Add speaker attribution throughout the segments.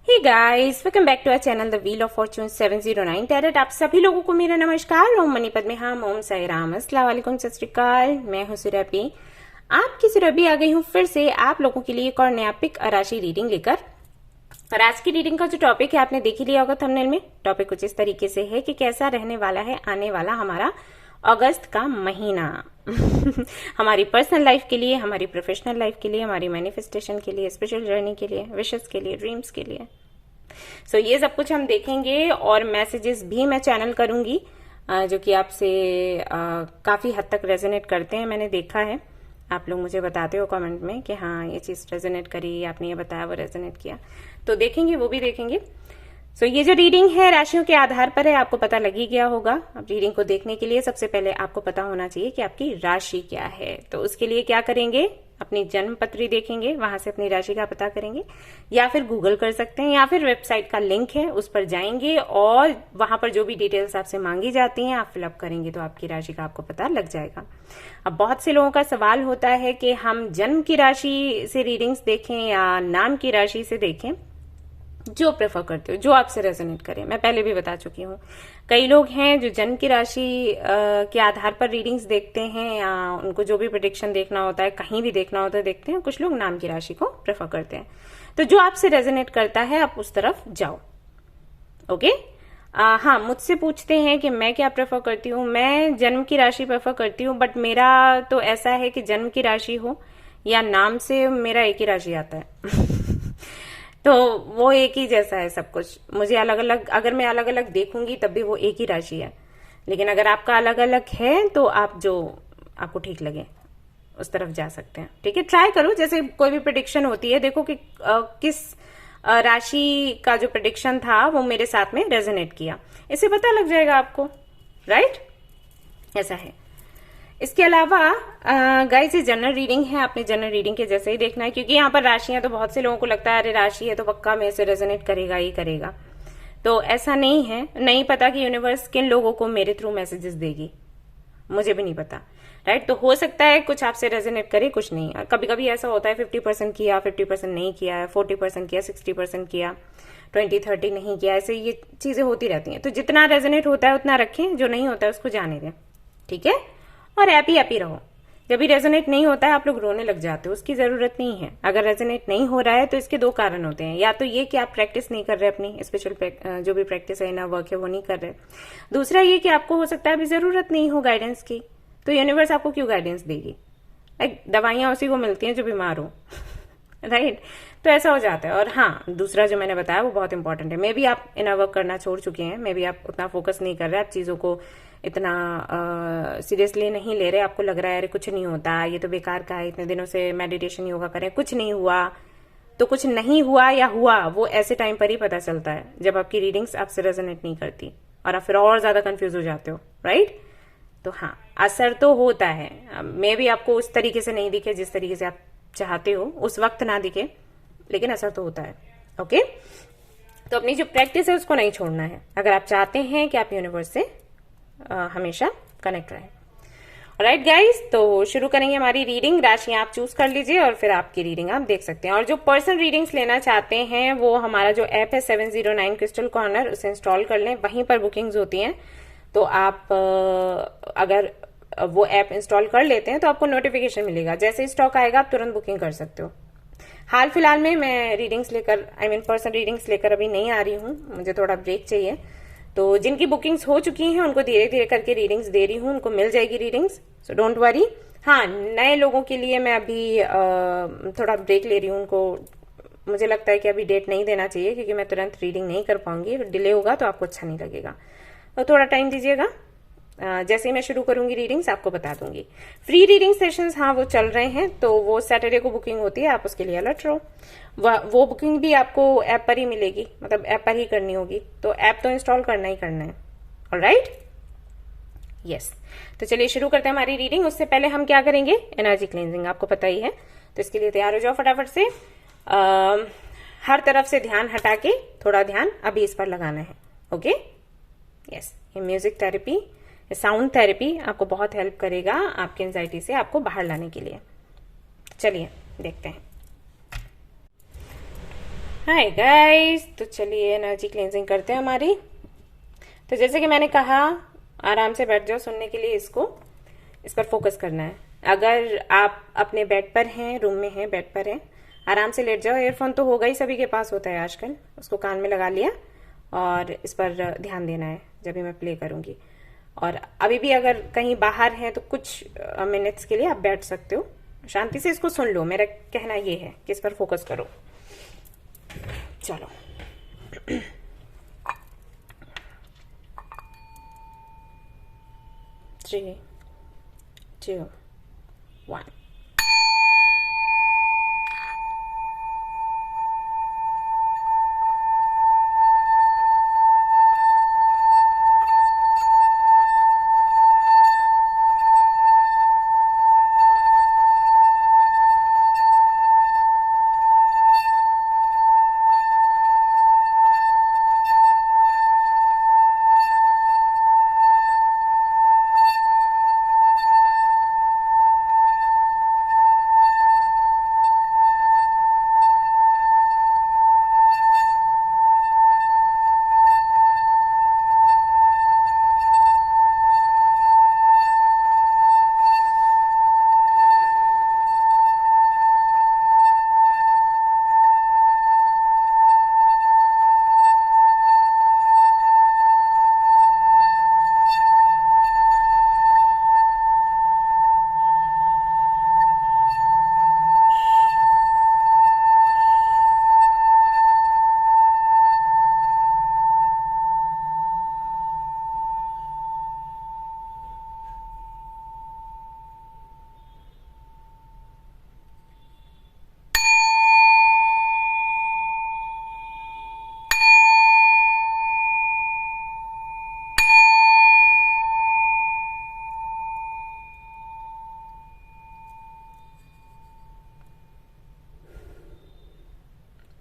Speaker 1: Hey guys, welcome back to our channel the wheel of fortune 709 tarot. आप सभी लोगों को मेरा नमस्कार। ओम मनी पद्मे हम, ओम साई राम, अस्सलाम वालेकुम, सत श्री अकाल। मैं हूं सुरभि, आपकी सुरभि आ गई हूं फिर से आप लोगों के लिए एक और नया पिक और राशि रीडिंग लेकर। और आज की रीडिंग का जो टॉपिक है आपने देख ही लिया होगा थंबनेल में। टॉपिक कुछ इस तरीके से है कि कैसा रहने वाला है आने वाला हमारा अगस्त का महीना हमारी पर्सनल लाइफ के लिए, हमारी प्रोफेशनल लाइफ के लिए, हमारी मैनिफेस्टेशन के लिए, स्पिरिचुअल जर्नी के लिए, विशेस के लिए, ड्रीम्स के लिए। ये सब कुछ हम देखेंगे और मैसेजेस भी मैं चैनल करूंगी जो कि आपसे काफी हद तक रेजोनेट करते हैं। मैंने देखा है, आप लोग मुझे बताते हो कमेंट में कि हाँ ये चीज रेजोनेट करी, आपने ये बताया वो रेजोनेट किया, तो देखेंगे, वो भी देखेंगे। ये जो रीडिंग है राशियों के आधार पर है, आपको पता लग ही गया होगा। अब रीडिंग को देखने के लिए सबसे पहले आपको पता होना चाहिए कि आपकी राशि क्या है। तो उसके लिए क्या करेंगे, अपनी जन्म पत्री देखेंगे, वहां से अपनी राशि का पता करेंगे, या फिर गूगल कर सकते हैं, या फिर वेबसाइट का लिंक है उस पर जाएंगे और वहां पर जो भी डिटेल्स आपसे मांगी जाती हैं आप फिलअप करेंगे तो आपकी राशि का आपको पता लग जाएगा। अब बहुत से लोगों का सवाल होता है कि हम जन्म की राशि से रीडिंग्स देखें या नाम की राशि से देखें, जो प्रेफर करते हो, जो आपसे रेजोनेट करे। मैं पहले भी बता चुकी हूँ, कई लोग हैं जो जन्म की राशि के आधार पर रीडिंग्स देखते हैं, या उनको जो भी प्रेडिक्शन देखना होता है, कहीं भी देखना होता है देखते हैं। कुछ लोग नाम की राशि को प्रेफर करते हैं। तो जो आपसे रेजोनेट करता है आप उस तरफ जाओ। ओके। हाँ, मुझसे पूछते हैं कि मैं क्या प्रेफर करती हूँ। मैं जन्म की राशि प्रेफर करती हूँ, बट मेरा तो ऐसा है कि जन्म की राशि हो या नाम से मेरा एक ही राशि आता है तो वो एक ही जैसा है सब कुछ। मुझे अलग अलग, अगर मैं अलग अलग देखूंगी तब भी वो एक ही राशि है। लेकिन अगर आपका अलग अलग है तो आप जो आपको ठीक लगे उस तरफ जा सकते हैं। ठीक है, ट्राई करो। जैसे कोई भी प्रेडिक्शन होती है, देखो कि किस राशि का जो प्रेडिक्शन था वो मेरे साथ में रेजोनेट किया, इससे पता लग जाएगा आपको। राइट, ऐसा है। इसके अलावा गाइस ये जनरल रीडिंग है, आपने जनरल रीडिंग के जैसे ही देखना है, क्योंकि यहाँ पर राशियां तो बहुत से लोगों को लगता है अरे राशि है तो पक्का मेरे से रेजोनेट करेगा ही करेगा। तो ऐसा नहीं है। नहीं पता कि यूनिवर्स किन लोगों को मेरे थ्रू मैसेजेस देगी, मुझे भी नहीं पता। राइट, तो हो सकता है कुछ आपसे रेजोनेट करे, कुछ नहीं। कभी कभी ऐसा होता है 50% किया, 50% नहीं किया, 40% किया, 60% किया, 20-30 नहीं किया, ऐसे ये चीजें होती रहती हैं। तो जितना रेजोनेट होता है उतना रखें, जो नहीं होता है उसको जाने दें। ठीक है, और हैप्पी रहो। जब भी रेजोनेट नहीं होता है आप लोग रोने लग जाते हो, उसकी जरूरत नहीं है। अगर रेजोनेट नहीं हो रहा है तो इसके दो कारण होते हैं, या तो ये कि आप प्रैक्टिस नहीं कर रहे, अपनी स्पिरिचुअल जो भी प्रैक्टिस है, इनर वर्क है, वो नहीं कर रहे। दूसरा ये कि आपको हो सकता है अभी जरूरत नहीं हो गाइडेंस की, तो यूनिवर्स आपको क्यों गाइडेंस देगी। दवाइयां उसी को मिलती हैं जो बीमार हो राइट, तो ऐसा हो जाता है। और हाँ, दूसरा जो मैंने बताया वो बहुत इंपॉर्टेंट है। मे भी आप इनर वर्क करना छोड़ चुके हैं, मे भी आप उतना फोकस नहीं कर रहे, आप चीजों को इतना सीरियसली नहीं ले रहे, आपको लग रहा है अरे कुछ नहीं होता, ये तो बेकार का है, इतने दिनों से मेडिटेशन योगा करें कुछ नहीं हुआ। तो कुछ नहीं हुआ या हुआ वो ऐसे टाइम पर ही पता चलता है जब आपकी रीडिंग्स आपसे रेजोनेट नहीं करती और आप फिर और ज्यादा कंफ्यूज हो जाते हो। राइट, तो हाँ, असर तो होता है। मे भी आपको उस तरीके से नहीं दिखे जिस तरीके से आप चाहते हो, उस वक्त ना दिखे, लेकिन असर तो होता है। ओके, तो अपनी जो प्रैक्टिस है उसको नहीं छोड़ना है, अगर आप चाहते हैं कि आप यूनिवर्स से हमेशा कनेक्ट रहें। राइट गाइस, तो शुरू करेंगे हमारी रीडिंग। राशियां आप चूज कर लीजिए और फिर आपकी रीडिंग आप देख सकते हैं। और जो पर्सनल रीडिंग्स लेना चाहते हैं वो हमारा जो ऐप है 709 क्रिस्टल कॉर्नर, उसे इंस्टॉल कर लें, वहीं पर बुकिंग्स होती हैं। तो आप अगर वो ऐप इंस्टॉल कर लेते हैं तो आपको नोटिफिकेशन मिलेगा, जैसे स्टॉक आएगा आप तुरंत बुकिंग कर सकते हो। हाल फिलहाल में मैं रीडिंग्स लेकर, पर्सनल रीडिंग्स लेकर अभी नहीं आ रही हूँ, मुझे थोड़ा ब्रेक चाहिए। तो जिनकी बुकिंग्स हो चुकी हैं उनको धीरे धीरे करके रीडिंग्स दे रही हूँ, उनको मिल जाएगी रीडिंग्स, सो डोंट वरी। हाँ, नए लोगों के लिए मैं अभी थोड़ा ब्रेक ले रही हूँ। उनको मुझे लगता है कि अभी डेट नहीं देना चाहिए, क्योंकि मैं तुरंत रीडिंग नहीं कर पाऊंगी, डिले होगा तो आपको अच्छा नहीं लगेगा, तो थोड़ा टाइम दीजिएगा। जैसे ही मैं शुरू करूंगी रीडिंग्स आपको बता दूंगी। फ्री रीडिंग सेशंस हाँ वो चल रहे हैं, तो वो सैटरडे को बुकिंग होती है, आप उसके लिए अलर्ट रहो। वो बुकिंग भी आपको ऐप पर ही मिलेगी, मतलब ऐप पर ही करनी होगी, तो ऐप तो इंस्टॉल करना ही करना है। Alright, yes. तो चलिए शुरू करते हैं हमारी रीडिंग। उससे पहले हम क्या करेंगे, एनर्जी क्लेंजिंग, आपको पता ही है। तो इसके लिए तैयार हो जाओ फटाफट से। हर तरफ से ध्यान हटा के थोड़ा ध्यान अभी इस पर लगाना है। Okay, yes. ये म्यूजिक थेरेपी, साउंड थेरेपी आपको बहुत हेल्प करेगा आपकी एंजाइटी से आपको बाहर लाने के लिए। चलिए देखते हैं। हाय गाइस, तो चलिए एनर्जी क्लेंजिंग करते हैं हमारी। तो जैसे कि मैंने कहा, आराम से बैठ जाओ सुनने के लिए। इस पर फोकस करना है। अगर आप अपने बेड पर हैं, रूम में हैं, बेड पर हैं, आराम से लेट जाओ। एयरफोन तो होगा ही, सभी के पास होता है आजकल। उसको कान में लगा लिया और इस पर ध्यान देना है जब भी मैं प्ले करूंगी। और अभी भी अगर कहीं बाहर हैं तो कुछ मिनट्स के लिए आप बैठ सकते हो, शांति से इसको सुन लो। मेरा कहना ये है कि इस पर फोकस करो। चलो। 3, 2, 1।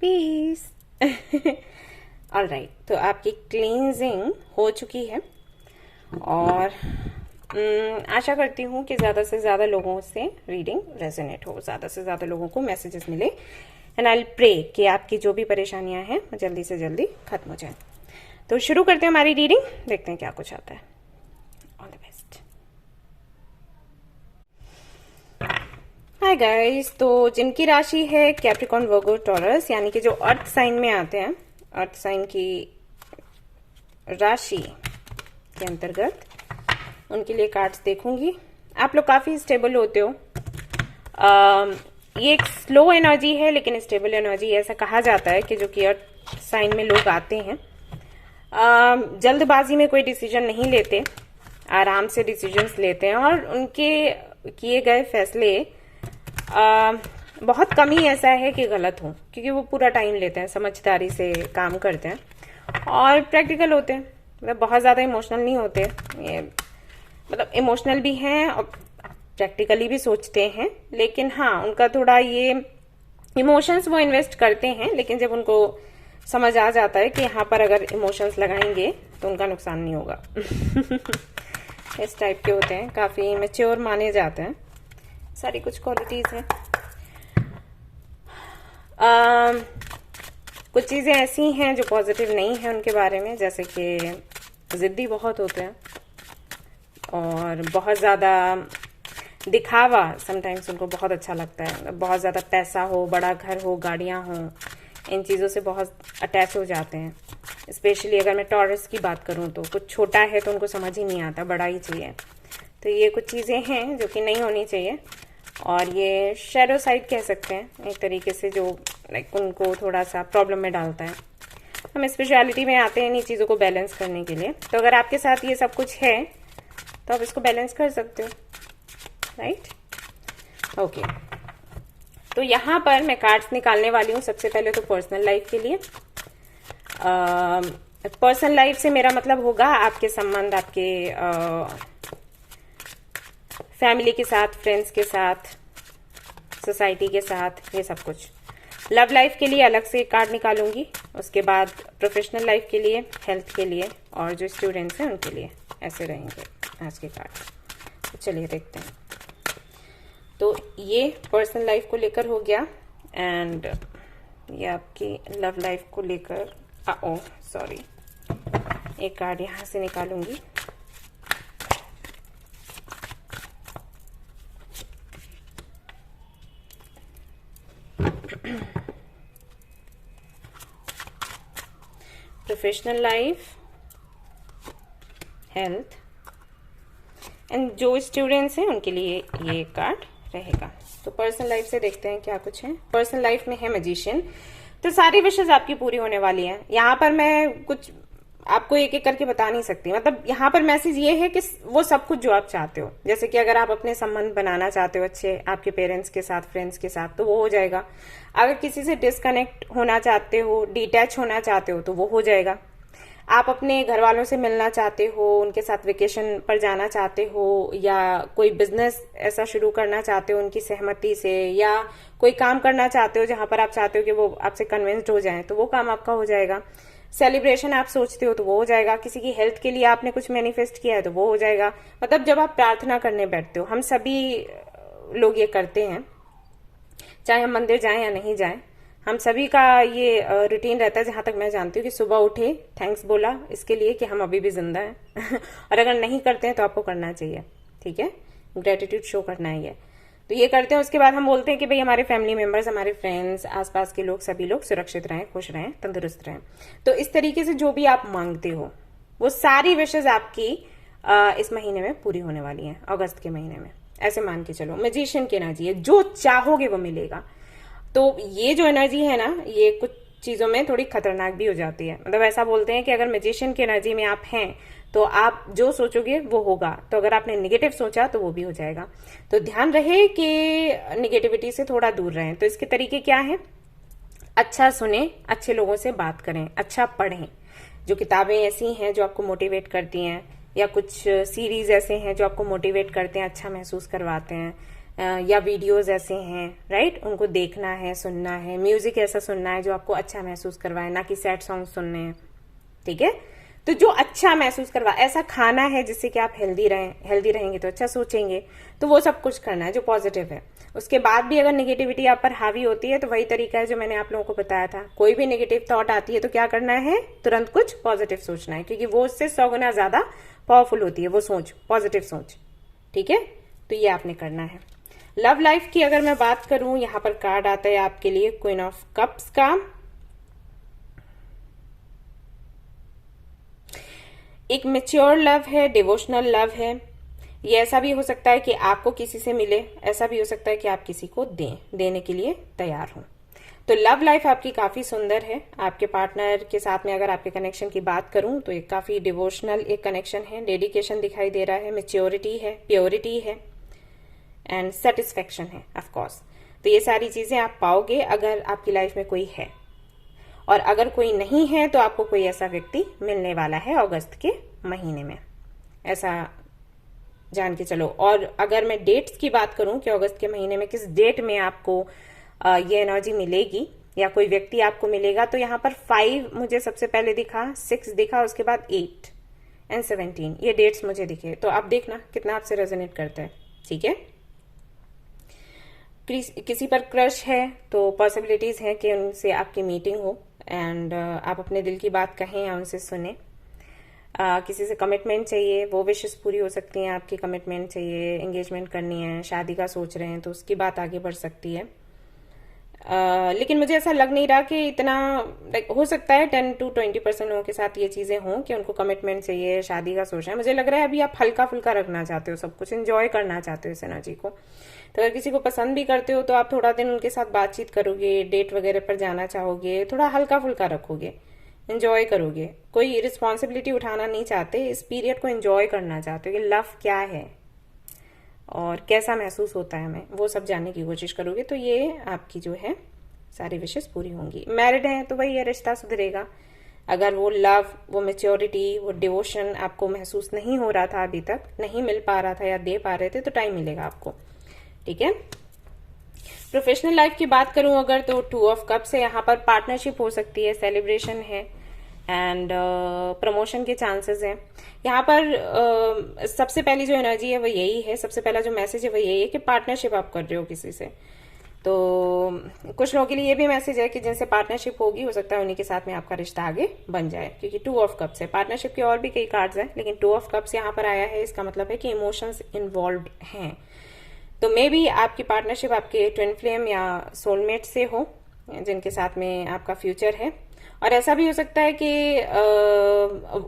Speaker 1: पीस। ऑल राइट, तो आपकी क्लींजिंग हो चुकी है और आशा करती हूँ कि ज़्यादा से ज़्यादा लोगों से रीडिंग रेजोनेट हो, ज़्यादा से ज़्यादा लोगों को मैसेजेस मिले। एंड आई प्रे कि आपकी जो भी परेशानियां हैं वो जल्दी से जल्दी खत्म हो जाए। तो शुरू करते हैं हमारी रीडिंग, देखते हैं क्या कुछ आता है। All the best. Hi guys, तो जिनकी राशि है कैप्रिकॉर्न, वर्गो, टॉरस, यानी कि जो अर्थ साइन में आते हैं, अर्थ साइन की राशि के अंतर्गत, उनके लिए कार्ड्स देखूंगी। आप लोग काफी स्टेबल होते हो। ये एक स्लो एनर्जी है लेकिन स्टेबल एनर्जी। ऐसा कहा जाता है कि जो कि अर्थ साइन में लोग आते हैं, जल्दबाजी में कोई डिसीजन नहीं लेते, आराम से डिसीजंस लेते हैं और उनके किए गए फैसले बहुत कम ही ऐसा है कि गलत हो, क्योंकि वो पूरा टाइम लेते हैं, समझदारी से काम करते हैं और प्रैक्टिकल होते हैं। मतलब बहुत ज्यादा इमोशनल नहीं होते, ये मतलब इमोशनल भी हैं और प्रैक्टिकली भी सोचते हैं, लेकिन हाँ उनका थोड़ा ये इमोशंस वो इन्वेस्ट करते हैं, लेकिन जब उनको समझ आ जाता है कि यहाँ पर अगर इमोशंस लगाएंगे तो उनका नुकसान नहीं होगा। इस टाइप के होते हैं, काफी मैच्योर माने जाते हैं। सारी कुछ क्वालिटीज हैं। कुछ चीजें ऐसी हैं जो पॉजिटिव नहीं है उनके बारे में, जैसे कि जिद्दी बहुत होते हैं और बहुत ज्यादा दिखावा समटाइम्स उनको बहुत अच्छा लगता है। बहुत ज्यादा पैसा हो, बड़ा घर हो, गाड़ियां हो, इन चीजों से बहुत अटैच हो जाते हैं। स्पेशली अगर मैं टॉरस की बात करूं तो कुछ छोटा है तो उनको समझ ही नहीं आता, बड़ा ही चाहिए। तो ये कुछ चीजें हैं जो कि नहीं होनी चाहिए और ये शैडो साइड कह सकते हैं एक तरीके से, जो लाइक उनको थोड़ा सा प्रॉब्लम में डालता है। हम स्पिरिचुअलिटी में आते हैं इन चीज़ों को बैलेंस करने के लिए। तो अगर आपके साथ ये सब कुछ है तो आप इसको बैलेंस कर सकते हो, राइट? ओके, तो यहाँ पर मैं कार्ड्स निकालने वाली हूँ। सबसे पहले तो पर्सनल लाइफ के लिए। पर्सनल लाइफ से मेरा मतलब होगा आपके संबंध, आपके फैमिली के साथ, फ्रेंड्स के साथ, सोसाइटी के साथ, ये सब कुछ। लव लाइफ के लिए अलग से कार्ड निकालूंगी, उसके बाद प्रोफेशनल लाइफ के लिए, हेल्थ के लिए और जो स्टूडेंट्स हैं उनके लिए। ऐसे रहेंगे आज के कार्ड। तो चलिए देखते हैं। तो ये पर्सनल लाइफ को लेकर हो गया एंड ये आपकी लव लाइफ को लेकर ओ सॉरी, एक कार्ड यहां से निकालूंगी। प्रोफेशनल लाइफ, हेल्थ एंड जो स्टूडेंट्स हैं उनके लिए ये कार्ड रहेगा। तो पर्सनल लाइफ से देखते हैं क्या कुछ है। पर्सनल लाइफ में है मैजिशियन, तो सारी विशेष आपकी पूरी होने वाली हैं। यहाँ पर मैं कुछ आपको एक एक करके बता नहीं सकती, मतलब यहाँ पर मैसेज ये है कि वो सब कुछ जो आप चाहते हो, जैसे कि अगर आप अपने संबंध बनाना चाहते हो अच्छे आपके पेरेंट्स के साथ, फ्रेंड्स के साथ, तो वो हो जाएगा। अगर किसी से डिस्कनेक्ट होना चाहते हो, डिटैच होना चाहते हो, तो वो हो जाएगा। आप अपने घर वालों से मिलना चाहते हो, उनके साथ वेकेशन पर जाना चाहते हो, या कोई बिजनेस ऐसा शुरू करना चाहते हो उनकी सहमति से, या कोई काम करना चाहते हो जहां पर आप चाहते हो कि वो आपसे कन्विंस्ड हो जाएं, तो वो काम आपका हो जाएगा। सेलिब्रेशन आप सोचते हो तो वो हो जाएगा। किसी की हेल्थ के लिए आपने कुछ मैनिफेस्ट किया है तो वो हो जाएगा। मतलब जब आप प्रार्थना करने बैठते हो, हम सभी लोग ये करते हैं, चाहे हम मंदिर जाएं या नहीं जाएं, हम सभी का ये रूटीन रहता है। जहां तक मैं जानती हूँ कि सुबह उठे थैंक्स बोला इसके लिए कि हम अभी भी जिंदा हैं और अगर नहीं करते हैं तो आपको करना चाहिए, ठीक है, ग्रेटिट्यूड शो करना है ये। तो ये करते हैं। उसके बाद हम बोलते हैं कि भाई हमारे फैमिली मेंबर्स, हमारे फ्रेंड्स, आसपास के लोग, सभी लोग सुरक्षित रहें, खुश रहें, तंदुरुस्त रहें। तो इस तरीके से जो भी आप मांगते हो वो सारी विशेष आपकी इस महीने में पूरी होने वाली हैं, अगस्त के महीने में। ऐसे मान के चलो, मैजिशियन की एनर्जी है, जो चाहोगे वो मिलेगा। तो ये जो एनर्जी है ना, ये कुछ चीजों में थोड़ी खतरनाक भी हो जाती है। मतलब ऐसा बोलते हैं कि अगर मैजिशियन की एनर्जी में आप हैं तो आप जो सोचोगे वो होगा, तो अगर आपने निगेटिव सोचा तो वो भी हो जाएगा। तो ध्यान रहे कि निगेटिविटी से थोड़ा दूर रहें। तो इसके तरीके क्या है? अच्छा सुने, अच्छे लोगों से बात करें, अच्छा पढ़ें, जो किताबें ऐसी हैं जो आपको मोटिवेट करती हैं, या कुछ सीरीज ऐसे हैं जो आपको मोटिवेट करते हैं, अच्छा महसूस करवाते हैं, या वीडियोस ऐसे हैं, राइट, उनको देखना है, सुनना है। म्यूजिक ऐसा सुनना है जो आपको अच्छा महसूस करवाए, ना कि सैड सॉन्ग सुनने हैं, ठीक है। तो जो अच्छा महसूस करवा, ऐसा खाना है जिससे कि आप हेल्दी रहें, हेल्दी रहेंगे तो अच्छा सोचेंगे, तो वो सब कुछ करना है जो पॉजिटिव है। उसके बाद भी अगर नेगेटिविटी आप पर हावी होती है तो वही तरीका है जो मैंने आप लोगों को बताया था। कोई भी नेगेटिव थॉट आती है तो क्या करना है? तुरंत कुछ पॉजिटिव सोचना है, क्योंकि वो उससे 100 गुना ज्यादा पावरफुल होती है वो सोच, पॉजिटिव सोच, ठीक है। तो ये आपने करना है। लव लाइफ की अगर मैं बात करूं, यहां पर कार्ड आता है आपके लिए क्वीन ऑफ कप्स का। एक मेच्योर लव है, डिवोशनल लव है। ये ऐसा भी हो सकता है कि आपको किसी से मिले, ऐसा भी हो सकता है कि आप किसी को देने के लिए तैयार हो। तो लव लाइफ आपकी काफी सुंदर है। आपके पार्टनर के साथ में अगर आपके कनेक्शन की बात करूं तो एक काफी डिवोशनल एक कनेक्शन है, डेडिकेशन दिखाई दे रहा है, मेच्योरिटी है, प्योरिटी है एंड सेटिस्फेक्शन है ऑफ कोर्स। तो ये सारी चीजें आप पाओगे अगर आपकी लाइफ में कोई है, और अगर कोई नहीं है तो आपको कोई ऐसा व्यक्ति मिलने वाला है अगस्त के महीने में, ऐसा जान के चलो। और अगर मैं डेट्स की बात करूं कि अगस्त के महीने में किस डेट में आपको ये एनर्जी मिलेगी या कोई व्यक्ति आपको मिलेगा, तो यहाँ पर 5 मुझे सबसे पहले दिखा, 6 दिखा, उसके बाद 8 एंड 17, ये डेट्स मुझे दिखे। तो आप देखना कितना आपसे रेजोनेट करता है, ठीक है। किसी पर क्रश है तो पॉसिबिलिटीज है कि उनसे आपकी मीटिंग हो एंड आप अपने दिल की बात कहें या उनसे सुने। किसी से कमिटमेंट चाहिए, वो विशेष पूरी हो सकती हैं आपकी। कमिटमेंट चाहिए, एंगेजमेंट करनी है, शादी का सोच रहे हैं तो उसकी बात आगे बढ़ सकती है। लेकिन मुझे ऐसा लग नहीं रहा कि इतना, हो सकता है 10 to 20% लोगों के साथ ये चीजें हों कि उनको कमिटमेंट चाहिए, शादी का सोच रहे हैं। मुझे लग रहा है अभी आप हल्का फुल्का रखना चाहते हो, सब कुछ एंजॉय करना चाहते हो इस एनर्जी को। तो अगर किसी को पसंद भी करते हो तो आप थोड़ा दिन उनके साथ बातचीत करोगे, डेट वगैरह पर जाना चाहोगे, थोड़ा हल्का फुल्का रखोगे, एंजॉय करोगे। कोई रिस्पॉन्सिबिलिटी उठाना नहीं चाहते, इस पीरियड को एंजॉय करना चाहते हो कि लव क्या है और कैसा महसूस होता है हमें, वो सब जानने की कोशिश करोगे। तो ये आपकी जो है सारी विशेष पूरी होंगी। मैरिड है तो वही है, रिश्ता सुधरेगा। अगर वो लव, वो मेच्योरिटी, वो डिवोशन आपको महसूस नहीं हो रहा था अभी तक, नहीं मिल पा रहा था या दे पा रहे थे, तो टाइम मिलेगा आपको, ठीक है। प्रोफेशनल लाइफ की बात करूं अगर, तो 2 ऑफ कप्स है। यहाँ पर पार्टनरशिप हो सकती है, सेलिब्रेशन है एंड प्रमोशन के चांसेस हैं। यहाँ पर सबसे पहली जो एनर्जी है वो यही है, सबसे पहला जो मैसेज है वो यही है कि पार्टनरशिप आप कर रहे हो किसी से। तो कुछ लोगों के लिए ये भी मैसेज है कि जिनसे पार्टनरशिप होगी, हो सकता है उन्हीं के साथ में आपका रिश्ता आगे बन जाए, क्योंकि 2 ऑफ कप्स है। पार्टनरशिप के और भी कई कार्ड्स हैं, लेकिन 2 ऑफ कप्स यहाँ पर आया है, इसका मतलब है कि इमोशंस इन्वॉल्व्ड हैं। तो मे बी आपकी पार्टनरशिप आपके ट्विन फ्लेम या सोलमेट से हो, जिनके साथ में आपका फ्यूचर है। और ऐसा भी हो सकता है कि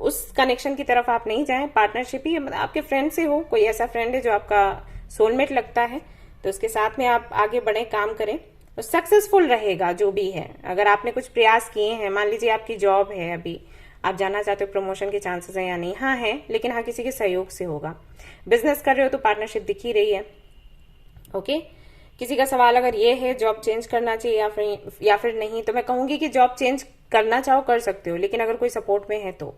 Speaker 1: उस कनेक्शन की तरफ आप नहीं जाएं, पार्टनरशिप ही मतलब आपके फ्रेंड से हो, कोई ऐसा फ्रेंड है जो आपका सोलमेट लगता है, तो उसके साथ में आप आगे बढ़े, काम करें, तो सक्सेसफुल रहेगा जो भी है। अगर आपने कुछ प्रयास किए हैं, मान लीजिए आपकी जॉब है, अभी आप जानना चाहते हो प्रमोशन के चांसेस हैं या नहीं, हाँ है, लेकिन हाँ किसी के सहयोग से होगा। बिजनेस कर रहे हो तो पार्टनरशिप दिख ही रही है। ओके, किसी का सवाल अगर ये है जॉब चेंज करना चाहिए या फिर नहीं, तो मैं कहूंगी कि जॉब चेंज करना चाहो कर सकते हो, लेकिन अगर कोई सपोर्ट में है तो।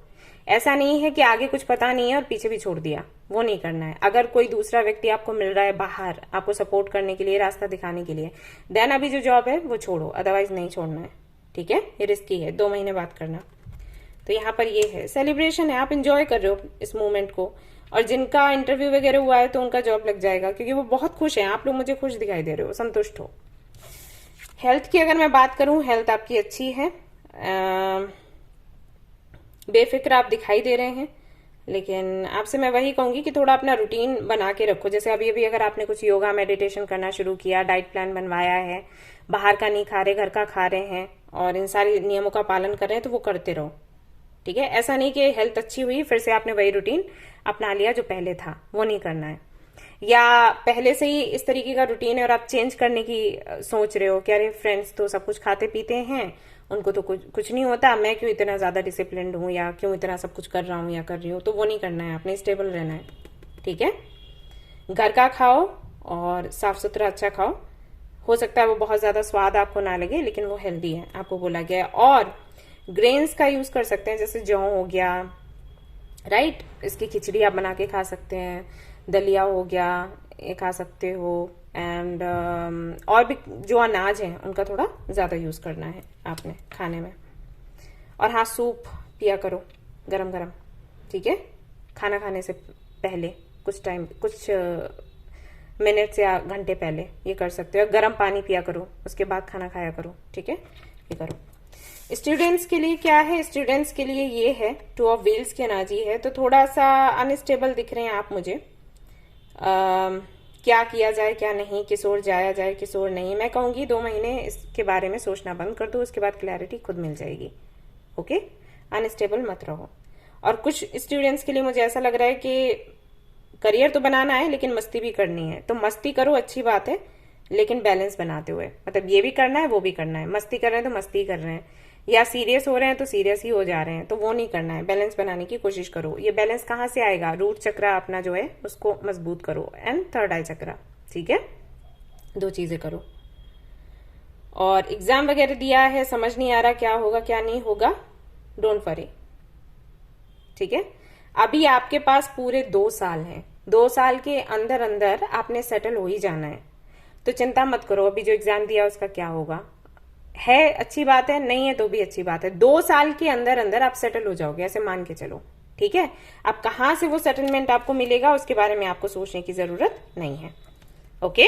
Speaker 1: ऐसा नहीं है कि आगे कुछ पता नहीं है और पीछे भी छोड़ दिया, वो नहीं करना है। अगर कोई दूसरा व्यक्ति आपको मिल रहा है बाहर, आपको सपोर्ट करने के लिए, रास्ता दिखाने के लिए, देन अभी जो जॉब है वो छोड़ो, अदरवाइज नहीं छोड़ना है। ठीक है, ये रिस्की है, 2 महीने बाद करना। तो यहाँ पर ये है, सेलिब्रेशन है, आप इंजॉय कर रहे हो इस मोमेंट को। और जिनका इंटरव्यू वगैरह हुआ है तो उनका जॉब लग जाएगा, क्योंकि वो बहुत खुश हैं। आप लोग मुझे खुश दिखाई दे रहे हो, संतुष्ट हो। हेल्थ की अगर मैं बात करूं, हेल्थ आपकी अच्छी है, बेफिक्र आप दिखाई दे रहे हैं। लेकिन आपसे मैं वही कहूंगी कि थोड़ा अपना रूटीन बना के रखो। जैसे अभी अभी अगर आपने कुछ योगा मेडिटेशन करना शुरू किया, डाइट प्लान बनवाया है, बाहर का नहीं खा रहे, घर का खा रहे हैं, और इन सारे नियमों का पालन कर रहे हैं, तो वो करते रहो। ठीक है, ऐसा नहीं कि हेल्थ अच्छी हुई फिर से आपने वही रूटीन अपना लिया जो पहले था, वो नहीं करना है। या पहले से ही इस तरीके का रूटीन है और आप चेंज करने की सोच रहे हो कि अरे फ्रेंड्स तो सब कुछ खाते पीते हैं, उनको तो कुछ नहीं होता, मैं क्यों इतना ज्यादा डिसिप्लिन्ड हूं या क्यों इतना सब कुछ कर रहा हूं या कर रही हूं, तो वो नहीं करना है। आपने स्टेबल रहना है। ठीक है, घर का खाओ और साफ सुथरा अच्छा खाओ। हो सकता है वो बहुत ज्यादा स्वाद आपको ना लगे, लेकिन वो हेल्दी है, आपको बोला गया है। और ग्रेन्स का यूज कर सकते हैं, जैसे जौ हो गया, राइट, इसकी खिचड़ी आप बना के खा सकते हैं, दलिया हो गया, ये खा सकते हो। एंड और भी जो अनाज हैं उनका थोड़ा ज्यादा यूज करना है आपने खाने में। और हाँ, सूप पिया करो गरम गरम। ठीक है, खाना खाने से पहले कुछ टाइम, कुछ मिनट या घंटे पहले ये कर सकते हो। गरम पानी पिया करो, उसके बाद खाना खाया करो। ठीक है, ये करो। स्टूडेंट्स के लिए क्या है, स्टूडेंट्स के लिए ये है 2 ऑफ व्हील्स की एनर्जी है, तो थोड़ा सा अनस्टेबल दिख रहे हैं आप मुझे। क्या किया जाए क्या नहीं, किस ओर जाया जाए किस ओर नहीं। मैं कहूंगी 2 महीने इसके बारे में सोचना बंद कर दो, उसके बाद क्लैरिटी खुद मिल जाएगी। ओके, अनस्टेबल मत रहो। और कुछ स्टूडेंट्स के लिए मुझे ऐसा लग रहा है कि करियर तो बनाना है लेकिन मस्ती भी करनी है, तो मस्ती करो, अच्छी बात है, लेकिन बैलेंस बनाते हुए। मतलब ये भी करना है वो भी करना है, मस्ती कर रहे हैं तो मस्ती कर रहे हैं, या सीरियस हो रहे हैं तो सीरियस ही हो जा रहे हैं, तो वो नहीं करना है। बैलेंस बनाने की कोशिश करो। ये बैलेंस कहाँ से आएगा, रूट चक्र अपना जो है उसको मजबूत करो, एंड थर्ड आई चक्र। ठीक है, 2 चीजें करो। और एग्जाम वगैरह दिया है, समझ नहीं आ रहा क्या होगा क्या नहीं होगा, डोंट वरी। ठीक है, अभी आपके पास पूरे 2 साल हैं, 2 साल के अंदर अंदर आपने सेटल हो ही जाना है, तो चिंता मत करो। अभी जो एग्जाम दिया उसका क्या होगा, है अच्छी बात है, नहीं है तो भी अच्छी बात है। 2 साल के अंदर अंदर आप सेटल हो जाओगे, ऐसे मान के चलो। ठीक है, अब कहां से वो सेटलमेंट आपको मिलेगा उसके बारे में आपको सोचने की जरूरत नहीं है। ओके,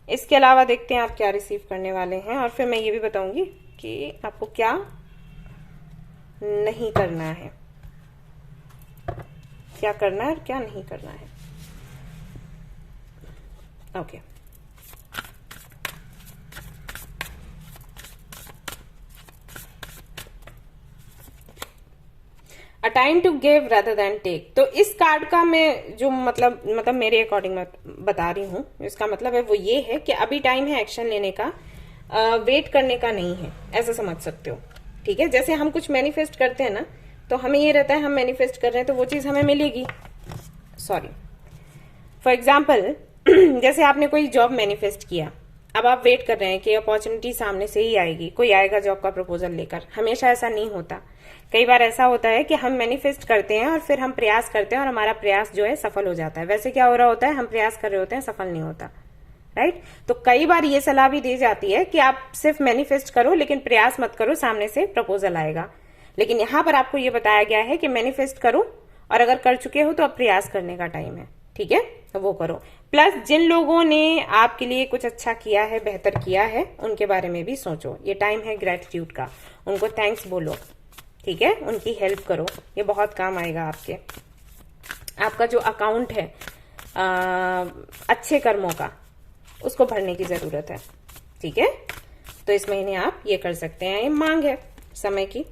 Speaker 1: इसके अलावा देखते हैं आप क्या रिसीव करने वाले हैं, और फिर मैं ये भी बताऊंगी कि आपको क्या नहीं करना है, क्या करना है और क्या नहीं करना है। Okay, a time to give rather than take. तो इस कार्ड का मैं जो मतलब मेरे अकॉर्डिंग बता रही हूँ, इसका मतलब है वो ये है कि अभी टाइम है एक्शन लेने का, वेट करने का नहीं है, ऐसा समझ सकते हो। ठीक है, जैसे हम कुछ मैनिफेस्ट करते हैं ना, तो हमें ये रहता है हम मैनिफेस्ट कर रहे हैं तो वो चीज हमें मिलेगी। सॉरी, फॉर एग्जाम्पल जैसे आपने कोई जॉब मैनिफेस्ट किया, अब आप वेट कर रहे हैं कि अपॉर्चुनिटी सामने से ही आएगी, कोई आएगा जॉब का प्रपोजल लेकर। हमेशा ऐसा नहीं होता, कई बार ऐसा होता है कि हम मैनिफेस्ट करते हैं और फिर हम प्रयास करते हैं और हमारा प्रयास जो है सफल हो जाता है। वैसे क्या हो रहा होता है, हम प्रयास कर रहे होते हैं, सफल नहीं होता, राइट। तो कई बार ये सलाह भी दी जाती है कि आप सिर्फ मैनिफेस्ट करो लेकिन प्रयास मत करो, सामने से प्रपोजल आएगा। लेकिन यहां पर आपको ये बताया गया है कि मैनिफेस्ट करो, और अगर कर चुके हो तो अब प्रयास करने का टाइम है। ठीक है, तो वो करो। प्लस जिन लोगों ने आपके लिए कुछ अच्छा किया है, बेहतर किया है, उनके बारे में भी सोचो। ये टाइम है ग्रेटिट्यूड का, उनको थैंक्स बोलो, ठीक है, उनकी हेल्प करो, ये बहुत काम आएगा आपके। आपका जो अकाउंट है अच्छे कर्मों का, उसको भरने की जरूरत है, ठीक है। तो इस महीने आप ये कर सकते हैं, ये मांग है समय की।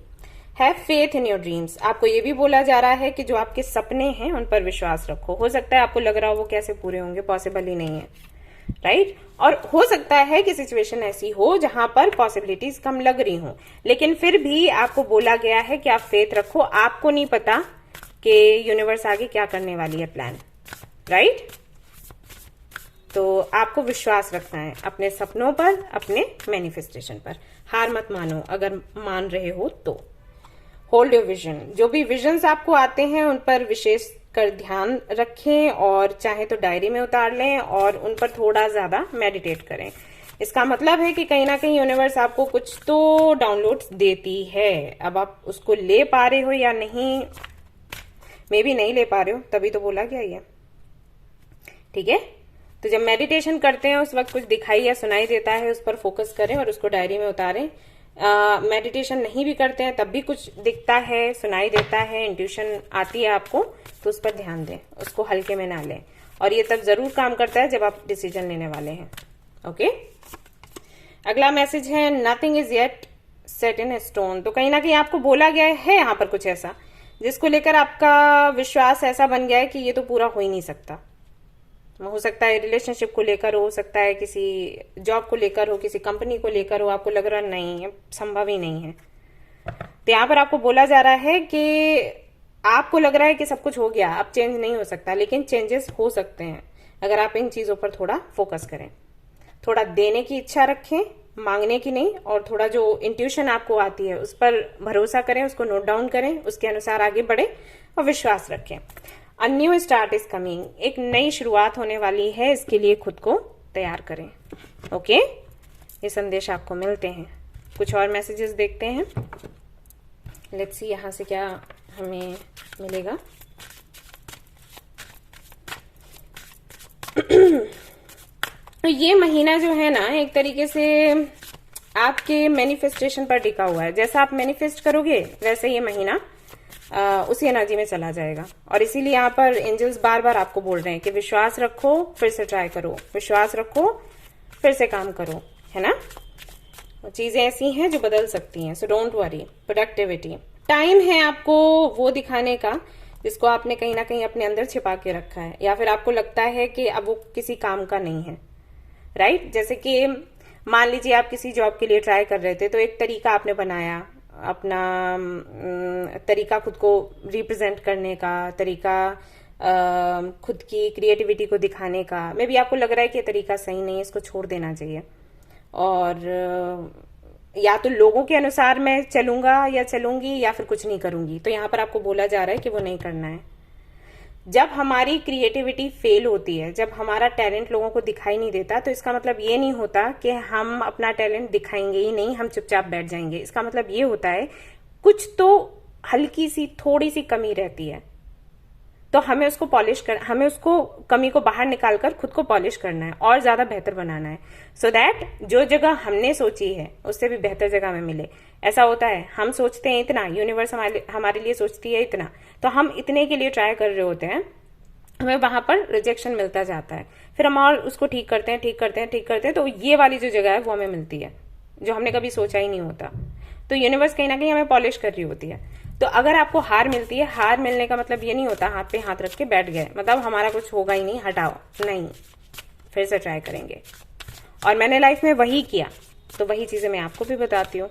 Speaker 1: Have faith in your dreams, आपको ये भी बोला जा रहा है कि जो आपके सपने हैं उन पर विश्वास रखो। हो सकता है आपको लग रहा हो वो कैसे पूरे होंगे, पॉसिबल ही नहीं है, राइट। और हो सकता है कि सिचुएशन ऐसी हो जहां पर पॉसिबिलिटीज कम लग रही हो, लेकिन फिर भी आपको बोला गया है कि आप फेथ रखो। आपको नहीं पता कि यूनिवर्स आगे क्या करने वाली है, प्लान, राइट। तो आपको विश्वास रखना है अपने सपनों पर, अपने मैनिफेस्टेशन पर। हार मत मानो, अगर मान रहे हो तो। होल्ड योर विजन, जो भी विजन्स आपको आते हैं उन पर विशेष कर ध्यान रखें, और चाहे तो डायरी में उतार लें और उन पर थोड़ा ज्यादा मेडिटेट करें। इसका मतलब है कि कहीं ना कहीं यूनिवर्स आपको कुछ तो डाउनलोड्स देती है। अब आप उसको ले पा रहे हो या नहीं, मे भी नहीं ले पा रहे हो, तभी तो बोला गया ये, ठीक है। तो जब मेडिटेशन करते हैं उस वक्त कुछ दिखाई या सुनाई देता है, उस पर फोकस करें और उसको डायरी में उतारें। मेडिटेशन नहीं भी करते हैं तब भी कुछ दिखता है, सुनाई देता है, इंट्यूशन आती है आपको, तो उस पर ध्यान दें, उसको हल्के में ना लें। और ये तब जरूर काम करता है जब आप डिसीजन लेने वाले हैं, ओके। अगला मैसेज है, nothing is yet set in stone. तो कहीं ना कहीं आपको बोला गया है यहाँ पर कुछ ऐसा जिसको लेकर आपका विश्वास ऐसा बन गया है कि ये तो पूरा हो ही नहीं सकता। हो सकता है रिलेशनशिप को लेकर हो सकता है किसी जॉब को लेकर हो, किसी कंपनी को लेकर हो, आपको लग रहा नहीं है, संभव ही नहीं है। तो यहाँ पर आपको बोला जा रहा है कि आपको लग रहा है कि सब कुछ हो गया, अब चेंज नहीं हो सकता, लेकिन चेंजेस हो सकते हैं अगर आप इन चीजों पर थोड़ा फोकस करें। थोड़ा देने की इच्छा रखें, मांगने की नहीं, और थोड़ा जो इंट्यूशन आपको आती है उस पर भरोसा करें, उसको नोट डाउन करें, उसके अनुसार आगे बढ़े और विश्वास रखें। A new start is coming, एक नई शुरुआत होने वाली है, इसके लिए खुद को तैयार करें, ओके। ये संदेश आपको मिलते हैं। कुछ और मैसेजेस देखते हैं, लेट्स सी यहां से क्या हमें मिलेगा। तो ये महीना जो है ना, एक तरीके से आपके मैनिफेस्टेशन पर टिका हुआ है। जैसा आप मैनिफेस्ट करोगे वैसे ये महीना उसी एनर्जी में चला जाएगा। और इसीलिए यहाँ पर एंजल्स बार बार आपको बोल रहे हैं कि विश्वास रखो, फिर से ट्राई करो, विश्वास रखो, फिर से काम करो, है ना। चीजें ऐसी हैं जो बदल सकती हैं, so don't worry. Productivity, time है आपको वो दिखाने का जिसको आपने कहीं ना कहीं अपने अंदर छिपा के रखा है, या फिर आपको लगता है कि अब वो किसी काम का नहीं है, राइट। जैसे कि मान लीजिए आप किसी जॉब के लिए ट्राई कर रहे थे, तो एक तरीका आपने बनाया, अपना तरीका खुद को रिप्रेजेंट करने का तरीका, खुद की क्रिएटिविटी को दिखाने का। मे बी आपको लग रहा है कि ये तरीका सही नहीं है, इसको छोड़ देना चाहिए, और या तो लोगों के अनुसार मैं चलूंगा या चलूंगी, या फिर कुछ नहीं करूंगी। तो यहाँ पर आपको बोला जा रहा है कि वो नहीं करना है। जब हमारी क्रिएटिविटी फेल होती है, जब हमारा टैलेंट लोगों को दिखाई नहीं देता, तो इसका मतलब ये नहीं होता कि हम अपना टैलेंट दिखाएंगे ही नहीं, हम चुपचाप बैठ जाएंगे। इसका मतलब ये होता है कुछ तो हल्की सी थोड़ी सी कमी रहती है, तो हमें उसको हमें उसको कमी को बाहर निकालकर खुद को पॉलिश करना है और ज्यादा बेहतर बनाना है, सो दैट जो जगह हमने सोची है उससे भी बेहतर जगह में मिले। ऐसा होता है, हम सोचते हैं इतना, यूनिवर्स हमारे लिए सोचती है इतना, तो हम इतने के लिए ट्राई कर रहे होते हैं, हमें वहां पर रिजेक्शन मिलता जाता है, फिर हम और उसको ठीक करते हैं, तो ये वाली जो जगह है वो हमें मिलती है जो हमने कभी सोचा ही नहीं होता। तो यूनिवर्स कहीं ना कहीं हमें पॉलिश कर रही होती है। तो अगर आपको हार मिलती है, हार मिलने का मतलब ये नहीं होता हाथ पे हाथ रख के बैठ गए, मतलब हमारा कुछ होगा ही नहीं, हटाओ, नहीं, फिर से ट्राई करेंगे। और मैंने लाइफ में वही किया, तो वही चीजें मैं आपको भी बताती हूँ,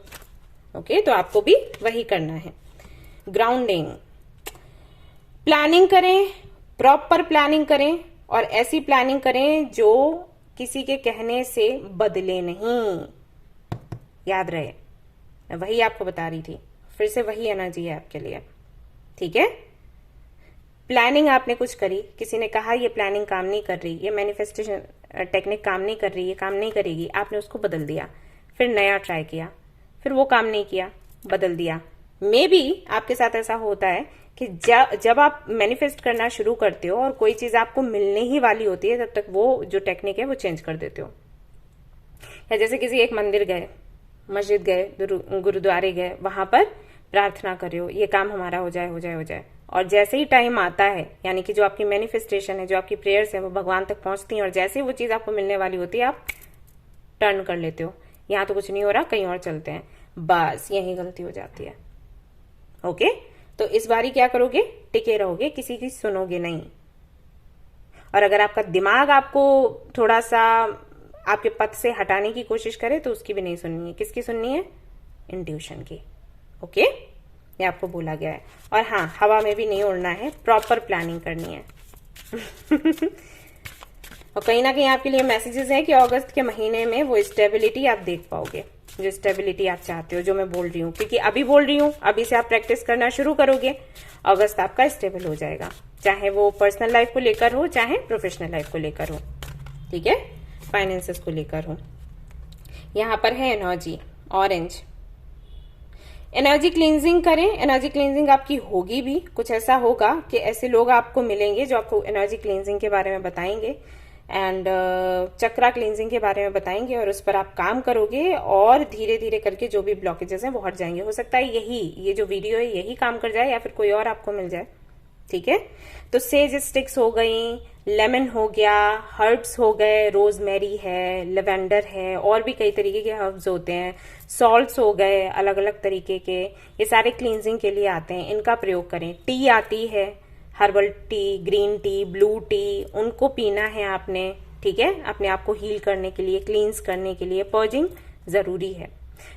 Speaker 1: ओके। तो आपको भी वही करना है। ग्राउंडिंग, प्लानिंग करें, प्रॉपर प्लानिंग करें, और ऐसी प्लानिंग करें जो किसी के कहने से बदले नहीं। याद रहे, मैं वही आपको बता रही थी, फिर से वही एनर्जी है आपके लिए, ठीक है। प्लानिंग आपने कुछ करी, किसी ने कहा ये प्लानिंग काम नहीं कर रही, ये मैनिफेस्टेशन टेक्निक काम नहीं कर रही, ये काम नहीं करेगी, आपने उसको बदल दिया, फिर नया ट्राई किया, फिर वो काम नहीं किया, बदल दिया, मे बी आपके साथ ऐसा होता है कि जब आप मैनिफेस्ट करना शुरू करते हो और कोई चीज आपको मिलने ही वाली होती है, तब तक वो जो टेक्निक है वो चेंज कर देते हो। या जैसे किसी एक मंदिर गए, मस्जिद गए, गुरुद्वारे गए, वहां पर प्रार्थना कर रहे हो, ये काम हमारा हो जाए हो जाए हो जाए, और जैसे ही टाइम आता है, यानी कि जो आपकी मैनिफेस्टेशन है, जो आपकी प्रेयर्स है, वो भगवान तक पहुंचती हैं, और जैसे ही वो चीज आपको मिलने वाली होती है, आप टर्न कर लेते हो, यहाँ तो कुछ नहीं हो रहा, कहीं और चलते हैं। बस यही गलती हो जाती है। ओके, तो इस बारी क्या करोगे, टिके रहोगे, किसी की सुनोगे नहीं। और अगर आपका दिमाग आपको थोड़ा सा आपके पथ से हटाने की कोशिश करे तो उसकी भी नहीं सुननी है। किसकी सुननी है, इंट्यूशन की। ओके, ये आपको बोला गया है। और हाँ, हवा में भी नहीं उड़ना है, प्रॉपर प्लानिंग करनी है। और कहीं ना कहीं आपके लिए मैसेजेस हैं कि अगस्त के महीने में वो स्टेबिलिटी आप देख पाओगे, जो स्टेबिलिटी आप चाहते हो, जो मैं बोल रही हूँ, क्योंकि अभी बोल रही हूँ, अभी से आप प्रैक्टिस करना शुरू करोगे, अगस्त आपका स्टेबल हो जाएगा, चाहे वो पर्सनल लाइफ को लेकर हो, चाहे प्रोफेशनल लाइफ को लेकर हो, ठीक है, फाइनेंसेस को लेकर हो। यहां पर है एनर्जी ऑरेंज, एनर्जी क्लींजिंग करें। एनर्जी क्लींजिंग आपकी होगी भी, कुछ ऐसा होगा कि ऐसे लोग आपको मिलेंगे जो आपको एनर्जी क्लींजिंग के बारे में बताएंगे एंड चक्रा क्लींजिंग के बारे में बताएंगे, और उस पर आप काम करोगे और धीरे धीरे करके जो भी ब्लॉकेजेस हैं वो हट जाएंगे। हो सकता है ये जो वीडियो है यही काम कर जाए, या फिर कोई और आपको मिल जाए, ठीक है। तो सेज स्टिक्स हो गई, लेमन हो गया, हर्ब्स हो गए, रोजमेरी है, लेवेंडर है, और भी कई तरीके के हर्ब्स होते हैं, सॉल्ट्स हो गए अलग अलग तरीके के, ये सारे क्लींजिंग के लिए आते हैं, इनका प्रयोग करें। टी आती है, herbal tea, green tea, blue T, उनको पीना है आपने, ठीक है, अपने आप को हील करने के लिए, क्लींस करने के लिए, पर्जिंग जरूरी है।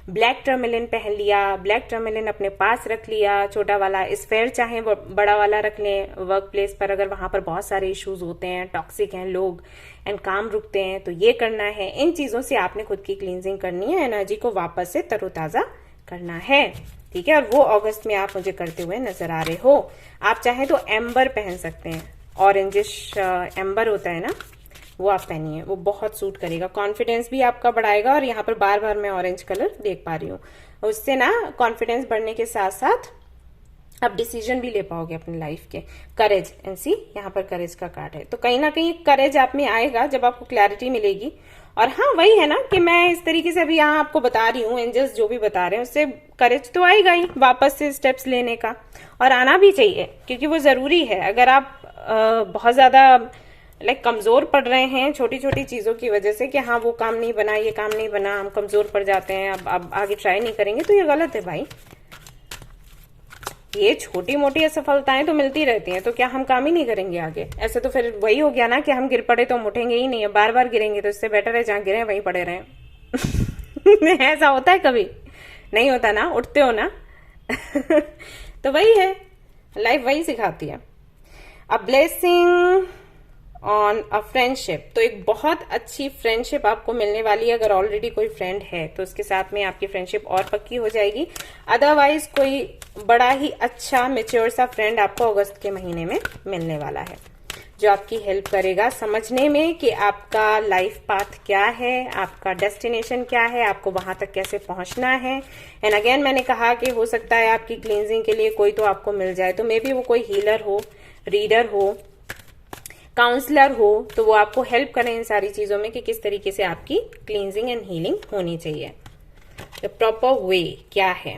Speaker 1: ब्लैक टर्मेलिन पहन लिया, ब्लैक टर्मेलिन अपने पास रख लिया, छोटा वाला स्फेयर चाहे वो बड़ा वाला रख लें वर्क प्लेस पर, अगर वहां पर बहुत सारे इश्यूज होते हैं, टॉक्सिक हैं लोग एंड काम रुकते हैं, तो ये करना है। इन चीजों से आपने खुद की क्लींजिंग करनी है, एनर्जी को वापस से तरोताजा करना है, ठीक है। और वो अगस्त में आप मुझे करते हुए नजर आ रहे हो। आप चाहे तो एम्बर पहन सकते हैं, ऑरेंजिश एम्बर होता है ना, वो आप पहनिए, वो बहुत सूट करेगा, कॉन्फिडेंस भी आपका बढ़ाएगा। और यहाँ पर बार बार मैं ऑरेंज कलर देख पा रही हूँ, उससे ना कॉन्फिडेंस बढ़ने के साथ साथ आप डिसीजन भी ले पाओगे अपनी लाइफ के। करेज, एनसी यहाँ पर करेज का कार्ड है, तो कहीं ना कहीं करेज आप में आएगा जब आपको क्लैरिटी मिलेगी। और हाँ, वही है ना कि मैं इस तरीके से अभी यहाँ आपको बता रही हूँ, एंजल्स जो भी बता रहे हैं उससे करेज तो आएगा ही वापस से स्टेप्स लेने का, और आना भी चाहिए, क्योंकि वो जरूरी है। अगर आप बहुत ज्यादा कमजोर पड़ रहे हैं छोटी छोटी चीजों की वजह से, कि हाँ वो काम नहीं बना, ये काम नहीं बना, हम कमजोर पड़ जाते हैं, अब आगे ट्राई नहीं करेंगे, तो ये गलत है भाई। ये छोटी मोटी असफलताएं तो मिलती रहती हैं, तो क्या हम काम ही नहीं करेंगे आगे? ऐसे तो फिर वही हो गया ना कि हम गिर पड़े तो हम उठेंगे ही नहीं है, बार बार गिरेंगे, तो इससे बेटर है जहां गिरे वहीं पड़े रहें। ऐसा होता है कभी? नहीं होता ना, उठते हो ना। तो वही है, लाइफ वही सिखाती है। A blessing on a friendship, तो एक बहुत अच्छी फ्रेंडशिप आपको मिलने वाली है। अगर ऑलरेडी कोई फ्रेंड है तो उसके साथ में आपकी फ्रेंडशिप और पक्की हो जाएगी। अदरवाइज कोई बड़ा ही अच्छा मेच्योर सा फ्रेंड आपको अगस्त के महीने में मिलने वाला है, जो आपकी हेल्प करेगा समझने में कि आपका लाइफ पाथ क्या है, आपका डेस्टिनेशन क्या है, आपको वहां तक कैसे पहुंचना है। एंड अगेन मैंने कहा कि हो सकता है आपकी क्लींजिंग के लिए कोई तो आपको मिल जाए, तो मे बी वो कोई हीलर हो, रीडर हो, काउंसलर हो, तो वो आपको हेल्प करें इन सारी चीजों में कि किस तरीके से आपकी क्लींजिंग एंड हीलिंग होनी चाहिए। द प्रॉपर वे क्या है?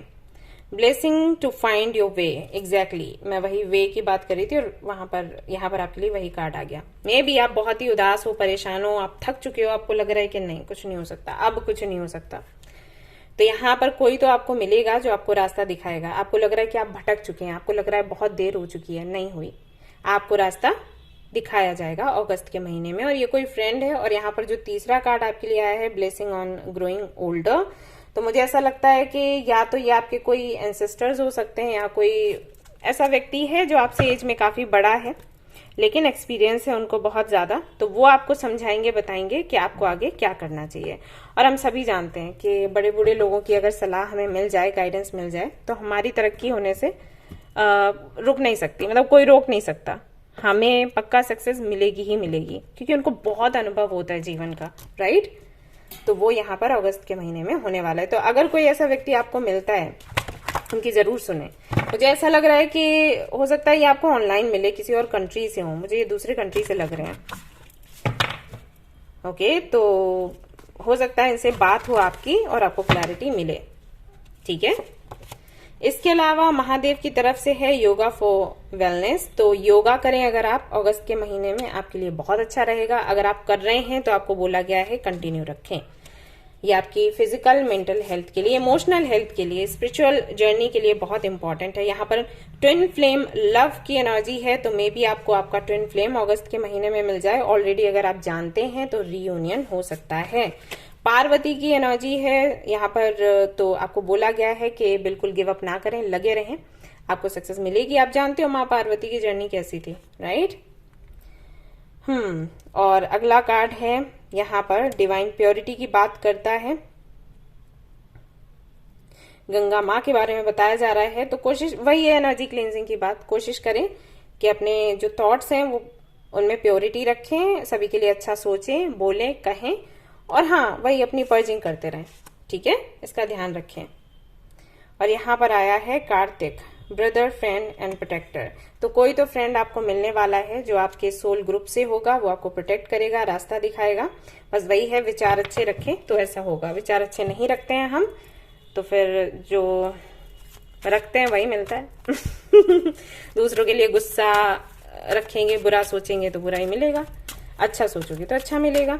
Speaker 1: Blessing to find your way, exactly मैं वही वे की बात कर रही थी, और वहां पर यहाँ पर आपके लिए वही कार्ड आ गया। मे बी आप बहुत ही उदास हो, परेशान हो, आप थक चुके हो, आपको लग रहा है कि नहीं कुछ नहीं हो सकता, अब कुछ नहीं हो सकता, तो यहाँ पर कोई तो आपको मिलेगा जो आपको रास्ता दिखाएगा। आपको लग रहा है कि आप भटक चुके हैं, आपको लग रहा है बहुत देर हो चुकी है, नहीं हुई, आपको रास्ता दिखाया जाएगा अगस्त के महीने में। और ये कोई फ्रेंड है। और यहाँ पर जो तीसरा कार्ड आपके लिए आया है, ब्लेसिंग ऑन ग्रोइंग ओल्डर, तो मुझे ऐसा लगता है कि या तो ये आपके कोई एंसेस्टर्स हो सकते हैं, या कोई ऐसा व्यक्ति है जो आपसे एज में काफी बड़ा है, लेकिन एक्सपीरियंस है उनको बहुत ज्यादा, तो वो आपको समझाएंगे, बताएंगे कि आपको आगे क्या करना चाहिए। और हम सभी जानते हैं कि बड़े बूढ़े लोगों की अगर सलाह हमें मिल जाए, गाइडेंस मिल जाए, तो हमारी तरक्की होने से रुक नहीं सकती, मतलब कोई रोक नहीं सकता, हमें पक्का सक्सेस मिलेगी ही मिलेगी, क्योंकि उनको बहुत अनुभव होता है जीवन का, राइट। तो वो यहाँ पर अगस्त के महीने में होने वाला है। तो अगर कोई ऐसा व्यक्ति आपको मिलता है उनकी जरूर सुने। मुझे ऐसा लग रहा है कि हो सकता है ये आपको ऑनलाइन मिले, किसी और कंट्री से हो, मुझे ये दूसरे कंट्री से लग रहे हैं। ओके, तो हो सकता है इनसे बात हो आपकी और आपको क्लैरिटी मिले। ठीक है, इसके अलावा महादेव की तरफ से है योगा फॉर वेलनेस। तो योगा करें अगर आप अगस्त के महीने में, आपके लिए बहुत अच्छा रहेगा। अगर आप कर रहे हैं तो आपको बोला गया है कंटिन्यू रखें। ये आपकी फिजिकल, मेंटल हेल्थ के लिए, इमोशनल हेल्थ के लिए, स्पिरिचुअल जर्नी के लिए बहुत इंपॉर्टेंट है। यहाँ पर ट्विन फ्लेम लव की एनर्जी है, तो मे बी आपको आपका ट्विन फ्लेम अगस्त के महीने में मिल जाए। ऑलरेडी अगर आप जानते हैं तो रीयूनियन हो सकता है। पार्वती की एनर्जी है यहाँ पर, तो आपको बोला गया है कि बिल्कुल गिव अप ना करें, लगे रहें, आपको सक्सेस मिलेगी। आप जानते हो माँ पार्वती की जर्नी कैसी थी, राइट? और अगला कार्ड है यहाँ पर डिवाइन प्योरिटी की बात करता है, गंगा माँ के बारे में बताया जा रहा है। तो कोशिश वही है, एनर्जी क्लींजिंग की बात। कोशिश करें कि अपने जो थॉट्स हैं वो उनमें प्योरिटी रखें, सभी के लिए अच्छा सोचें, बोलें, कहें, और हाँ वही अपनी पर्जिंग करते रहें। ठीक है, इसका ध्यान रखें। और यहाँ पर आया है Kartik, brother, friend and protector. तो कोई तो फ्रेंड आपको मिलने वाला है जो आपके सोल ग्रुप से होगा, वो आपको प्रोटेक्ट करेगा, रास्ता दिखाएगा। बस वही है, विचार अच्छे रखें तो ऐसा होगा। विचार अच्छे नहीं रखते हैं हम तो फिर जो रखते हैं वही मिलता है। दूसरों के लिए गुस्सा रखेंगे, बुरा सोचेंगे तो बुरा ही मिलेगा, अच्छा सोचोगे तो अच्छा मिलेगा।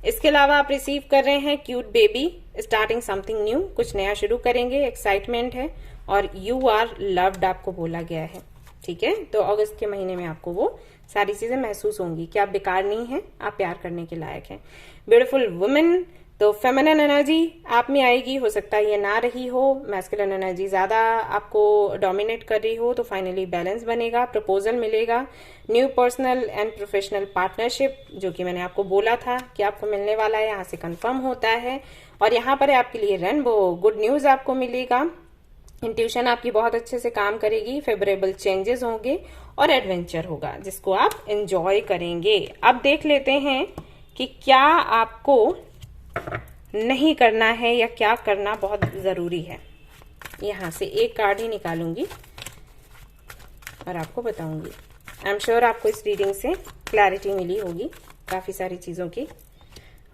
Speaker 1: इसके अलावा आप रिसीव कर रहे हैं cute baby, starting something new, कुछ नया शुरू करेंगे, एक्साइटमेंट है, और यू आर लव्ड आपको बोला गया है। ठीक है, तो अगस्त के महीने में आपको वो सारी चीजें महसूस होंगी कि आप बेकार नहीं हैं, आप प्यार करने के लायक हैं। ब्यूटीफुल वुमेन, तो फेमिनिन एनर्जी आप में आएगी, हो सकता है ये ना रही हो, मैस्कुलिन एनर्जी ज्यादा आपको डोमिनेट कर रही हो, तो फाइनली बैलेंस बनेगा, प्रपोजल मिलेगा, new personal and professional partnership, जो कि मैंने आपको बोला था कि आपको मिलने वाला है, यहाँ से कंफर्म होता है। और यहाँ पर है आपके लिए रेनबो, गुड न्यूज आपको मिलेगा, इंट्यूशन आपकी बहुत अच्छे से काम करेगी, फेवरेबल चेंजेस होंगे और एडवेंचर होगा जिसको आप एंजॉय करेंगे। अब देख लेते हैं कि क्या आपको नहीं करना है या क्या करना बहुत जरूरी है। यहां से एक कार्ड ही निकालूंगी और आपको बताऊंगी। आई एम श्योर आपको इस रीडिंग से क्लैरिटी मिली होगी काफी सारी चीजों की,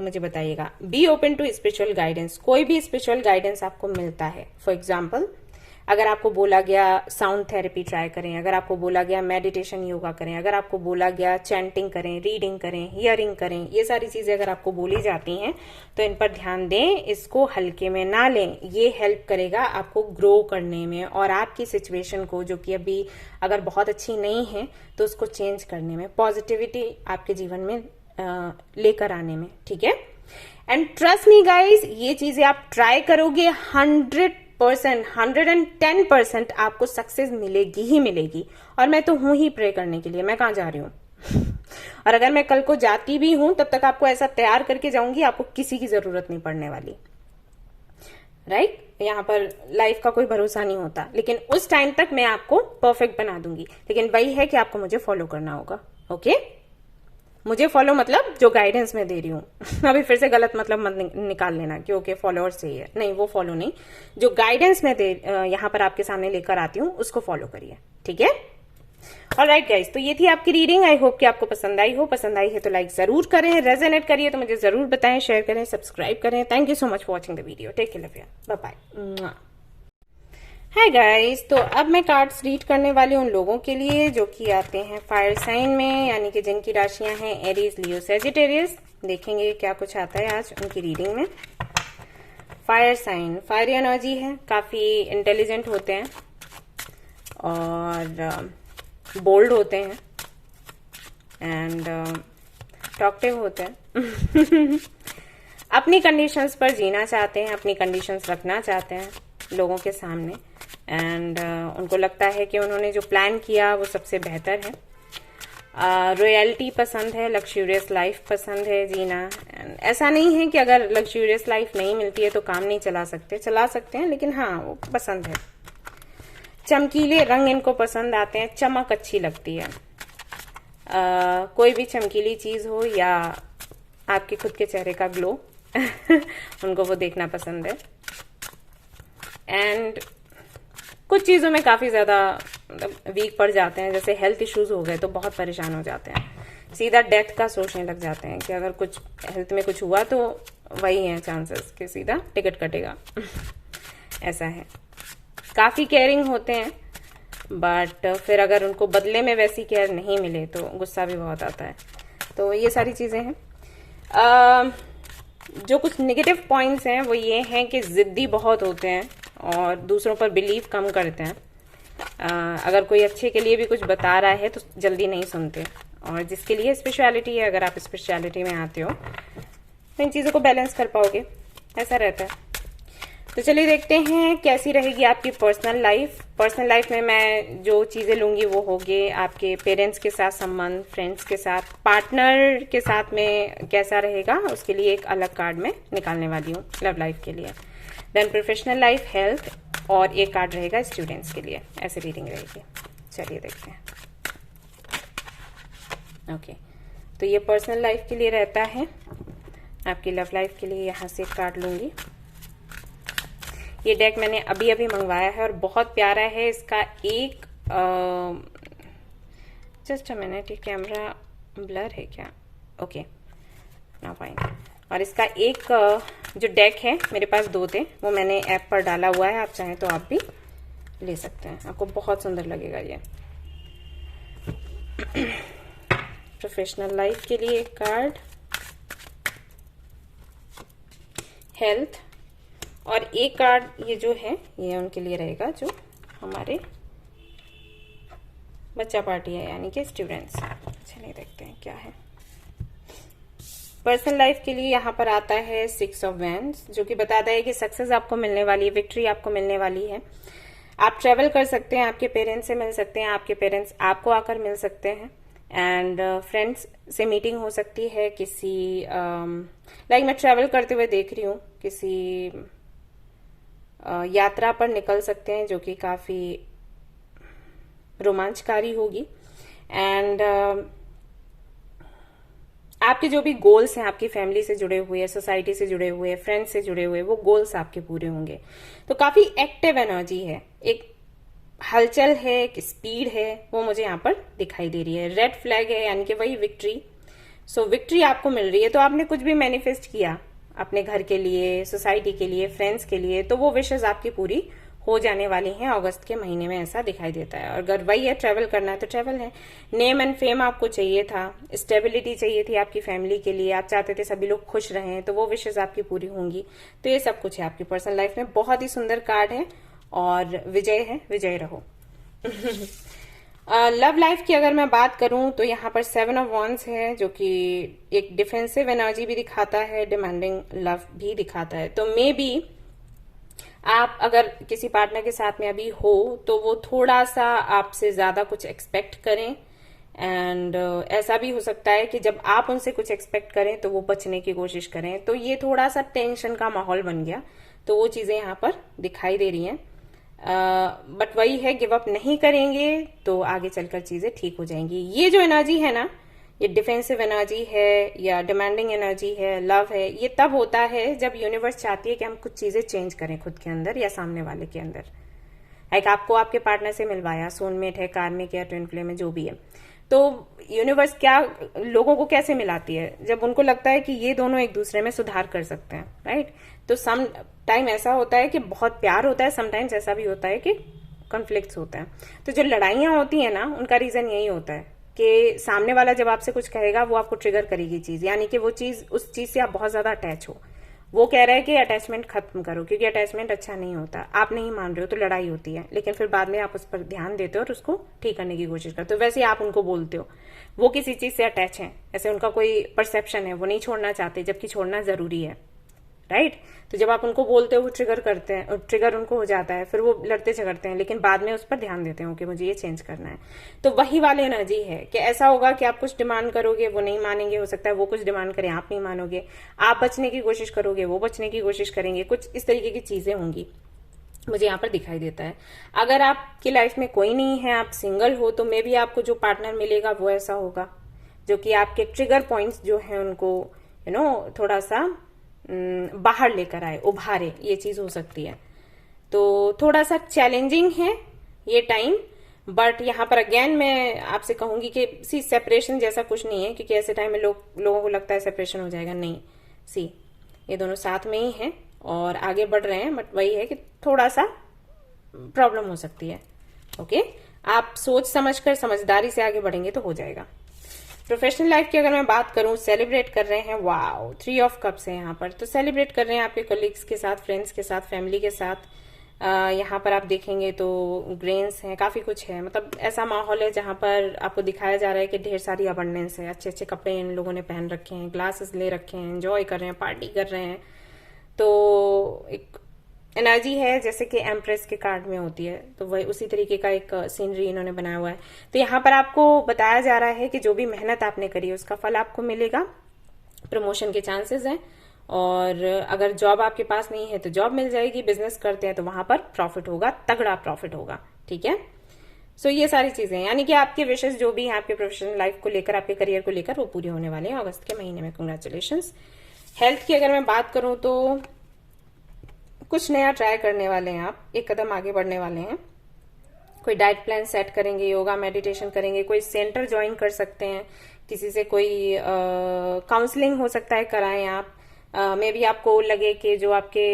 Speaker 1: मुझे बताइएगा। Be open to spiritual guidance, कोई भी स्पिरिचुअल गाइडेंस आपको मिलता है। फॉर एग्जाम्पल, अगर आपको बोला गया साउंड थेरेपी ट्राई करें, अगर आपको बोला गया मेडिटेशन योगा करें, अगर आपको बोला गया चैंटिंग करें, रीडिंग करें, हियरिंग करें, ये सारी चीजें अगर आपको बोली जाती हैं तो इन पर ध्यान दें, इसको हल्के में ना लें। ये हेल्प करेगा आपको ग्रो करने में और आपकी सिचुएशन को, जो कि अभी अगर बहुत अच्छी नहीं है, तो उसको चेंज करने में, पॉजिटिविटी आपके जीवन में लेकर आने में। ठीक है, एंड ट्रस्ट मी गाइज, ये चीजें आप ट्राई करोगे 110% आपको सक्सेस मिलेगी ही मिलेगी। और मैं तो हूं ही प्रे करने के लिए, मैं कहां जा रही हूं। और अगर मैं कल को जाती भी हूं तब तक आपको ऐसा तैयार करके जाऊंगी, आपको किसी की जरूरत नहीं पड़ने वाली, राइट? यहाँ पर लाइफ का कोई भरोसा नहीं होता, लेकिन उस टाइम तक मैं आपको परफेक्ट बना दूंगी। लेकिन वही है कि आपको मुझे फॉलो करना होगा। ओके, मुझे फॉलो मतलब जो गाइडेंस मैं दे रही हूँ। अभी फिर से गलत मतलब मत निकाल लेना कि ओके फॉलोअर्स से ही है, नहीं, वो फॉलो नहीं। जो गाइडेंस मैं यहाँ पर आपके सामने लेकर आती हूँ उसको फॉलो करिए। ठीक है, ऑलराइट गाइस, तो ये थी आपकी रीडिंग। आई होप कि आपको पसंद आई हो। पसंद आई है तो लाइक जरूर करें, रेजोनेट करिए तो मुझे जरूर बताएं, शेयर करें, सब्सक्राइब करें। Thank you so much for watching the video. Take care, bye bye. Hi guys, तो अब मैं कार्ड्स रीड करने वाली उन लोगों के लिए जो कि आते हैं फायर साइन में, यानी कि जिनकी राशियां हैं एरीज, लियो, सेजिटेरियस। देखेंगे क्या कुछ आता है आज उनकी रीडिंग में। फायर साइन, फायर एनर्जी है, काफी इंटेलिजेंट होते हैं और बोल्ड होते हैं एंड टॉकटिव होते हैं। अपनी कंडीशंस पर जीना चाहते हैं, अपनी कंडीशंस रखना चाहते हैं लोगों के सामने एंड उनको लगता है कि उन्होंने जो प्लान किया वो सबसे बेहतर है। रॉयल्टी पसंद है, लग्जूरियस लाइफ पसंद है जीना। एंड ऐसा नहीं है कि अगर लग्जूरियस लाइफ नहीं मिलती है तो काम नहीं चला सकते हैं, लेकिन हाँ वो पसंद है। चमकीले रंग इनको पसंद आते हैं, चमक अच्छी लगती है। कोई भी चमकीली चीज हो या आपके खुद के चेहरे का ग्लो उनको वो देखना पसंद है। एंड कुछ चीज़ों में काफ़ी ज़्यादा मतलब वीक पड़ जाते हैं, जैसे हेल्थ इश्यूज हो गए तो बहुत परेशान हो जाते हैं, सीधा डेथ का सोचने लग जाते हैं कि अगर कुछ हेल्थ में कुछ हुआ तो वही है चांसेस कि सीधा टिकट कटेगा। ऐसा है, काफ़ी केयरिंग होते हैं, बट फिर अगर उनको बदले में वैसी केयर नहीं मिले तो गुस्सा भी बहुत आता है। तो ये सारी चीज़ें हैं। जो कुछ नेगेटिव पॉइंट्स हैं वो ये हैं कि ज़िद्दी बहुत होते हैं और दूसरों पर बिलीव कम करते हैं। अगर कोई अच्छे के लिए भी कुछ बता रहा है तो जल्दी नहीं सुनते, और जिसके लिए स्पेशलिटी है, अगर आप स्पेशलिटी में आते हो तो इन चीज़ों को बैलेंस कर पाओगे, ऐसा रहता है। तो चलिए देखते हैं कैसी रहेगी आपकी पर्सनल लाइफ। पर्सनल लाइफ में मैं जो चीज़ें लूँगी वो होगी आपके पेरेंट्स के साथ संबंध, फ्रेंड्स के साथ, पार्टनर के साथ में कैसा रहेगा, उसके लिए एक अलग कार्ड में निकालने वाली हूँ लव लाइफ के लिए। देन प्रोफेशनल लाइफ, हेल्थ, और एक कार्ड रहेगा स्टूडेंट्स के लिए। ऐसे रीडिंग रहेगी। चलिए देखते हैं। ओके, तो ये पर्सनल लाइफ के लिए रहता है। आपकी लव लाइफ के लिए यहाँ से एक कार्ड लूँगी। ये डेक मैंने अभी अभी मंगवाया है और बहुत प्यारा है। इसका एक जस्ट अ मिनट, ये कैमरा ब्लर है क्या? ओके, ना फाइन। और इसका एक जो डेक है, मेरे पास 2 थे, वो मैंने ऐप पर डाला हुआ है, आप चाहें तो आप भी ले सकते हैं, आपको बहुत सुंदर लगेगा ये। प्रोफेशनल लाइफ के लिए एक कार्ड, हेल्थ, और एक कार्ड ये जो है ये उनके लिए रहेगा जो हमारे बच्चा पार्टी है, यानी कि स्टूडेंट्स। चलिए देखते हैं क्या है। पर्सनल लाइफ के लिए यहाँ पर आता है 6 ऑफ वैंड्स, जो कि बताता है कि सक्सेस आपको मिलने वाली है, विक्ट्री आपको मिलने वाली है। आप ट्रेवल कर सकते हैं, आपके पेरेंट्स से मिल सकते हैं, आपके पेरेंट्स आपको आकर मिल सकते हैं, एंड फ्रेंड्स से मीटिंग हो सकती है। किसी लाइक मैं ट्रेवल करते हुए देख रही हूँ, किसी यात्रा पर निकल सकते हैं जो कि काफ़ी रोमांचकारी होगी। एंड आपके जो भी गोल्स हैं, आपकी फैमिली से जुड़े हुए, सोसाइटी से जुड़े हुए, फ्रेंड्स से जुड़े हुए, वो गोल्स आपके पूरे होंगे। तो काफ़ी एक्टिव एनर्जी है, एक हलचल है, एक स्पीड है, वो मुझे यहाँ पर दिखाई दे रही है। रेड फ्लैग है, यानी कि वही विक्ट्री। सो विक्ट्री आपको मिल रही है। तो आपने कुछ भी मैनिफेस्ट किया अपने घर के लिए, सोसाइटी के लिए, फ्रेंड्स के लिए, तो वो विशेष आपकी पूरी हो जाने वाली हैं अगस्त के महीने में, ऐसा दिखाई देता है। और अगर वही है ट्रैवल करना है तो ट्रैवल है। नेम एंड फेम आपको चाहिए था, स्टेबिलिटी चाहिए थी आपकी फैमिली के लिए, आप चाहते थे सभी लोग खुश रहें, तो वो विशेष आपकी पूरी होंगी। तो ये सब कुछ है आपकी पर्सनल लाइफ में। बहुत ही सुंदर कार्ड है और विजय है, विजय रहो। लव लाइफ की अगर मैं बात करूं तो यहाँ पर 7 ऑफ वॉन्ड्स है, जो कि एक डिफेंसिव एनर्जी भी दिखाता है, डिमांडिंग लव भी दिखाता है। तो मे बी आप अगर किसी पार्टनर के साथ में अभी हो तो वो थोड़ा सा आपसे ज्यादा कुछ एक्सपेक्ट करें, एंड ऐसा भी हो सकता है कि जब आप उनसे कुछ एक्सपेक्ट करें तो वो बचने की कोशिश करें। तो ये थोड़ा सा टेंशन का माहौल बन गया, तो वो चीजें यहाँ पर दिखाई दे रही हैं। बट वही है, गिव अप नहीं करेंगे तो आगे चलकर चीजें ठीक हो जाएंगी। ये जो एनर्जी है ना, ये डिफेंसिव एनर्जी है या डिमांडिंग एनर्जी है, लव है, ये तब होता है जब यूनिवर्स चाहती है कि हम कुछ चीजें चेंज करें खुद के अंदर या सामने वाले के अंदर। लाइक आपको आपके पार्टनर से मिलवाया, सोलमेट है, कार्मिक है, ट्विन फ्लेम है, जो भी है, तो यूनिवर्स क्या लोगों को कैसे मिलाती है? जब उनको लगता है कि ये दोनों एक दूसरे में सुधार कर सकते हैं, राइट? तो सम टाइम ऐसा होता है कि बहुत प्यार होता है, समटाइम्स ऐसा भी होता है कि कॉन्फ्लिक्ट्स होता है। तो जो लड़ाइयां होती है ना, उनका रीजन यही होता है कि सामने वाला जब आपसे कुछ कहेगा वो आपको ट्रिगर करेगी चीज, यानी कि वो चीज, उस चीज से आप बहुत ज्यादा अटैच हो। वो कह रहा है कि अटैचमेंट खत्म करो, क्योंकि अटैचमेंट अच्छा नहीं होता। आप नहीं मान रहे हो तो लड़ाई होती है, लेकिन फिर बाद में आप उस पर ध्यान देते हो और उसको ठीक करने की कोशिश करते हो। वैसे आप उनको बोलते हो, वो किसी चीज से अटैच है, ऐसे उनका कोई परसेप्शन है, वो नहीं छोड़ना चाहते, जबकि छोड़ना जरूरी है, राइट? तो जब आप उनको बोलते हो वो ट्रिगर करते हैं, ट्रिगर उनको हो जाता है, फिर वो लड़ते झगड़ते हैं, लेकिन बाद में उस पर ध्यान देते हो कि मुझे ये चेंज करना है। तो वही वाली एनर्जी है कि ऐसा होगा कि आप कुछ डिमांड करोगे, वो नहीं मानेंगे, हो सकता है वो कुछ डिमांड करें, आप नहीं मानोगे, आप बचने की कोशिश करोगे, वो बचने की कोशिश करेंगे, कुछ इस तरीके की चीजें होंगी, मुझे यहाँ पर दिखाई देता है। अगर आपकी लाइफ में कोई नहीं है, आप सिंगल हो, तो मे बी आपको जो पार्टनर मिलेगा वो ऐसा होगा जो कि आपके ट्रिगर पॉइंट्स जो है उनको थोड़ा सा बाहर लेकर आए, उभारे, ये चीज हो सकती है। तो थोड़ा सा चैलेंजिंग है ये टाइम, बट यहाँ पर अगेन मैं आपसे कहूंगी कि सी सेपरेशन जैसा कुछ नहीं है, क्योंकि ऐसे टाइम में लोगों को लगता है सेपरेशन हो जाएगा, नहीं। सी ये दोनों साथ में ही हैं और आगे बढ़ रहे हैं, बट वही है कि थोड़ा सा प्रॉब्लम हो सकती है। ओके, आप सोच समझकर समझदारी से आगे बढ़ेंगे तो हो जाएगा। प्रोफेशनल लाइफ की अगर मैं बात करूं, सेलिब्रेट कर रहे हैं, वाओ 3 ऑफ कप्स है यहाँ पर, तो सेलिब्रेट कर रहे हैं आपके कलीग्स के साथ, फ्रेंड्स के साथ, फैमिली के साथ। यहाँ पर आप देखेंगे तो ग्रेन्स हैं, काफी कुछ है, मतलब ऐसा माहौल है जहां पर आपको दिखाया जा रहा है कि ढेर सारी अबंडेंस है, अच्छे अच्छे कपड़े इन लोगों ने पहन रखे हैं, ग्लासेस ले रखे हैं, एंजॉय कर रहे हैं, पार्टी कर रहे हैं। तो एक एनर्जी है जैसे कि एम्प्रेस के कार्ड में होती है, तो वही उसी तरीके का एक सीनरी इन्होंने बनाया हुआ है। तो यहाँ पर आपको बताया जा रहा है कि जो भी मेहनत आपने करी है उसका फल आपको मिलेगा, प्रमोशन के चांसेस हैं, और अगर जॉब आपके पास नहीं है तो जॉब मिल जाएगी, बिजनेस करते हैं तो वहां पर प्रॉफिट होगा, तगड़ा प्रॉफिट होगा। ठीक है, सो ये सारी चीजें, यानी कि आपके विशेष जो भी हैं आपके प्रोफेशनल लाइफ को लेकर, आपके करियर को लेकर, वो पूरी होने वाले हैं अगस्त के महीने में। कंग्रेचुलेशंस। हेल्थ की अगर मैं बात करूं तो कुछ नया ट्राई करने वाले हैं आप, एक कदम आगे बढ़ने वाले हैं, कोई डाइट प्लान सेट करेंगे, योगा मेडिटेशन करेंगे, कोई सेंटर ज्वाइन कर सकते हैं, किसी से कोई काउंसलिंग हो सकता है कराएं आप। मे बी आपको लगे कि जो आपके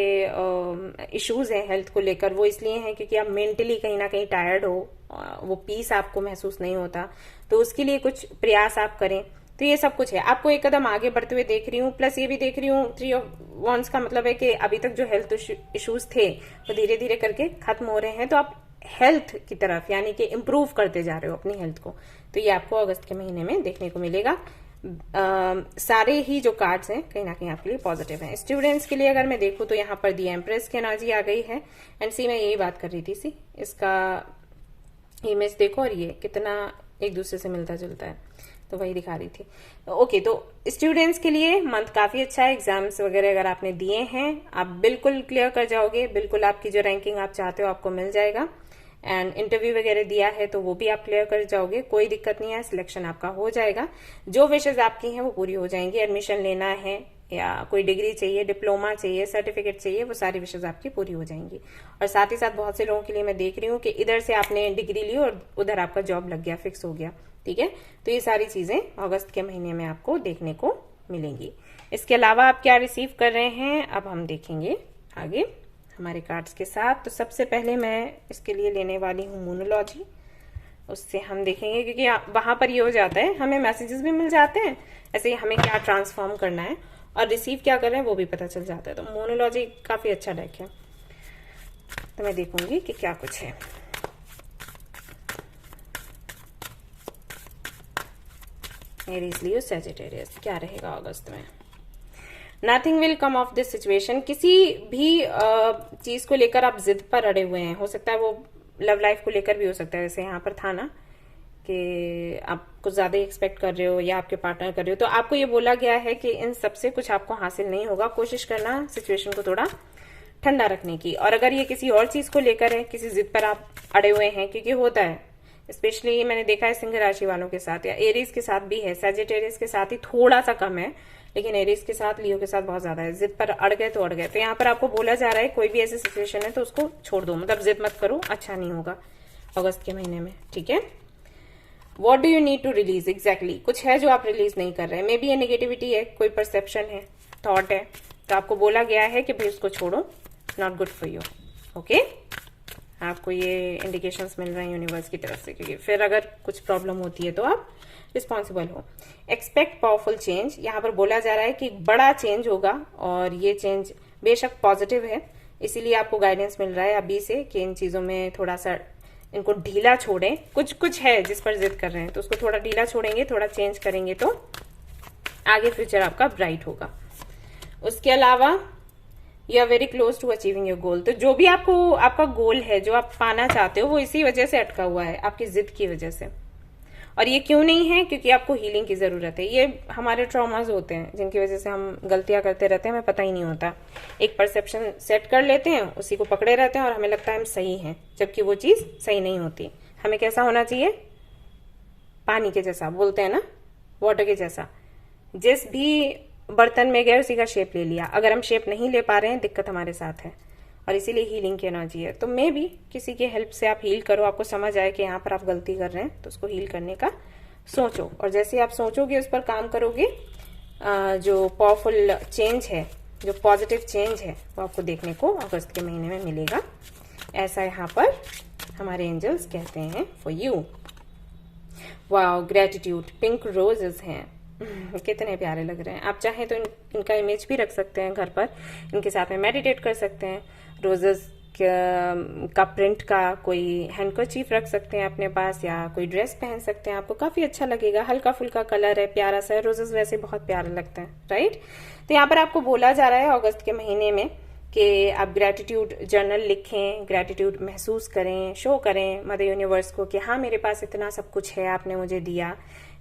Speaker 1: इश्यूज हैं हेल्थ को लेकर वो इसलिए हैं क्योंकि आप मेंटली कहीं ना कहीं टायर्ड हो, वो पीस आपको महसूस नहीं होता, तो उसके लिए कुछ प्रयास आप करें। तो ये सब कुछ है, आपको एक कदम आगे बढ़ते हुए देख रही हूँ। प्लस ये भी देख रही हूँ 3 ऑफ वॉन्ड्स का मतलब है कि अभी तक जो हेल्थ इश्यूज थे वो धीरे धीरे करके खत्म हो रहे हैं, तो आप हेल्थ की तरफ यानी कि इम्प्रूव करते जा रहे हो अपनी हेल्थ को। तो ये आपको अगस्त के महीने में देखने को मिलेगा। सारे ही जो कार्ड्स हैं कहीं ना कहीं आपके लिए पॉजिटिव हैं। स्टूडेंट्स के लिए अगर मैं देखूं तो यहाँ पर दी एम्प्रेस की एनर्जी आ गई है। एंड सी मैं यही बात कर रही थी, सी इसका इमेज देखो और ये कितना एक दूसरे से मिलता जुलता है, तो वही दिखा रही थी। ओके, तो स्टूडेंट्स के लिए मंथ काफी अच्छा है। एग्जाम्स वगैरह अगर आपने दिए हैं आप बिल्कुल क्लियर कर जाओगे, बिल्कुल आपकी जो रैंकिंग आप चाहते हो आपको मिल जाएगा। एंड इंटरव्यू वगैरह दिया है तो वो भी आप क्लियर कर जाओगे, कोई दिक्कत नहीं है, सिलेक्शन आपका हो जाएगा। जो विशेष आपकी हैं वो पूरी हो जाएंगी। एडमिशन लेना है या कोई डिग्री चाहिए, डिप्लोमा चाहिए, सर्टिफिकेट चाहिए, वो सारी विशेष आपकी पूरी हो जाएंगी। और साथ ही साथ बहुत से लोगों के लिए मैं देख रही हूँ कि इधर से आपने डिग्री ली और उधर आपका जॉब लग गया, फिक्स हो गया। ठीक है, तो ये सारी चीजें अगस्त के महीने में आपको देखने को मिलेंगी। इसके अलावा आप क्या रिसीव कर रहे हैं अब हम देखेंगे आगे हमारे कार्ड्स के साथ। तो सबसे पहले मैं इसके लिए लेने वाली हूँ मूनोलॉजी, उससे हम देखेंगे क्योंकि वहां पर ये हो जाता है हमें मैसेजेस भी मिल जाते हैं, ऐसे ही हमें क्या ट्रांसफॉर्म करना है और रिसीव क्या कर रहे हैं वो भी पता चल जाता है। तो मोनोलॉजी काफी अच्छा डेक है, तो मैं देखूंगी कि क्या कुछ है। एरीज, लियो, सैजिटेरियस, क्या रहेगा अगस्त में। Nothing will come of this situation. किसी भी चीज को लेकर आप जिद पर अड़े हुए हैं, हो सकता है वो लव लाइफ को लेकर भी हो सकता है, जैसे यहाँ पर था ना कि आप कुछ ज्यादा एक्सपेक्ट कर रहे हो या आपके पार्टनर कर रहे हो, तो आपको ये बोला गया है कि इन सबसे कुछ आपको हासिल नहीं होगा। कोशिश करना सिचुएशन को थोड़ा ठंडा रखने की। और अगर ये किसी और चीज को लेकर है, किसी जिद पर आप अड़े हुए हैं, क्योंकि होता है स्पेशली ये मैंने देखा है सिंह राशि वालों के साथ, या एरीज के साथ भी है, सैजिटेरियस के साथ ही थोड़ा सा कम है, लेकिन एरीज के साथ, लियो के साथ बहुत ज्यादा है। जिद पर अड़ गए तो अड़ गए। तो यहाँ पर आपको बोला जा रहा है कोई भी ऐसी सिचुएशन है तो उसको छोड़ दो, मतलब जिद मत करो, अच्छा नहीं होगा अगस्त के महीने में। ठीक है, what do you need to release, exactly कुछ है जो आप रिलीज नहीं कर रहे हैं। मे बी ये नेगेटिविटी है, कोई परसेप्शन है, थॉट है, तो आपको बोला गया है कि भाई उसको छोड़ो, not good for you. Okay, आपको ये इंडिकेशंस मिल रहे हैं यूनिवर्स की तरफ से, क्योंकि फिर अगर कुछ प्रॉब्लम होती है तो आप रिस्पॉन्सिबल हो। एक्सपेक्ट पावरफुल चेंज, यहाँ पर बोला जा रहा है कि बड़ा चेंज होगा और ये चेंज बेशक पॉजिटिव है, इसीलिए आपको गाइडेंस मिल रहा है अभी से कि इन चीजों में थोड़ा सा इनको ढीला छोड़ें। कुछ है जिस पर जिद कर रहे हैं तो उसको थोड़ा ढीला छोड़ेंगे, थोड़ा चेंज करेंगे तो आगे फ्यूचर आपका ब्राइट होगा। उसके अलावा you are very close to achieving your goal. तो जो भी आपका गोल है, जो आप पाना चाहते हो, वो इसी वजह से अटका हुआ है, आपकी जिद की वजह से। और ये क्यों नहीं है, क्योंकि आपको हीलिंग की जरूरत है। ये हमारे ट्रॉमास होते हैं जिनकी वजह से हम गलतियां करते रहते हैं, हमें पता ही नहीं होता। एक परसेप्शन सेट कर लेते हैं, उसी को पकड़े रहते हैं और हमें लगता है हम सही हैं, जबकि वो चीज सही नहीं होती। हमें कैसा होना चाहिए, पानी के जैसा, बोलते हैं ना, वाटर के जैसा। जिस भी बर्तन में गए उसी का शेप ले लिया। अगर हम शेप नहीं ले पा रहे हैं, दिक्कत हमारे साथ है। और इसीलिए हीलिंग की एनर्जी है। तो मे भी किसी की हेल्प से आप हील करो, आपको समझ आए कि यहाँ पर आप गलती कर रहे हैं, तो उसको हील करने का सोचो। और जैसे आप सोचोगे, उस पर काम करोगे, जो पावरफुल चेंज है, जो पॉजिटिव चेंज है, वो आपको देखने को अगस्त के महीने में मिलेगा। ऐसा यहाँ पर हमारे एंजल्स कहते हैं for you. Wow, gratitude, pink roses हैं। कितने प्यारे लग रहे हैं। आप चाहें तो इनका इमेज भी रख सकते हैं घर पर, इनके साथ में मेडिटेट कर सकते हैं। रोजेस का प्रिंट का कोई हैंडकरचीफ रख सकते हैं अपने पास, या कोई ड्रेस पहन सकते हैं, आपको काफी अच्छा लगेगा। हल्का फुल्का कलर है, प्यारा सा है। रोजेस वैसे बहुत प्यारे लगते हैं, राइट। तो यहाँ पर आपको बोला जा रहा है अगस्त के महीने में कि आप ग्रेटिट्यूड जर्नल लिखें, ग्रेटिट्यूड महसूस करें, शो करें मदर यूनिवर्स को कि हाँ, मेरे पास इतना सब कुछ है, आपने मुझे दिया,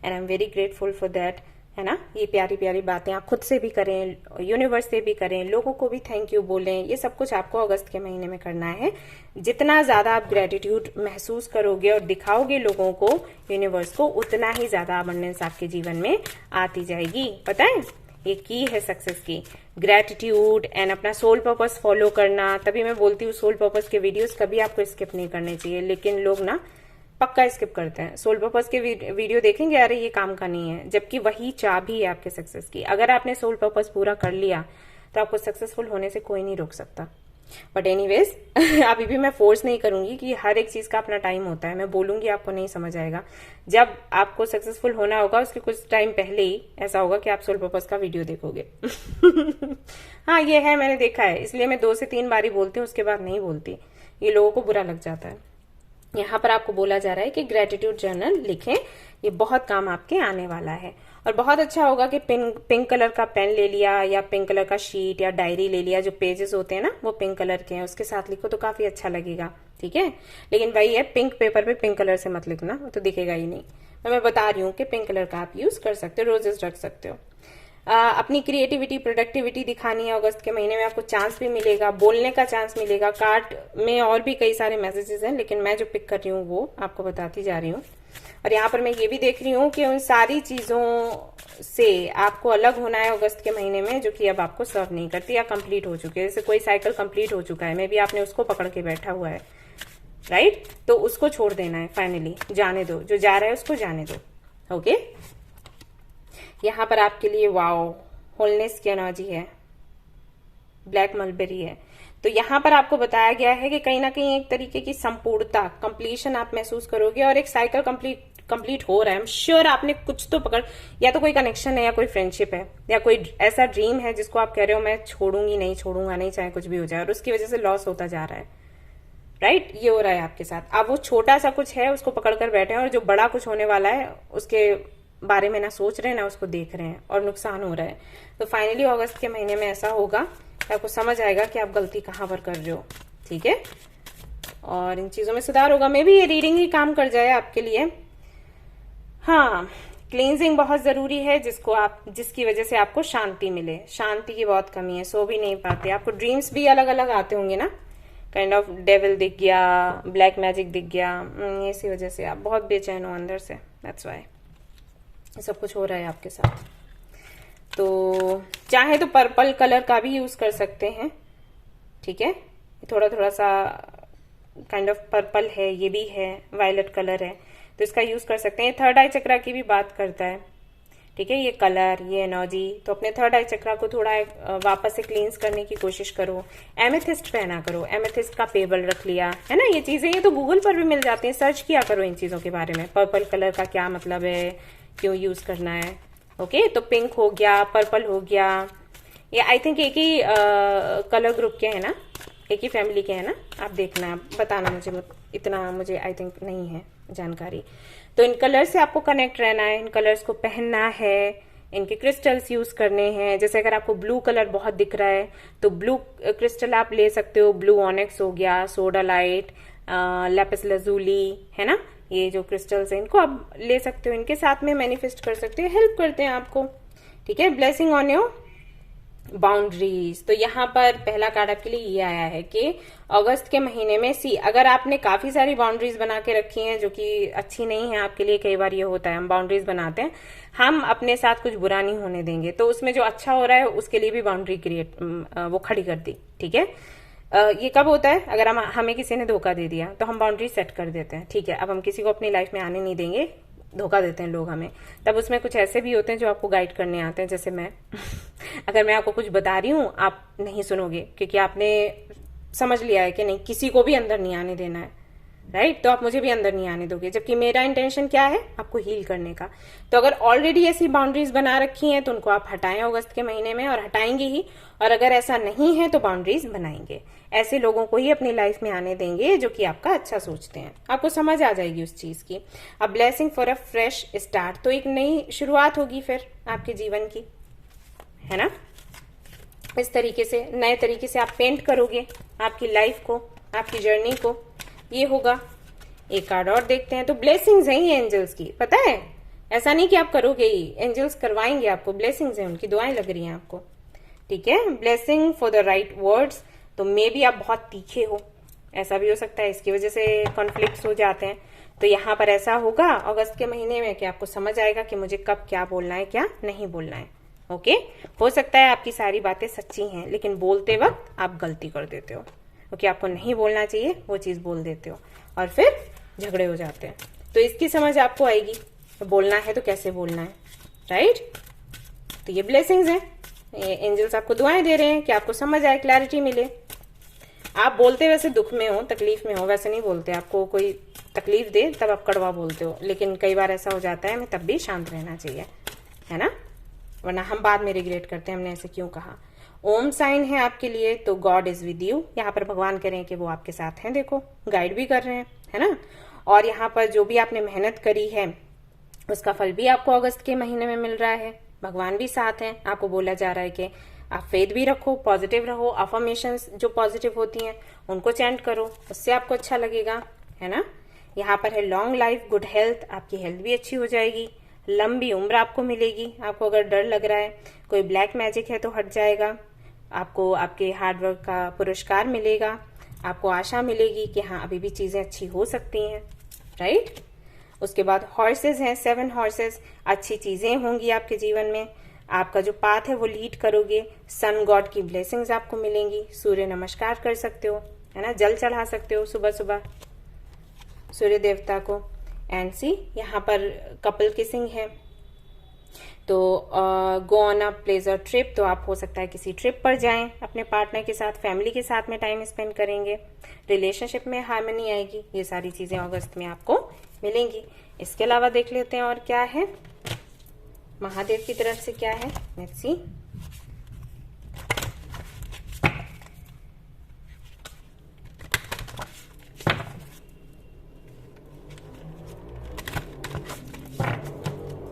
Speaker 1: and I am very grateful for that, है ना। ये प्यारी प्यारी बातें आप खुद से भी करें, यूनिवर्स से भी करें, लोगों को भी थैंक यू बोलें। ये सब कुछ आपको अगस्त के महीने में करना है। जितना ज्यादा आप ग्रेटिट्यूड महसूस करोगे और दिखाओगे लोगों को, यूनिवर्स को, उतना ही ज्यादा अबंडेंस आपके जीवन में आती जाएगी। पता है, ये की है सक्सेस की, ग्रेटिट्यूड एंड अपना सोल पर्पस फॉलो करना। तभी मैं बोलती हूँ सोल पर्पस के वीडियोस कभी आपको स्किप नहीं करने चाहिए, लेकिन लोग ना पक्का स्किप करते हैं। सोल पर्पस के वीडियो देखेंगे, अरे ये काम का नहीं है, जबकि वही चाबी है आपके सक्सेस की। अगर आपने सोल पर्पस पूरा कर लिया तो आपको सक्सेसफुल होने से कोई नहीं रोक सकता। बट एनीवेज अभी भी मैं फोर्स नहीं करूंगी कि हर एक चीज का अपना टाइम होता है। मैं बोलूंगी, आपको नहीं समझ आएगा। जब आपको सक्सेसफुल होना होगा, उसके कुछ टाइम पहले ही ऐसा होगा कि आप सोल पर्पस का वीडियो देखोगे। हाँ, ये है, मैंने देखा है, इसलिए मैं 2 से 3 बारी बोलती हूँ, उसके बाद नहीं बोलती। ये लोगों को बुरा लग जाता है। यहाँ पर आपको बोला जा रहा है कि ग्रेटिट्यूड जर्नल लिखें, ये बहुत काम आपके आने वाला है। और बहुत अच्छा होगा कि पिंक कलर का पेन ले लिया, या पिंक कलर का शीट या डायरी ले लिया। जो पेजेस होते हैं ना, वो पिंक कलर के हैं, उसके साथ लिखो तो काफी अच्छा लगेगा, ठीक है। लेकिन वही है, पिंक पेपर पे पिंक कलर से मत लिखना, वो तो दिखेगा ही नहीं। मैं बता रही हूँ कि पिंक कलर का आप यूज कर सकते हो, रोजेस रख सकते हो। अपनी क्रिएटिविटी, प्रोडक्टिविटी दिखानी है अगस्त के महीने में, आपको चांस भी मिलेगा, बोलने का चांस मिलेगा। कार्ड में और भी कई सारे मैसेजेस हैं, लेकिन मैं जो पिक कर रही हूँ वो आपको बताती जा रही हूँ। और यहाँ पर मैं ये भी देख रही हूँ कि उन सारी चीजों से आपको अलग होना है अगस्त के महीने में, जो कि अब आपको सर्व नहीं करती या कंप्लीट हो चुके हैं। जैसे कोई साइकिल कंप्लीट हो चुका है, मे बी आपने उसको पकड़ के बैठा हुआ है, राइट। तो उसको छोड़ देना है, फाइनली जाने दो, जो जा रहा है उसको जाने दो। ओके, यहाँ पर आपके लिए वाओ, होलनेस की एनर्जी है, ब्लैक मलबेरी है। तो यहाँ पर आपको बताया गया है कि कहीं ना कहीं एक तरीके की संपूर्णता, कंप्लीशन आप महसूस करोगे, और एक साइकिल कंप्लीट हो रहा है। आई एम श्योर आपने कुछ तो पकड़, या तो कोई कनेक्शन है, या कोई फ्रेंडशिप है, या कोई ऐसा ड्रीम है जिसको आप कह रहे हो मैं छोड़ूंगी नहीं, छोड़ूंगा नहीं, चाहे कुछ भी हो जाए, और उसकी वजह से लॉस होता जा रहा है, राइट। ये हो रहा है आपके साथ। अब वो छोटा सा कुछ है, उसको पकड़ कर बैठे हैं, और जो बड़ा कुछ होने वाला है उसके बारे में ना सोच रहे हैं, ना उसको देख रहे हैं, और नुकसान हो रहा है। तो फाइनली अगस्त के महीने में ऐसा होगा कि आपको समझ आएगा कि आप गलती कहाँ पर कर रहे हो, ठीक है, और इन चीजों में सुधार होगा। मे भी ये रीडिंग ही काम कर जाए आपके लिए। हाँ, क्लींजिंग बहुत जरूरी है, जिसकी वजह से आपको शांति मिले। शांति की बहुत कमी है, सो भी नहीं पाते। आपको ड्रीम्स भी अलग अलग आते होंगे ना, काइंड ऑफ डेविल दिख गया, ब्लैक मैजिक दिख गया, इसी वजह से आप बहुत बेचैन हो अंदर से, दैट्स व्हाई ये सब कुछ हो रहा है आपके साथ। तो चाहे तो पर्पल कलर का भी यूज कर सकते हैं, ठीक है। थोड़ा थोड़ा सा काइंड ऑफ पर्पल है, ये भी है, वायलेट कलर है, तो इसका यूज कर सकते हैं। थर्ड आई चक्रा की भी बात करता है, ठीक है, ये कलर, ये एनर्जी। तो अपने थर्ड आई चक्रा को थोड़ा वापस से क्लींस करने की कोशिश करो। एमेथिस्ट पहना करो, एमेथिस्ट का पेबल रख लिया, है ना। ये चीजें ये तो गूगल पर भी मिल जाती हैं, सर्च किया करो इन चीजों के बारे में। पर्पल कलर का क्या मतलब है, क्यों यूज करना है, ओके। तो पिंक हो गया, पर्पल हो गया, ये आई थिंक एक ही कलर ग्रुप के है ना, एक ही फैमिली के है ना। आप देखना, बताना मुझे, इतना मुझे आई थिंक नहीं है जानकारी। तो इन कलर से आपको कनेक्ट रहना है, इन कलर्स को पहनना है, इनके क्रिस्टल्स यूज करने हैं। जैसे अगर आपको ब्लू कलर बहुत दिख रहा है तो ब्लू क्रिस्टल आप ले सकते हो। ब्लू ऑनेक्स हो गया, सोडालाइट, लैपिस लजूली, है ना। ये जो क्रिस्टल्स हैं इनको आप ले सकते हो, इनके साथ में मैनिफेस्ट कर सकते हो, हेल्प करते हैं आपको, ठीक है। Blessing on your boundaries. तो यहाँ पर पहला कार्ड आपके लिए ये आया है कि अगस्त के महीने में अगर आपने काफी सारी बाउंड्रीज बना के रखी हैं जो कि अच्छी नहीं है आपके लिए, कई बार ये होता है, हम बाउंड्रीज बनाते हैं, हम अपने साथ कुछ बुरा नहीं होने देंगे, तो उसमें जो अच्छा हो रहा है उसके लिए भी बाउंड्री वो खड़ी कर दी, ठीक है। ये कब होता है, अगर हमें किसी ने धोखा दे दिया तो हम बाउंड्री सेट कर देते हैं, ठीक है, अब हम किसी को अपनी लाइफ में आने नहीं देंगे, धोखा देते हैं लोग हमें। तब उसमें कुछ ऐसे भी होते हैं जो आपको गाइड करने आते हैं, जैसे मैं अगर मैं आपको कुछ बता रही हूँ आप नहीं सुनोगे क्योंकि आपने समझ लिया है कि नहीं, किसी को भी अंदर नहीं आने देना है, राइट, तो आप मुझे भी अंदर नहीं आने दोगे, जबकि मेरा इंटेंशन क्या है, आपको हील करने का। तो अगर ऑलरेडी ऐसी बाउंड्रीज बना रखी हैं तो उनको आप हटाएं अगस्त के महीने में, और हटाएंगे ही, और अगर ऐसा नहीं है तो बाउंड्रीज बनाएंगे। ऐसे लोगों को ही अपनी लाइफ में आने देंगे जो कि आपका अच्छा सोचते हैं, आपको समझ आ जाएगी उस चीज की। A blessing for a fresh start, तो एक नई शुरुआत होगी फिर आपके जीवन की, है ना। इस तरीके से, नए तरीके से आप पेंट करोगे आपकी लाइफ को, आपकी जर्नी को, ये होगा। एक कार्ड और देखते हैं। तो ब्लेसिंग्स हैं ये एंजल्स की, पता है, ऐसा नहीं कि आप करोगे ही, एंजल्स करवाएंगे आपको, ब्लेसिंग्स हैं, उनकी दुआएं लग रही हैं आपको, ठीक है। Blessing for the right words, तो मे भी आप बहुत तीखे हो, ऐसा भी हो सकता है, इसकी वजह से कॉन्फ्लिक्ट्स हो जाते हैं। तो यहाँ पर ऐसा होगा अगस्त के महीने में कि आपको समझ आएगा कि मुझे कब क्या बोलना है, क्या नहीं बोलना है, ओके। हो सकता है आपकी सारी बातें सच्ची हैं लेकिन बोलते वक्त आप गलती कर देते हो, क्योंकि आपको नहीं बोलना चाहिए वो चीज बोल देते हो और फिर झगड़े हो जाते हैं। तो इसकी समझ आपको आएगी, तो बोलना है तो कैसे बोलना है, राइट। तो ये ब्लेसिंग्स हैं, ये एंजल्स आपको दुआएं दे रहे हैं कि आपको समझ आए, क्लैरिटी मिले। आप बोलते वैसे दुख में हो, तकलीफ में हो, वैसे नहीं बोलते, आपको कोई तकलीफ दे तब आप कड़वा बोलते हो, लेकिन कई बार ऐसा हो जाता है, हमें तब भी शांत रहना चाहिए, है ना, वरना हम बाद में रिग्रेट करते हैं हमने ऐसे क्यों कहा। ओम साइन है आपके लिए, तो गॉड इज विद यू, यहाँ पर भगवान करें कि वो आपके साथ हैं, देखो गाइड भी कर रहे हैं, है ना। और यहाँ पर जो भी आपने मेहनत करी है उसका फल भी आपको अगस्त के महीने में मिल रहा है, भगवान भी साथ हैं। आपको बोला जा रहा है कि आप फेथ भी रखो, पॉजिटिव रहो, अफर्मेशंस जो पॉजिटिव होती हैं उनको चैंट करो, उससे आपको अच्छा लगेगा, है ना। यहाँ पर है लॉन्ग लाइफ, गुड हेल्थ, आपकी हेल्थ भी अच्छी हो जाएगी, लंबी उम्र आपको मिलेगी। आपको अगर डर लग रहा है, कोई ब्लैक मैजिक है तो हट जाएगा, आपको आपके हार्डवर्क का पुरस्कार मिलेगा, आपको आशा मिलेगी कि हाँ अभी भी चीजें अच्छी हो सकती हैं, राइट। उसके बाद हॉर्सेस हैं, 7 हॉर्सेस, अच्छी चीजें होंगी आपके जीवन में, आपका जो पाथ है वो लीड करोगे, सन गॉड की ब्लेसिंग्स आपको मिलेंगी, सूर्य नमस्कार कर सकते हो, है ना, जल चढ़ा सकते हो सुबह सुबह सूर्य देवता को। एंड सी यहाँ पर कपल किसिंग है, तो go on a pleasure trip, तो आप हो सकता है किसी ट्रिप पर जाएं अपने पार्टनर के साथ, फैमिली के साथ में टाइम स्पेंड करेंगे, रिलेशनशिप में हार्मनी आएगी, ये सारी चीजें अगस्त में आपको मिलेंगी। इसके अलावा देख लेते हैं और क्या है महादेव की तरफ से, क्या है, लेट्स सी।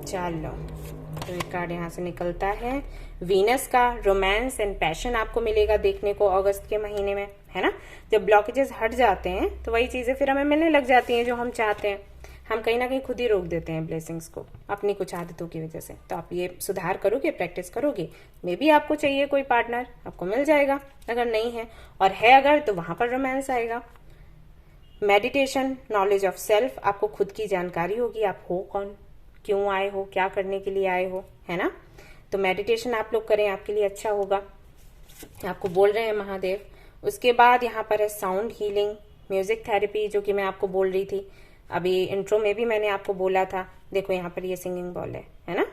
Speaker 1: चलो, तो एक कार्ड यहाँ से निकलता है, वीनस का रोमांस एंड पैशन आपको मिलेगा देखने को अगस्त के महीने में, है ना। जब ब्लॉकेजेस हट जाते हैं तो वही चीजें फिर हमें मिलने लग जाती हैं जो हम चाहते हैं, हम कहीं ना कहीं खुद ही रोक देते हैं ब्लेसिंग्स को अपनी कुछ आदतों की वजह से। तो आप ये सुधार करोगे, प्रैक्टिस करोगे, मे बी आपको चाहिए कोई पार्टनर, आपको मिल जाएगा, अगर नहीं है और है अगर तो वहां पर रोमांस आएगा। मेडिटेशन, नॉलेज ऑफ सेल्फ, आपको खुद की जानकारी होगी, आप हो कौन, क्यों आए हो, क्या करने के लिए आए हो, है ना। तो मेडिटेशन आप लोग करें, आपके लिए अच्छा होगा, आपको बोल रहे हैं महादेव। उसके बाद यहाँ पर है साउंड हीलिंग, म्यूजिक थेरेपी, जो कि मैं आपको बोल रही थी अभी इंट्रो में भी मैंने आपको बोला था, देखो यहाँ पर ये सिंगिंग बॉल है ना,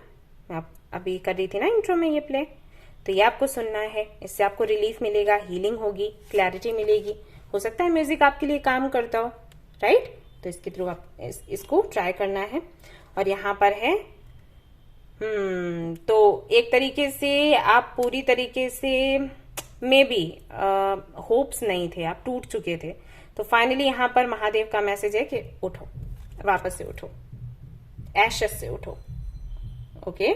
Speaker 1: मैं आप अभी कर रही थी ना इंट्रो में ये प्ले, तो ये आपको सुनना है, इससे आपको रिलीफ मिलेगा, हीलिंग होगी, क्लैरिटी मिलेगी। हो सकता है म्यूजिक आपके लिए काम करता हो, राइट, तो इसके थ्रू आप इसको ट्राई करना है। और यहाँ पर है तो एक तरीके से आप पूरी तरीके से मे बी होप्स नहीं थे, आप टूट चुके थे, तो फाइनली यहाँ पर महादेव का मैसेज है कि उठो, वापस से उठो, एशेस से उठो, ओके।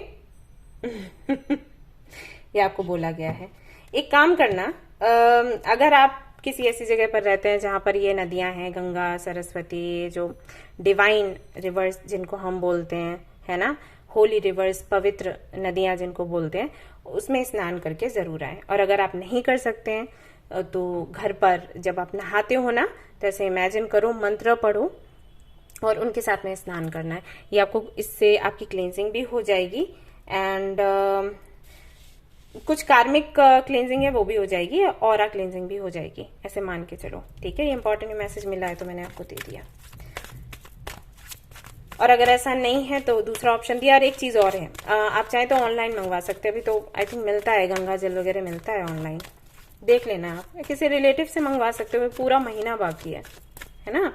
Speaker 1: ये आपको बोला गया है। एक काम करना, अगर आप किसी ऐसी जगह पर रहते हैं जहां पर ये नदियां हैं, गंगा, सरस्वती, जो डिवाइन रिवर्स जिनको हम बोलते हैं, है ना, होली रिवर्स, पवित्र नदियां जिनको बोलते हैं, उसमें स्नान करके जरूर आए। और अगर आप नहीं कर सकते हैं तो घर पर जब आप नहाते हो ना, तो ऐसे इमेजिन करो, मंत्र पढ़ो और उनके साथ में स्नान करना है। ये आपको, इससे आपकी क्लींजिंग भी हो जाएगी एंड कुछ कार्मिक क्लेंजिंग है वो भी हो जाएगी, और क्लेंजिंग भी हो जाएगी, ऐसे मान के चलो। ठीक है, ये इंपॉर्टेंट मैसेज मिला है तो मैंने आपको दे दिया। और अगर ऐसा नहीं है तो दूसरा ऑप्शन दिया। और एक चीज और है, आप चाहे तो ऑनलाइन मंगवा सकते हैं, अभी तो आई थिंक मिलता है, गंगा जल वगैरह मिलता है ऑनलाइन, देख लेना। आप किसी रिलेटिव से मंगवा सकते हो, पूरा महीना बाकी है ना।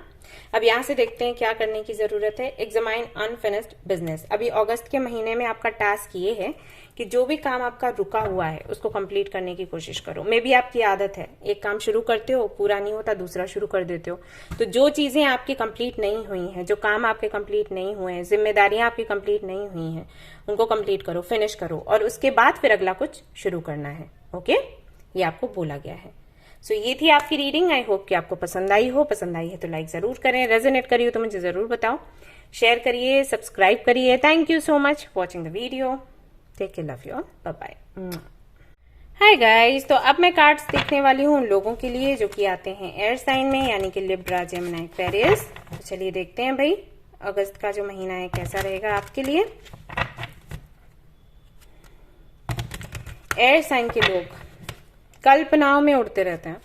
Speaker 1: अब यहाँ से देखते हैं क्या करने की जरूरत है। Examine unfinished business. अभी अगस्त के महीने में आपका टास्क ये है कि जो भी काम आपका रुका हुआ है उसको कंप्लीट करने की कोशिश करो। मे बी आपकी आदत है, एक काम शुरू करते हो, पूरा नहीं होता, दूसरा शुरू कर देते हो। तो जो चीजें आपकी कंप्लीट नहीं हुई हैं, जो काम आपके कंप्लीट नहीं हुए हैं, जिम्मेदारियां आपकी कंप्लीट नहीं हुई हैं, उनको कंप्लीट करो, फिनिश करो, और उसके बाद फिर अगला कुछ शुरू करना है। ओके, ये आपको बोला गया है। सो ये थी आपकी रीडिंग। आई होप कि आपको पसंद आई हो। पसंद आई है तो लाइक जरूर करें, रेजोनेट करिए तो मुझे जरूर बताओ, शेयर करिए, सब्सक्राइब करिए। Thank you so much watching the video. Take care, love you all, bye bye. Hi guys, तो अब मैं कार्ड्स देखने वाली हूँ उन लोगों के लिए जो कि आते हैं एयर साइन में, यानी कि लिब्रा, जेमिनी, एक्वेरियस। तो चलिए देखते हैं भाई अगस्त का जो महीना है कैसा रहेगा आपके लिए। एयर साइन के लोग कल्पनाओं में उड़ते रहते हैं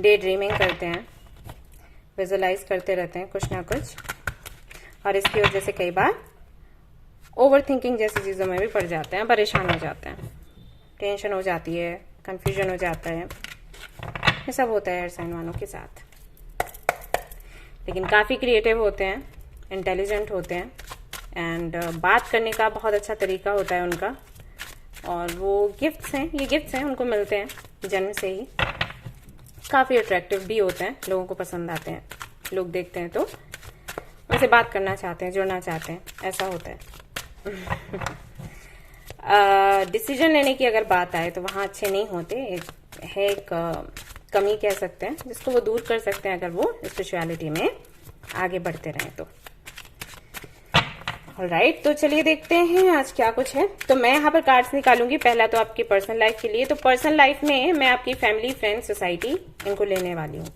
Speaker 1: डे ड्रीमिंग करते हैं, विजुअलाइज करते रहते हैं कुछ ना कुछ, और इसकी वजह से कई बार ओवर थिंकिंग जैसी चीजों में भी पड़ जाते हैं, परेशान हो जाते हैं, टेंशन हो जाती है, कंफ्यूजन हो जाता है। ये सब होता है एयर साइन वालों के साथ। लेकिन काफी क्रिएटिव होते हैं, इंटेलिजेंट होते हैं, एंड बात करने का बहुत अच्छा तरीका होता है उनका। और वो गिफ्ट्स हैं, ये गिफ्ट्स हैं, उनको मिलते हैं जन्म से ही। काफी अट्रैक्टिव भी होते हैं, लोगों को पसंद आते हैं, लोग देखते हैं तो उनसे बात करना चाहते हैं, जुड़ना चाहते हैं, ऐसा होता है। डिसीजन लेने की अगर बात आए तो वहां अच्छे नहीं होते, है एक कमी कह सकते हैं, जिसको वो दूर कर सकते हैं अगर वो स्पिरिचुअलिटी में आगे बढ़ते रहें तो। ऑलराइट, तो चलिए देखते हैं आज क्या कुछ है। तो मैं यहाँ पर कार्ड्स निकालूंगी। पहला तो आपकी पर्सनल लाइफ के लिए। तो पर्सनल लाइफ में मैं आपकी फैमिली, फ्रेंड, सोसाइटी, इनको लेने वाली हूँ।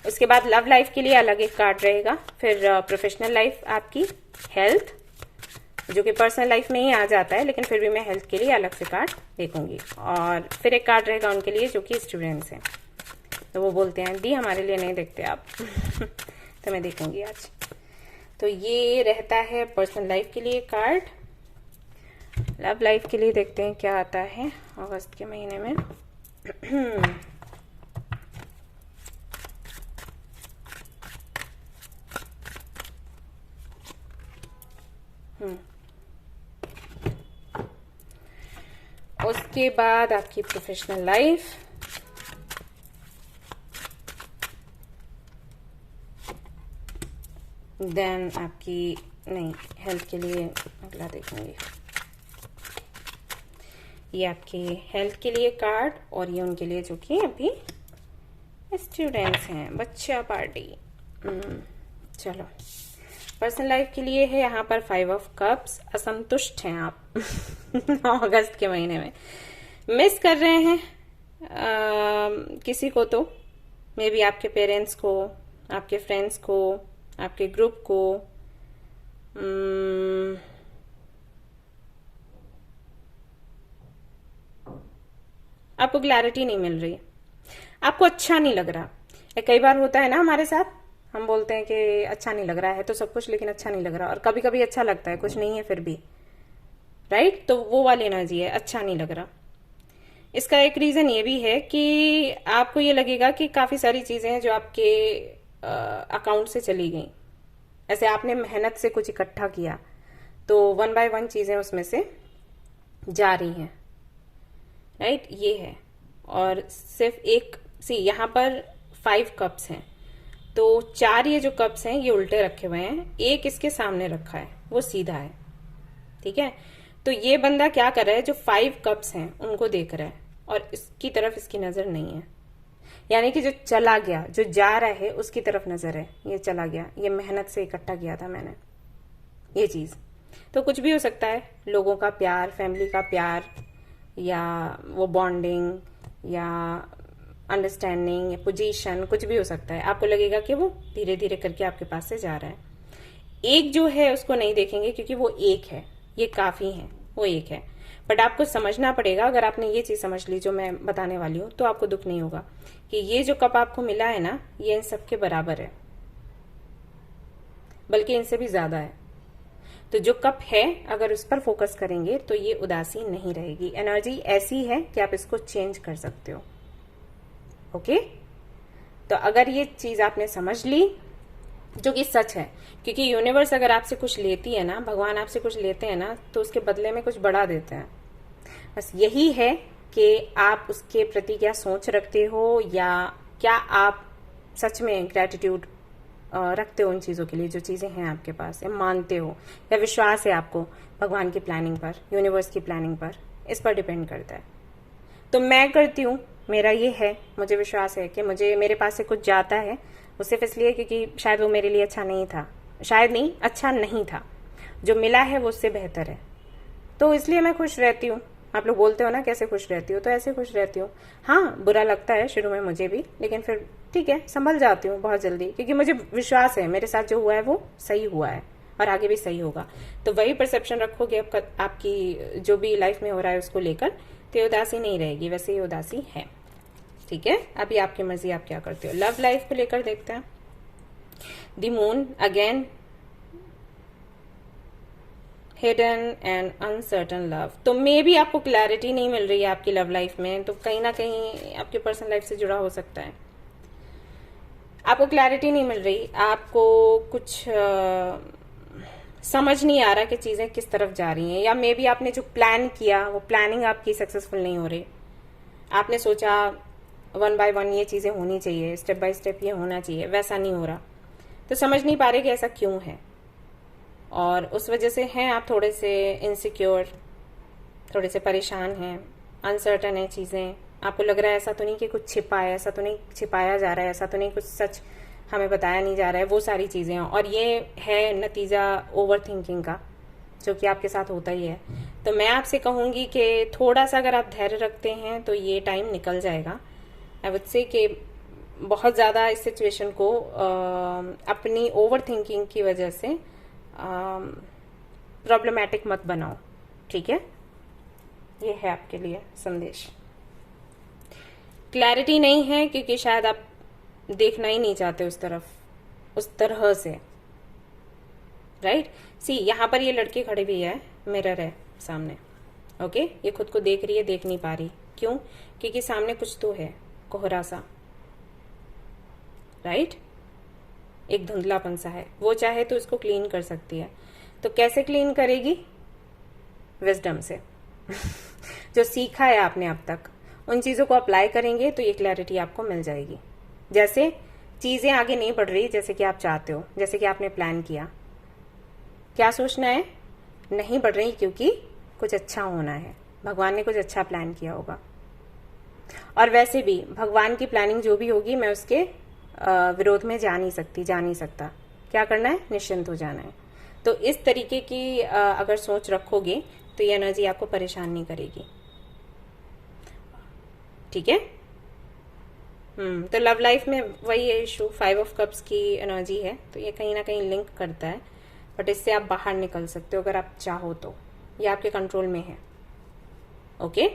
Speaker 1: उसके बाद लव लाइफ के लिए अलग एक कार्ड रहेगा। फिर प्रोफेशनल लाइफ, आपकी हेल्थ, जो कि पर्सनल लाइफ में ही आ जाता है, लेकिन फिर भी मैं हेल्थ के लिए अलग से कार्ड देखूंगी। और फिर एक कार्ड रहेगा उनके लिए जो कि स्टूडेंट्स हैं। तो वो बोलते हैं दी हमारे लिए नहीं देखते आप तो मैं देखूंगी आज। तो ये रहता है पर्सनल लाइफ के लिए कार्ड। लव लाइफ के लिए देखते हैं क्या आता है अगस्त के महीने में। उसके बाद आपकी प्रोफेशनल लाइफ, देन आपकी नहीं हेल्थ के लिए अगला देखेंगे। ये आपके हेल्थ के लिए कार्ड, और ये उनके लिए जो कि अभी स्टूडेंट्स हैं, बच्चा पार्टी। चलो, पर्सनल लाइफ के लिए है यहाँ पर 5 ऑफ कप्स। असंतुष्ट हैं आप अगस्त के महीने में, मिस कर रहे हैं किसी को, तो मे बी आपके पेरेंट्स को, आपके फ्रेंड्स को, आपके ग्रुप को। आपको क्लैरिटी नहीं मिल रही, आपको अच्छा नहीं लग रहा। कई बार होता है ना हमारे साथ, हम बोलते हैं कि अच्छा नहीं लग रहा है तो सब कुछ, लेकिन अच्छा नहीं लग रहा। और कभी कभी अच्छा लगता है, कुछ नहीं है फिर भी, राइट। तो वो वाली एनर्जी है, अच्छा नहीं लग रहा। इसका एक रीजन ये भी है कि आपको ये लगेगा कि काफी सारी चीजें हैं जो आपके अकाउंट से चली गई। ऐसे आपने मेहनत से कुछ इकट्ठा किया, तो 1 बाय 1 चीजें उसमें से जा रही हैं, राइट। ये है। और सिर्फ एक यहाँ पर 5 कप्स हैं, तो 4 ये जो कप्स हैं ये उल्टे रखे हुए हैं, एक इसके सामने रखा है, वो सीधा है, ठीक है। तो ये बंदा क्या कर रहा है, जो 5 कप्स हैं उनको देख रहा है, और इसकी तरफ इसकी नजर नहीं है। यानी कि जो चला गया, जो जा रहा है, उसकी तरफ नजर है। ये चला गया, ये मेहनत से इकट्ठा किया था मैंने, ये चीज। तो कुछ भी हो सकता है, लोगों का प्यार, फैमिली का प्यार, या वो बॉन्डिंग, या अंडरस्टैंडिंग, या पोजीशन, कुछ भी हो सकता है। आपको लगेगा कि वो धीरे धीरे करके आपके पास से जा रहा है। एक जो है उसको नहीं देखेंगे, क्योंकि वो एक है, ये काफी है, वो एक है। बट आपको समझना पड़ेगा। अगर आपने ये चीज समझ ली जो मैं बताने वाली हूँ, तो आपको दुख नहीं होगा कि ये जो कप आपको मिला है ना, ये इन सबके बराबर है, बल्कि इनसे भी ज्यादा है। तो जो कप है, अगर उस पर फोकस करेंगे तो ये उदासी नहीं रहेगी। एनर्जी ऐसी है कि आप इसको चेंज कर सकते हो। ओके, तो अगर ये चीज आपने समझ ली, जो कि सच है, क्योंकि यूनिवर्स अगर आपसे कुछ लेती है ना, भगवान आपसे कुछ लेते हैं ना, तो उसके बदले में कुछ बड़ा देते हैं। बस यही है कि आप उसके प्रति क्या सोच रखते हो, या क्या आप सच में ग्रेटिट्यूड रखते हो उन चीजों के लिए जो चीजें हैं आपके पास, या मानते हो, या विश्वास है आपको भगवान की प्लानिंग पर, यूनिवर्स की प्लानिंग पर। इस पर डिपेंड करता है। तो मैं करती हूँ, मेरा ये है, मुझे विश्वास है कि मुझे मेरे पास से कुछ जाता है, वो सिर्फ इसलिए क्योंकि शायद वो मेरे लिए अच्छा नहीं था, शायद नहीं, अच्छा नहीं था। जो मिला है वो उससे बेहतर है, तो इसलिए मैं खुश रहती हूँ। आप लोग बोलते हो ना कैसे खुश रहती हो, तो ऐसे खुश रहती हूँ। हाँ, बुरा लगता है शुरू में मुझे भी, लेकिन फिर ठीक है, संभल जाती हूँ बहुत जल्दी, क्योंकि मुझे विश्वास है मेरे साथ जो हुआ है वो सही हुआ है और आगे भी सही होगा। तो वही परसेप्शन रखोगे आपकी जो भी लाइफ में हो रहा है उसको लेकर, तो ये उदासी नहीं रहेगी, वैसे ये उदासी है। ठीक है, अभी आपकी मर्जी, आप क्या करते हो। लव लाइफ को लेकर देखते हैं। The moon again, hidden and uncertain love. तो मे भी आपको क्लैरिटी नहीं मिल रही है आपकी लव लाइफ में, तो कहीं ना कहीं आपके पर्सनल लाइफ से जुड़ा हो सकता है। आपको क्लैरिटी नहीं मिल रही, आपको कुछ समझ नहीं आ रहा कि चीजें किस तरफ जा रही हैं, या मे बी आपने जो प्लान किया वो प्लानिंग आपकी सक्सेसफुल नहीं हो रही। आपने सोचा 1 by 1 ये चीजें होनी चाहिए, स्टेप बाय स्टेप ये होना चाहिए, वैसा नहीं हो रहा। तो समझ नहीं पा रहे कि ऐसा क्यों है, और उस वजह से हैं आप थोड़े से इनसिक्योर, थोड़े से परेशान हैं, अनसर्टन है चीजें। आपको लग रहा है ऐसा तो नहीं कि कुछ छिपा है, ऐसा तो नहीं छिपाया जा रहा है, ऐसा तो नहीं कुछ सच हमें बताया नहीं जा रहा है, वो सारी चीजें। और ये है नतीजा ओवर थिंकिंग का, जो कि आपके साथ होता ही है। तो मैं आपसे कहूंगी कि थोड़ा सा अगर आप धैर्य रखते हैं तो ये टाइम निकल जाएगा। आई वुड से कि बहुत ज्यादा इस सिचुएशन को अपनी ओवर थिंकिंग की वजह से प्रॉब्लमैटिक मत बनाओ। ठीक है, ये है आपके लिए संदेश। क्लैरिटी नहीं है क्योंकि शायद आप देखना ही नहीं चाहते उस तरफ, उस तरह से, राइट। सी, यहाँ पर ये लड़की खड़ी हुई है, मिरर है सामने। ओके, ये खुद को देख रही है, देख नहीं पा रही। क्यों? क्योंकि सामने कुछ तो है, कोहरा सा, राइट, एक धुंधलापन सा है। वो चाहे तो इसको क्लीन कर सकती है। तो कैसे क्लीन करेगी? विजडम से जो सीखा है आपने अब तक, उन चीजों को अप्लाई करेंगे तो ये क्लैरिटी आपको मिल जाएगी। जैसे चीजें आगे नहीं बढ़ रही जैसे कि आप चाहते हो, जैसे कि आपने प्लान किया, क्या सोचना है? नहीं बढ़ रही क्योंकि कुछ अच्छा होना है, भगवान ने कुछ अच्छा प्लान किया होगा। और वैसे भी भगवान की प्लानिंग जो भी होगी, मैं उसके विरोध में जा नहीं सकती, जा नहीं सकता। क्या करना है? निश्चिंत हो जाना है। तो इस तरीके की अगर सोच रखोगे तो ये एनर्जी आपको परेशान नहीं करेगी। ठीक है। तो लव लाइफ में वही है इशू, 5 ऑफ कप्स की एनर्जी है, तो ये कहीं ना कहीं लिंक करता है। बट इससे आप बाहर निकल सकते हो अगर आप चाहो तो, ये आपके कंट्रोल में है। ओके।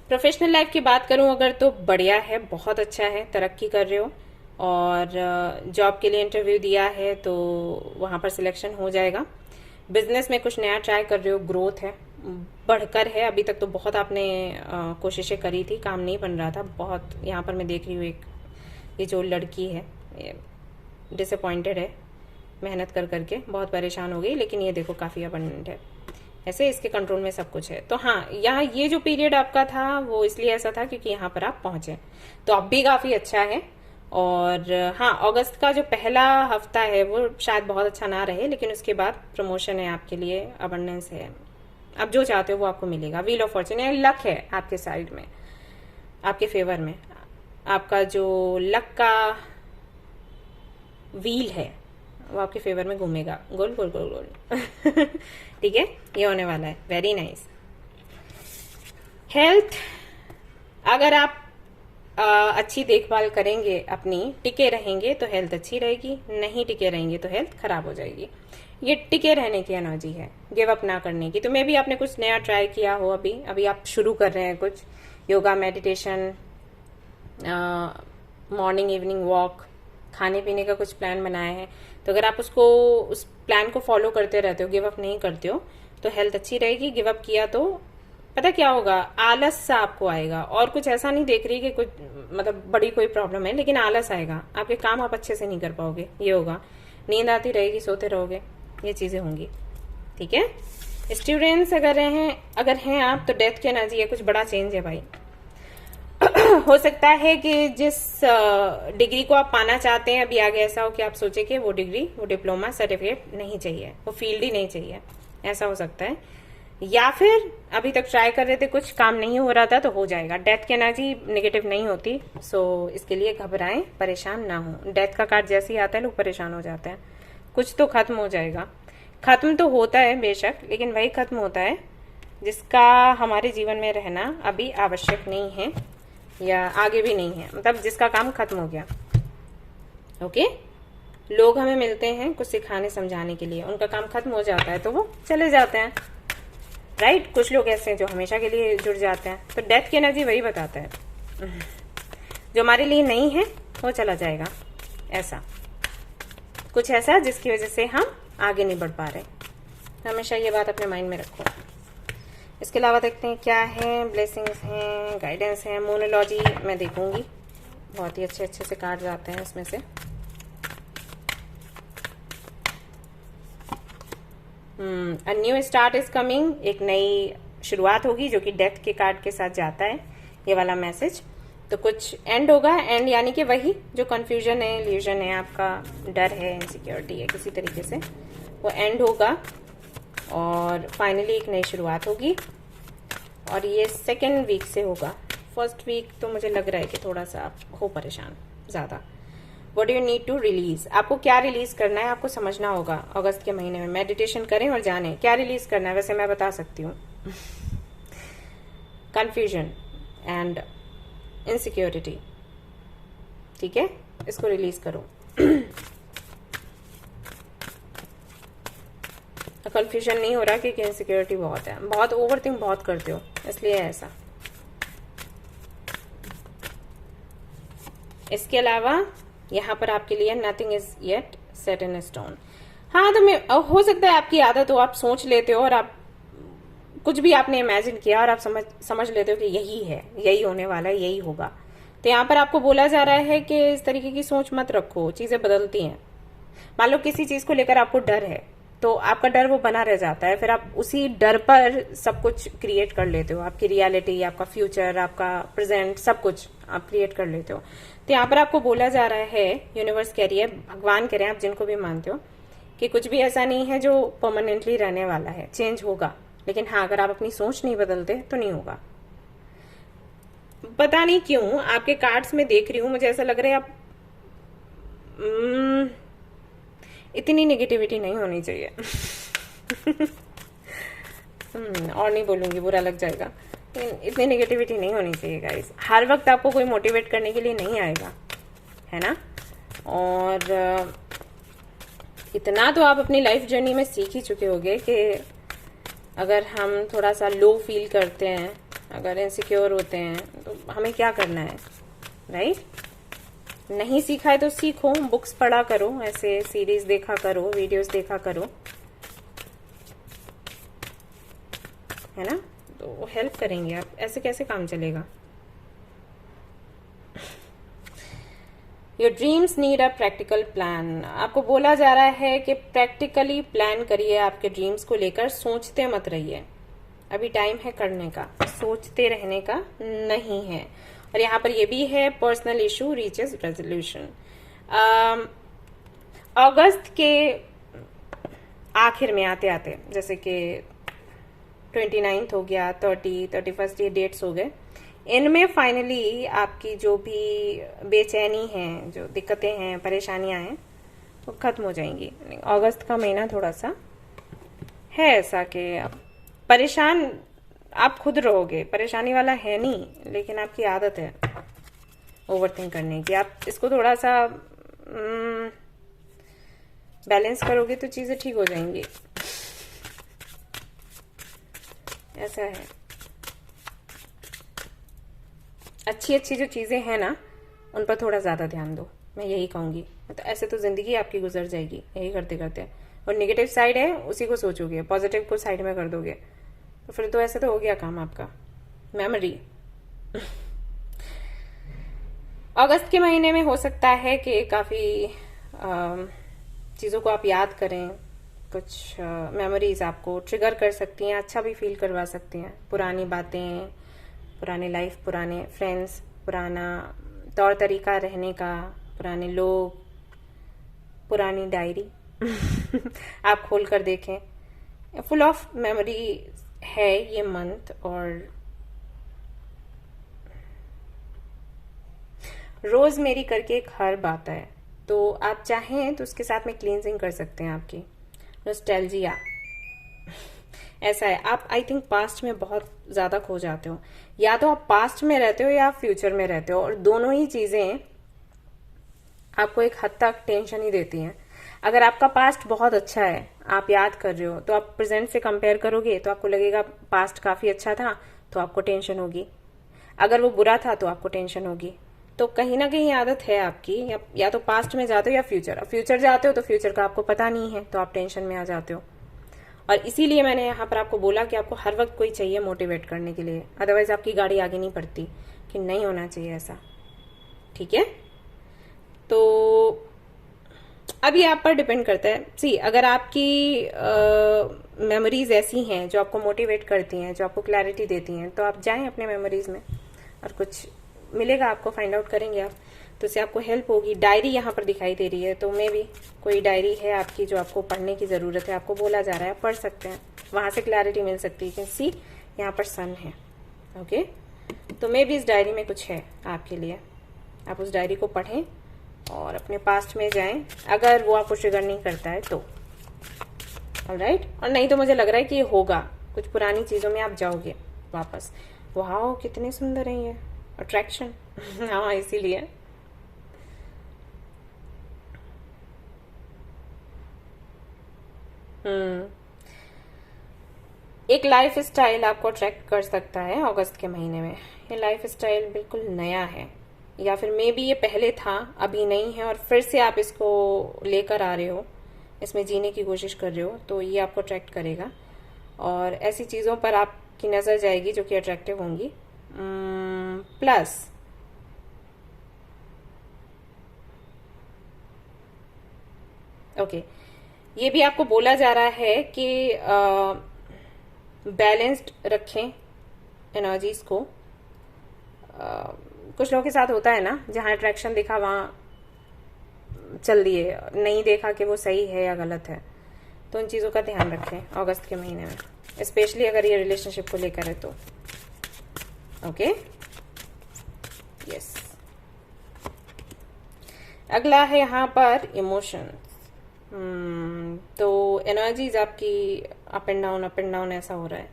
Speaker 1: प्रोफेशनल लाइफ की बात करूं अगर, तो बढ़िया है, बहुत अच्छा है, तरक्की कर रहे हो, और जॉब के लिए इंटरव्यू दिया है तो वहां पर सिलेक्शन हो जाएगा। बिजनेस में कुछ नया ट्राई कर रहे हो, ग्रोथ है, बढ़कर है। अभी तक तो बहुत आपने कोशिशें करी थी, काम नहीं बन रहा था बहुत। यहाँ पर मैं देख रही हूँ एक, ये जो लड़की है डिसअपॉइंटेड है, मेहनत कर करके बहुत परेशान हो गई, लेकिन ये देखो काफी अबंडेंट है। ऐसे इसके कंट्रोल में सब कुछ है। तो हाँ, यहाँ ये जो पीरियड आपका था वो इसलिए ऐसा था क्योंकि यहाँ पर आप पहुंचे, तो अब भी काफी अच्छा है। और हाँ, अगस्त का जो पहला हफ्ता है वो शायद बहुत अच्छा ना रहे, लेकिन उसके बाद प्रमोशन है आपके लिए, अबंडेंस है, आप जो चाहते हो वो आपको मिलेगा। व्हील ऑफ फॉर्चून है, लक है आपके साइड में, आपके फेवर में। आपका जो लक का व्हील है वो आपके फेवर में घूमेगा, गोल गोल गोल गोल ठीक है, ये होने वाला है। Very nice. हेल्थ, अगर आप अच्छी देखभाल करेंगे अपनी, टिके रहेंगे तो हेल्थ अच्छी रहेगी, नहीं टिके रहेंगे तो हेल्थ खराब हो जाएगी। ये टिके रहने की एनर्जी है, गिव अप ना करने की। तो मे भी आपने कुछ नया ट्राई किया हो, अभी आप शुरू कर रहे हैं कुछ yoga, meditation, morning evening walk, खाने पीने का कुछ प्लान बनाया है, तो अगर आप उस प्लान को फॉलो करते रहते हो, गिव अप नहीं करते हो, तो हेल्थ अच्छी रहेगी। गिव अप किया तो पता क्या होगा, आलस सा आपको आएगा। और कुछ ऐसा नहीं देख रही कि कुछ मतलब बड़ी कोई प्रॉब्लम है, लेकिन आलस आएगा, आपके काम आप अच्छे से नहीं कर पाओगे, ये होगा। नींद आती रहेगी, सोते रहोगे, ये चीजें होंगी। ठीक है, स्टूडेंट्स अगर हैं आप, तो डेथ की एनर्जी है, कुछ बड़ा चेंज है भाई। हो सकता है कि जिस डिग्री को आप पाना चाहते हैं अभी आगे ऐसा हो कि आप सोचे कि वो डिग्री, वो डिप्लोमा सर्टिफिकेट नहीं चाहिए, वो फील्ड ही नहीं चाहिए, ऐसा हो सकता है। या फिर अभी तक ट्राई कर रहे थे, कुछ काम नहीं हो रहा था, तो हो जाएगा। डेथ की एनर्जी नेगेटिव नहीं होती, सो इसके लिए घबराएं, परेशान ना हो। डेथ का कार्ड जैसे ही आता है लोग परेशान हो जाते हैं। कुछ तो खत्म हो जाएगा, खत्म तो होता है बेशक, लेकिन वही खत्म होता है जिसका हमारे जीवन में रहना अभी आवश्यक नहीं है, या आगे भी नहीं है, मतलब जिसका काम खत्म हो गया। ओके, लोग हमें मिलते हैं कुछ सिखाने समझाने के लिए, उनका काम खत्म हो जाता है तो वो चले जाते हैं, राइट। कुछ लोग ऐसे हैं जो हमेशा के लिए जुड़ जाते हैं। तो डेथ की एनर्जी वही बताता है, जो हमारे लिए नहीं है वो चला जाएगा, ऐसा कुछ, ऐसा जिसकी वजह से हम आगे नहीं बढ़ पा रहे। हमेशा ये बात अपने माइंड में रखो। इसके अलावा देखते हैं क्या है, ब्लेसिंग्स हैं, गाइडेंस है, मोनोलॉजी मैं देखूंगी, बहुत ही अच्छे अच्छे से कार्ड्स आते हैं इसमें से। A new start is coming, एक नई शुरुआत होगी, जो कि डेथ के कार्ड के साथ जाता है ये वाला मैसेज। तो कुछ एंड होगा, एंड यानी कि वही जो कंफ्यूजन है, इल्यूजन है, आपका डर है, इनसिक्योरिटी है, किसी तरीके से वो एंड होगा और फाइनली एक नई शुरुआत होगी। और ये सेकेंड वीक से होगा। फर्स्ट वीक तो मुझे लग रहा है कि थोड़ा सा आप हो परेशान ज्यादा। What do you need to release, आपको क्या रिलीज करना है आपको समझना होगा। अगस्त के महीने में मेडिटेशन करें और जाने क्या रिलीज करना है। वैसे मैं बता सकती हूँ, कंफ्यूजन एंड इनसिक्योरिटी, ठीक है, इसको रिलीज करो। कंफ्यूजन नहीं हो रहा क्योंकि इनसिक्योरिटी बहुत है, बहुत ओवरथिंक बहुत करते हो, इसलिए ऐसा। इसके अलावा यहाँ पर आपके लिए nothing is yet set in stone. हाँ, तो हो सकता है आपकी आदत हो, आप सोच लेते हो और आप कुछ भी आपने इमेजिन किया और आप समझ लेते हो कि यही है, यही होने वाला है, यही होगा। तो यहाँ पर आपको बोला जा रहा है कि इस तरीके की सोच मत रखो, चीजें बदलती हैं। मान लो किसी चीज को लेकर आपको डर है, तो आपका डर वो बना रह जाता है, फिर आप उसी डर पर सब कुछ क्रिएट कर लेते हो, आपकी रियलिटी, आपका फ्यूचर, आपका प्रेजेंट, सब कुछ आप क्रिएट कर लेते हो। तो यहाँ पर आपको बोला जा रहा है, यूनिवर्स कह रही है, भगवान कह रहे हैं, आप जिनको भी मानते हो, कि कुछ भी ऐसा नहीं है जो परमानेंटली रहने वाला है, चेंज होगा। लेकिन हाँ, अगर आप अपनी सोच नहीं बदलते तो नहीं होगा। पता नहीं क्यों आपके कार्ड्स में देख रही हूं, मुझे ऐसा लग रहा है आप इतनी नेगेटिविटी नहीं होनी चाहिए। और नहीं बोलूंगी, बुरा लग जाएगा, इतनी नेगेटिविटी नहीं होनी चाहिए गाइस। हर वक्त आपको कोई मोटिवेट करने के लिए नहीं आएगा, है ना। और इतना तो आप अपनी लाइफ जर्नी में सीख ही चुके होंगे कि अगर हम थोड़ा सा लो फील करते हैं, अगर इनसिक्योर होते हैं, तो हमें क्या करना है, राइट। नहीं सीखा है तो सीखो, बुक्स पढ़ा करो, ऐसे सीरीज देखा करो, वीडियोस देखा करो, है ना, तो हेल्प करेंगे। आप ऐसे कैसे काम चलेगा। Your dreams need a practical plan, आपको बोला जा रहा है कि प्रैक्टिकली प्लान करिए आपके ड्रीम्स को लेकर, सोचते मत रहिए, अभी टाइम है करने का, सोचते रहने का नहीं है। और यहाँ पर ये भी है, पर्सनल इशू रीचेस रेजोल्यूशन। अगस्त के आखिर में आते आते, जैसे कि 29 हो गया, 30, 31 ये डेट्स हो गए, इनमें फाइनली आपकी जो भी बेचैनी है, जो दिक्कतें हैं, परेशानियां हैं, वो खत्म हो जाएंगी। अगस्त का महीना थोड़ा सा है ऐसा कि परेशान आप खुद रहोगे, परेशानी वाला है नहीं, लेकिन आपकी आदत है। ओवरथिंक करने की। आप इसको थोड़ा सा बैलेंस करोगे तो चीजें ठीक हो जाएंगी। ऐसा है, अच्छी अच्छी जो चीजें हैं ना उन पर थोड़ा ज्यादा ध्यान दो, मैं यही कहूंगी। मतलब ऐसे तो जिंदगी आपकी गुजर जाएगी यही करते करते। और नेगेटिव साइड है उसी को सोचोगे, पॉजिटिव को साइड में कर दोगे तो फिर तो ऐसे तो हो गया काम आपका। मेमोरी अगस्त के महीने में हो सकता है कि काफी चीजों को आप याद करें, कुछ मेमोरीज आपको ट्रिगर कर सकती हैं, अच्छा भी फील करवा सकती हैं। पुरानी बातें, पुरानी लाइफ, पुराने फ्रेंड्स, पुराना तौर तरीका रहने का, पुराने लोग, पुरानी डायरी आप खोल कर देखें। फुल ऑफ मेमोरी है ये मंथ। और रोज मेरी करके एक हर्ब आता है, तो आप चाहें तो उसके साथ में क्लींजिंग कर सकते हैं आपकी। नॉस्टैल्जिया ऐसा है, आप आई थिंक पास्ट में बहुत ज्यादा खो जाते हो, या तो आप पास्ट में रहते हो या फ्यूचर में रहते हो, और दोनों ही चीजें आपको एक हद तक टेंशन ही देती हैं। अगर आपका पास्ट बहुत अच्छा है, आप याद कर रहे हो, तो आप प्रेजेंट से कंपेयर करोगे तो आपको लगेगा पास्ट काफी अच्छा था, तो आपको टेंशन होगी। अगर वो बुरा था तो आपको टेंशन होगी। तो कहीं ना कहीं आदत है आपकी, या तो पास्ट में जाते हो या फ्यूचर। अब फ्यूचर जाते हो तो फ्यूचर का आपको पता नहीं है, तो आप टेंशन में आ जाते हो। और इसीलिए मैंने यहाँ पर आपको बोला कि आपको हर वक्त कोई चाहिए मोटिवेट करने के लिए, अदरवाइज आपकी गाड़ी आगे नहीं बढ़ती, कि नहीं होना चाहिए ऐसा। ठीक है, तो अब ये आप पर डिपेंड करता है। सी, अगर आपकी मेमोरीज ऐसी हैं जो आपको मोटिवेट करती हैं, जो आपको क्लैरिटी देती हैं, तो आप जाएं अपने मेमोरीज में और कुछ मिलेगा आपको, फाइंड आउट करेंगे आप, तो इससे आपको हेल्प होगी। डायरी यहाँ पर दिखाई दे रही है, तो मे भी कोई डायरी है आपकी जो आपको पढ़ने की जरूरत है, आपको बोला जा रहा है, पढ़ सकते हैं, वहां से क्लैरिटी मिल सकती है। सी, यहाँ पर सन है, ओके, तो मे भी इस डायरी में कुछ है आपके लिए। आप उस डायरी को पढ़ें और अपने पास्ट में जाएं, अगर वो आपको ट्रिगर नहीं करता है तो। ऑलराइट, और नहीं तो मुझे लग रहा है कि ये होगा, कुछ पुरानी चीजों में आप जाओगे वापस। वाह, कितने सुंदर है ये, अट्रैक्शन हाँ, इसीलिए। एक लाइफ स्टाइल आपको अट्रैक्ट कर सकता है अगस्त के महीने में। ये लाइफ स्टाइल बिल्कुल नया है, या फिर मे बी ये पहले था अभी नहीं है, और फिर से आप इसको लेकर आ रहे हो, इसमें जीने की कोशिश कर रहे हो, तो ये आपको अट्रैक्ट करेगा। और ऐसी चीजों पर आपकी नजर जाएगी जो कि अट्रैक्टिव होंगी। प्लस ओके, ये भी आपको बोला जा रहा है कि बैलेंस्ड रखें एनर्जीज को। कुछ लोगों के साथ होता है ना, जहां अट्रैक्शन दिखा वहां चल दिए, नहीं देखा कि वो सही है या गलत है। तो उन चीजों का ध्यान रखें अगस्त के महीने में, स्पेशली अगर ये रिलेशनशिप को लेकर है तो। Okay, yes. अगला है यहाँ पर इमोशंस। तो एनर्जीज आपकी अप एंड डाउन ऐसा हो रहा है।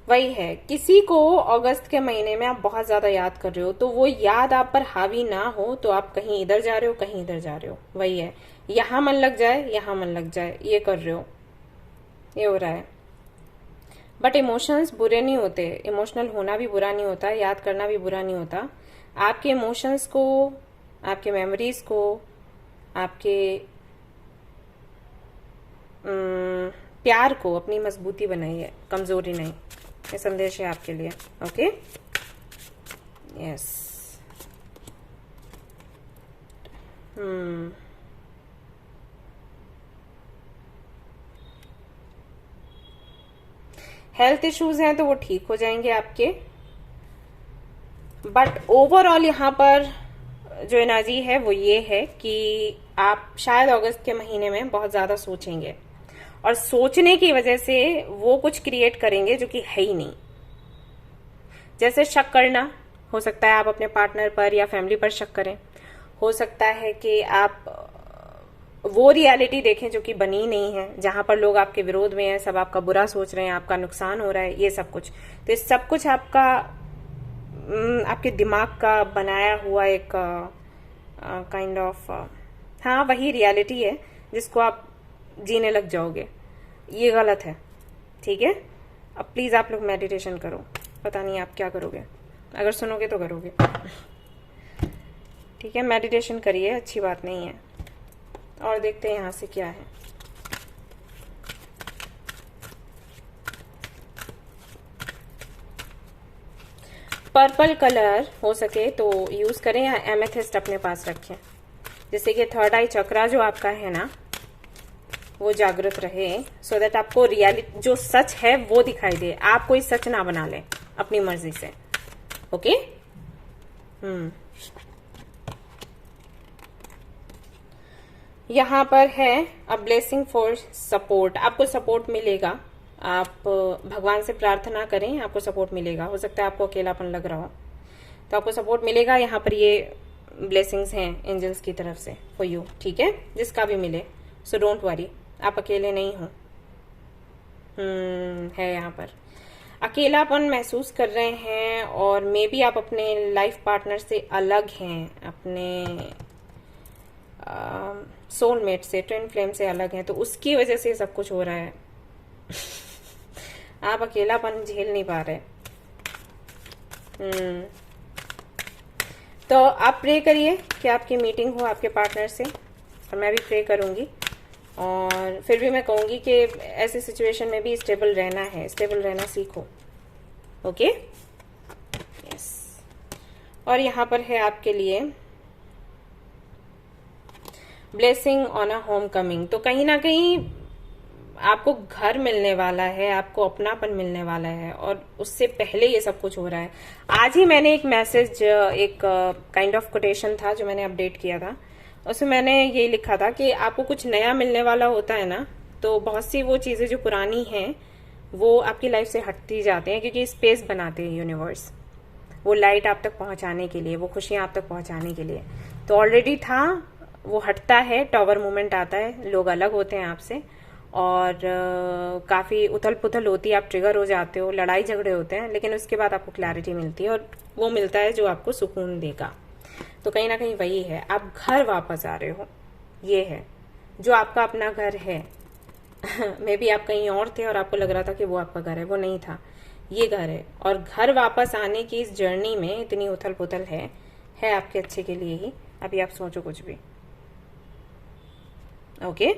Speaker 1: वही है, किसी को अगस्त के महीने में आप बहुत ज्यादा याद कर रहे हो, तो वो याद आप पर हावी ना हो, तो आप कहीं इधर जा रहे हो, कहीं इधर जा रहे हो। वही है, यहां मन लग जाए, यहां मन लग जाए, ये कर रहे हो, ये हो रहा है। बट इमोशंस बुरे नहीं होते, इमोशनल होना भी बुरा नहीं होता, याद करना भी बुरा नहीं होता। आपके इमोशंस को, आपके मेमोरीज को, आपके प्यार को अपनी मजबूती बनाइए, कमजोरी नहीं। ये संदेश है आपके लिए। Okay, yes. हेल्थ इश्यूज हैं तो वो ठीक हो जाएंगे आपके, बट ओवरऑल यहाँ पर जो एनर्जी है वो ये है कि आप शायद अगस्त के महीने में बहुत ज्यादा सोचेंगे, और सोचने की वजह से वो कुछ क्रिएट करेंगे जो कि है ही नहीं। जैसे शक करना, हो सकता है आप अपने पार्टनर पर या फैमिली पर शक करें। हो सकता है कि आप वो रियलिटी देखें जो कि बनी नहीं है, जहां पर लोग आपके विरोध में हैं, सब आपका बुरा सोच रहे हैं, आपका नुकसान हो रहा है, ये सब कुछ। तो ये सब कुछ आपका आपके दिमाग का बनाया हुआ एक काइंड ऑफ, हाँ वही रियलिटी है जिसको आप जीने लग जाओगे। ये गलत है, ठीक है। अब प्लीज आप लोग मेडिटेशन करो, पता नहीं आप क्या करोगे, अगर सुनोगे तो करोगे, ठीक है। मेडिटेशन करिए, अच्छी बात नहीं है। और देखते हैं यहाँ से क्या है। पर्पल कलर हो सके तो यूज करें, या एमेथिस्ट अपने पास रखें, जिससे कि थर्ड आई चक्रा जो आपका है ना वो जागृत रहे, सो दैट आपको रियलिटी जो सच है वो दिखाई दे, आप कोई सच ना बना ले अपनी मर्जी से। ओके। यहाँ पर है अ ब्लेसिंग फॉर सपोर्ट, आपको सपोर्ट मिलेगा। आप भगवान से प्रार्थना करें, आपको सपोर्ट मिलेगा। हो सकता है आपको अकेलापन लग रहा हो, तो आपको सपोर्ट मिलेगा। यहाँ पर ये ब्लेसिंग्स हैं एंजल्स की तरफ से फॉर यू, ठीक है, जिसका भी मिले। सो डोंट वरी, आप अकेले नहीं हो। है यहाँ पर अकेलापन महसूस कर रहे हैं, और मे बी आप अपने लाइफ पार्टनर से अलग हैं, अपने सोलमेट से, ट्विन फ्लेम से अलग हैं, तो उसकी वजह से सब कुछ हो रहा है। आप अकेलापन झेल नहीं पा रहे। तो आप प्रे करिए कि आपकी मीटिंग हो आपके पार्टनर से, और मैं भी प्रे करूंगी। और फिर भी मैं कहूंगी कि ऐसी सिचुएशन में भी स्टेबल रहना है, स्टेबल रहना सीखो। Okay, yes. और यहाँ पर है आपके लिए blessing on a home coming. तो कहीं ना कहीं आपको घर मिलने वाला है, आपको अपनापन मिलने वाला है, और उससे पहले ये सब कुछ हो रहा है। आज ही मैंने एक मैसेज, एक काइंड ऑफ कोटेशन था जो मैंने अपडेट किया था, उसमें मैंने ये लिखा था कि आपको कुछ नया मिलने वाला होता है ना, तो बहुत सी वो चीजें जो पुरानी हैं वो आपकी लाइफ से हटती जाती हैं, क्योंकि स्पेस बनाते हैं यूनिवर्स, वो लाइट आप तक पहुंचाने के लिए, वो खुशियां आप तक पहुंचाने के लिए। तो ऑलरेडी था, वो हटता है, टॉवर मूवमेंट आता है, लोग अलग होते हैं आपसे, और काफी उथल पुथल होती है, आप ट्रिगर हो जाते हो, लड़ाई झगड़े होते हैं, लेकिन उसके बाद आपको क्लैरिटी मिलती है, और वो मिलता है जो आपको सुकून देगा। तो कहीं ना कहीं वही है, आप घर वापस आ रहे हो, ये है जो आपका अपना घर है। मे बी आप कहीं और थे और आपको लग रहा था कि वो आपका घर है, वो नहीं था, ये घर है। और घर वापस आने की इस जर्नी में इतनी उथल पुथल है आपके अच्छे के लिए ही। अभी आप सोचो कुछ भी, ओके।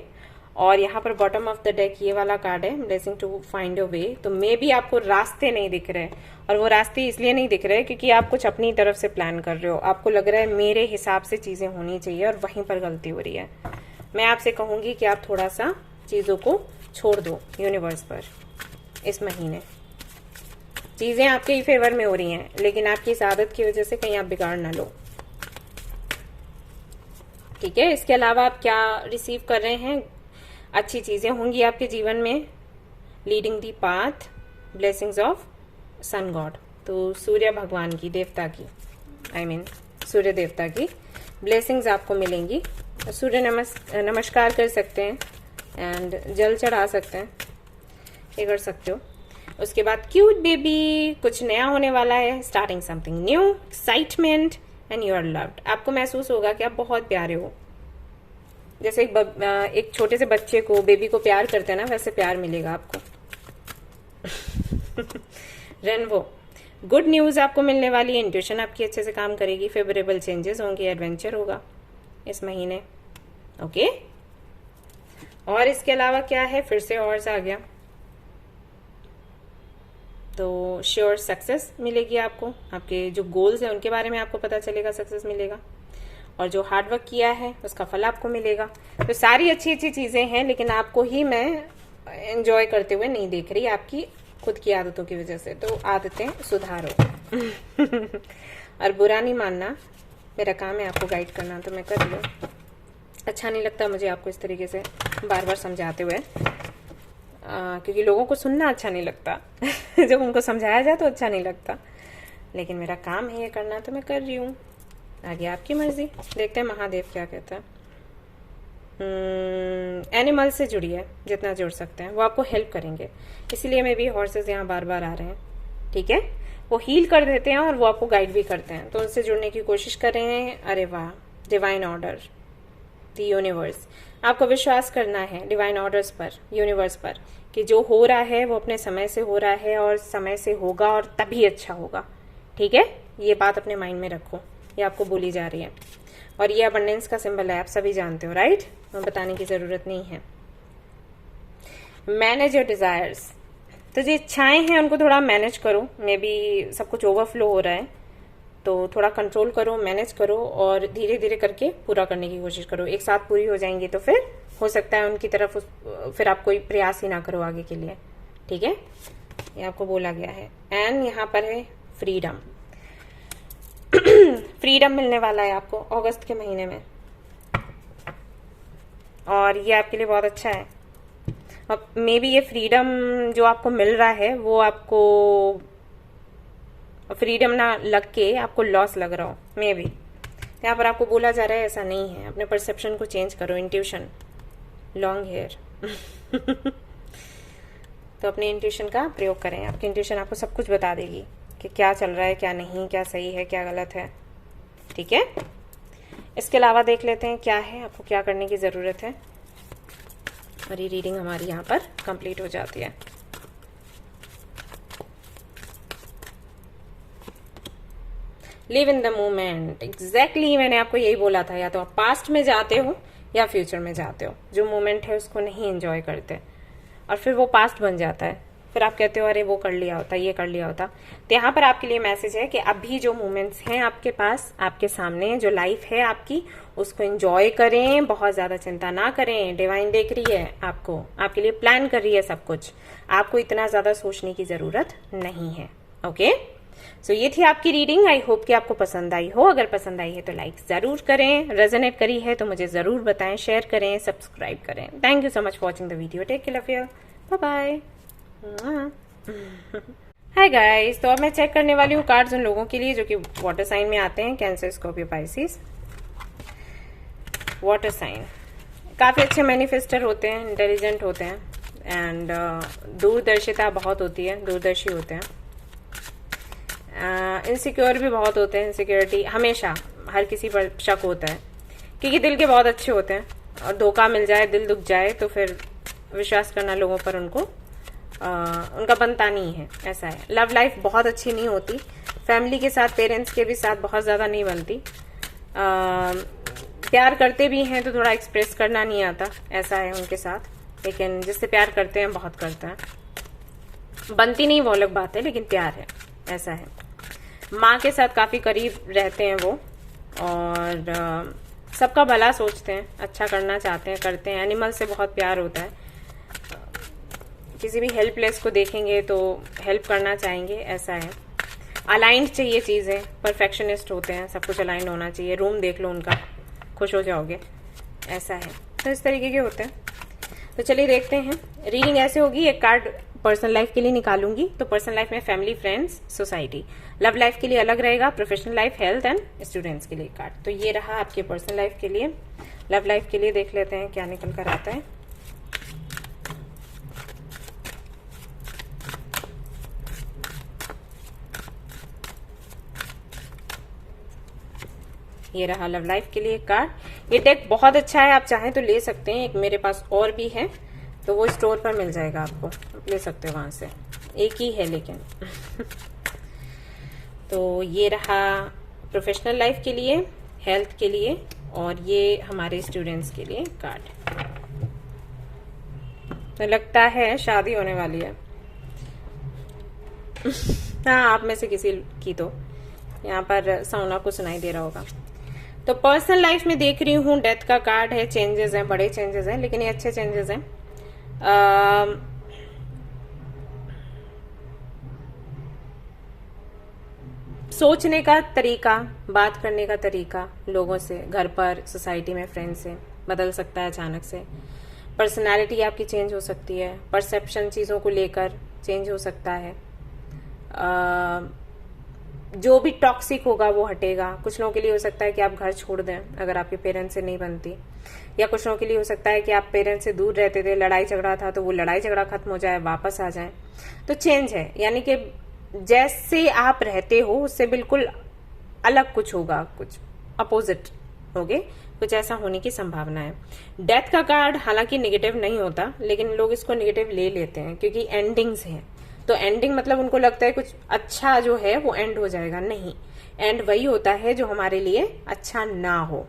Speaker 1: और यहाँ पर बॉटम ऑफ द डेक ये वाला कार्ड है, ब्लेसिंग टू फाइंड अ वे। तो मे बी आपको रास्ते नहीं दिख रहे, और वो रास्ते इसलिए नहीं दिख रहे क्योंकि आप कुछ अपनी तरफ से प्लान कर रहे हो, आपको लग रहा है मेरे हिसाब से चीजें होनी चाहिए, और वहीं पर गलती हो रही है। मैं आपसे कहूंगी कि आप थोड़ा सा चीजों को छोड़ दो यूनिवर्स पर। इस महीने चीजें आपके ही फेवर में हो रही हैं, लेकिन आपकी इस आदत की वजह से कहीं आप बिगाड़ ना लो, ठीक है। इसके अलावा आप क्या रिसीव कर रहे हैं, अच्छी चीजें होंगी आपके जीवन में, leading the path, blessings of sun god. तो सूर्य भगवान की, देवता की, आई मीन सूर्य देवता की ब्लेसिंग्स आपको मिलेंगी। सूर्य नमस्कार कर सकते हैं, एंड जल चढ़ा सकते हैं, ये कर सकते हो। उसके बाद क्यूट बेबी, कुछ नया होने वाला है, starting something new, excitement, and you are loved. आपको महसूस होगा कि आप बहुत प्यारे हो, जैसे एक छोटे से बच्चे को, बेबी को प्यार करते हैं ना, वैसे प्यार मिलेगा आपको। रेनबो, गुड न्यूज आपको मिलने वाली है, इंट्यूशन आपकी अच्छे से काम करेगी, फेवरेबल चेंजेस होंगे, एडवेंचर होगा इस महीने, ओके। और इसके अलावा क्या है, फिर से हॉर्स आ गया, तो श्योर सक्सेस मिलेगी आपको, आपके जो गोल्स हैं उनके बारे में आपको पता चलेगा, सक्सेस मिलेगा, और जो हार्डवर्क किया है उसका फल आपको मिलेगा। तो सारी अच्छी अच्छी चीजें हैं, लेकिन आपको ही मैं एंजॉय करते हुए नहीं देख रही, आपकी खुद की आदतों की वजह से। तो आदतें सुधारो। और बुरा नहीं मानना, मेरा काम है आपको गाइड करना, तो मैं कर लूँ। अच्छा नहीं लगता मुझे आपको इस तरीके से बार बार समझाते हुए, क्योंकि लोगों को सुनना अच्छा नहीं लगता। जब उनको समझाया जाए तो अच्छा नहीं लगता, लेकिन मेरा काम है ये करना, तो मैं कर रही हूँ। आगे आपकी मर्जी, देखते हैं महादेव क्या कहता है। एनिमल से जुड़िए, जितना जुड़ सकते हैं, वो आपको हेल्प करेंगे। इसीलिए मे भी हॉर्सेस यहाँ बार बार आ रहे हैं, ठीक है। वो हील कर देते हैं और वो आपको गाइड भी करते हैं, तो उनसे जुड़ने की कोशिश कर रहे हैं। अरे वाह, डिवाइन ऑर्डर, द यूनिवर्स, आपको विश्वास करना है डिवाइन ऑर्डर्स पर, यूनिवर्स पर, कि जो हो रहा है वो अपने समय से हो रहा है और समय से होगा और तभी अच्छा होगा, ठीक है। ये बात अपने माइंड में रखो, ये आपको बोली जा रही है। और ये अबंडेंस का सिंबल है, आप सभी जानते हो, राइट। मैं बताने की जरूरत नहीं है। मैनेज योर डिजायर्स, तो जो इच्छाएं हैं उनको थोड़ा मैनेज करो। मे बी सब कुछ ओवरफ्लो हो रहा है, तो थोड़ा कंट्रोल करो, मैनेज करो और धीरे धीरे करके पूरा करने की कोशिश करो। एक साथ पूरी हो जाएंगी तो फिर हो सकता है उनकी तरफ फिर आप कोई प्रयास ही ना करो आगे के लिए, ठीक है। ये आपको बोला गया है। एंड यहाँ पर है फ्रीडम। फ्रीडम मिलने वाला है आपको अगस्त के महीने में, और ये आपके लिए बहुत अच्छा है। अब मे बी ये फ्रीडम जो आपको मिल रहा है वो आपको फ्रीडम ना लग के आपको लॉस लग रहा हो, मे बी। यहाँ पर आपको बोला जा रहा है ऐसा नहीं है, अपने परसेप्शन को चेंज करो। इंट्यूशन, लॉन्ग हेयर तो अपने इंट्यूशन का प्रयोग करें। आपकी इंट्यूशन आपको सब कुछ बता देगी कि क्या चल रहा है, क्या नहीं, क्या सही है, क्या गलत है, ठीक है। इसके अलावा देख लेते हैं क्या है, आपको क्या करने की ज़रूरत है। और ये रीडिंग हमारी यहाँ पर कंप्लीट हो जाती है। Live in the moment, exactly मैंने आपको यही बोला था। या तो आप पास्ट में जाते हो या फ्यूचर में जाते हो, जो मोमेंट है उसको नहीं एंजॉय करते और फिर वो पास्ट बन जाता है। फिर आप कहते हो अरे वो कर लिया होता, ये कर लिया होता। तो यहाँ पर आपके लिए मैसेज है कि अभी जो मोमेंट्स हैं आपके पास, आपके सामने जो लाइफ है आपकी, उसको एंजॉय करें, बहुत ज्यादा चिंता ना करें। डिवाइन देख रही है आपको, आपके लिए प्लान कर रही है सब कुछ, आपको इतना ज्यादा सोचने की जरूरत नहीं है। ओके, सो ये थी आपकी रीडिंग। आई होप कि आपको पसंद आई हो। अगर पसंद आई है तो लाइक जरूर करें, रेजोनेट करी है तो मुझे जरूर बताएं, शेयर करें, सब्सक्राइब करें। Thank you so much for watching the video. Take care of your, bye bye. Hi guys, तो अब मैं चेक करने वाली हूँ कार्ड्स उन लोगों के लिए जो कि वाटर साइन में आते हैं, Cancer, Scorpio, Pisces. Water sign काफी अच्छे मैनिफेस्टर होते हैं, इंटेलिजेंट होते हैं एंड दूरदर्शिता बहुत होती है, दूरदर्शी होते हैं। इनसिक्योर भी बहुत होते हैं, इनसिक्योरिटी हमेशा हर किसी पर शक होता है, क्योंकि दिल के बहुत अच्छे होते हैं और धोखा मिल जाए, दिल दुख जाए तो फिर विश्वास करना लोगों पर उनको उनका बनता नहीं है, ऐसा है। लव लाइफ बहुत अच्छी नहीं होती, फैमिली के साथ, पेरेंट्स के भी साथ बहुत ज्यादा नहीं बनती। प्यार करते भी हैं तो थोड़ा एक्सप्रेस करना नहीं आता, ऐसा है उनके साथ। लेकिन जिससे प्यार करते हैं बहुत करता है, बनती नहीं वो अलग बात है, लेकिन प्यार है, ऐसा है। माँ के साथ काफी करीब रहते हैं वो और सबका भला सोचते हैं, अच्छा करना चाहते हैं, करते हैं। एनिमल से बहुत प्यार होता है, किसी भी हेल्पलेस को देखेंगे तो हेल्प करना चाहेंगे, ऐसा है। अलाइंड चाहिए चीजें, परफेक्शनिस्ट होते हैं, सब कुछ अलाइंड होना चाहिए। रूम देख लो उनका, खुश हो जाओगे, ऐसा है। तो इस तरीके के होते हैं। तो चलिए देखते हैं। रीडिंग ऐसे होगी, एक कार्ड पर्सनल लाइफ के लिए निकालूंगी, तो पर्सनल लाइफ में family, friends, society. Love life के लिए अलग रहेगा, professional life, health and students के लिए कार्ड। तो ये रहा आपके पर्सनल लाइफ के लिए। लव लाइफ के लिए देख लेते हैं क्या निकल कर आता है। ये रहा लव लाइफ के लिए कार्ड। ये डेक बहुत अच्छा है, आप चाहें तो ले सकते हैं। एक मेरे पास और भी है, तो वो स्टोर पर मिल जाएगा, आपको ले सकते हो वहां से। एक ही है लेकिन तो ये रहा प्रोफेशनल लाइफ के लिए, हेल्थ के लिए, और ये हमारे स्टूडेंट्स के लिए कार्ड। तो लगता है शादी होने वाली है हाँ, आप में से किसी की। तो यहाँ पर साउंड आपको सुनाई दे रहा होगा। तो पर्सनल लाइफ में देख रही हूँ डेथ का कार्ड है, चेंजेस हैं, बड़े चेंजेस हैं, लेकिन ये अच्छे चेंजेस हैं। सोचने का तरीका, बात करने का तरीका लोगों से, घर पर, सोसाइटी में, फ्रेंड से बदल सकता है अचानक से। पर्सनालिटी आपकी चेंज हो सकती है, परसेप्शन चीजों को लेकर चेंज हो सकता है। जो भी टॉक्सिक होगा वो हटेगा। कुछ लोगों के लिए हो सकता है कि आप घर छोड़ दें अगर आपके पेरेंट्स से नहीं बनती, या कुछ लोगों के लिए हो सकता है कि आप पेरेंट्स से दूर रहते थे, लड़ाई झगड़ा था, तो वो लड़ाई झगड़ा खत्म हो जाए, वापस आ जाए। तो चेंज है, यानी कि जैसे आप रहते हो उससे बिल्कुल अलग कुछ होगा, कुछ अपोजिट होगे, कुछ ऐसा होने की संभावना है। डेथ का कार्ड हालांकि नेगेटिव नहीं होता, लेकिन लोग इसको नेगेटिव ले लेते हैं क्योंकि एंडिंग्स हैं। तो एंडिंग मतलब उनको लगता है कुछ अच्छा जो है वो एंड हो जाएगा। नहीं, एंड वही होता है जो हमारे लिए अच्छा ना हो।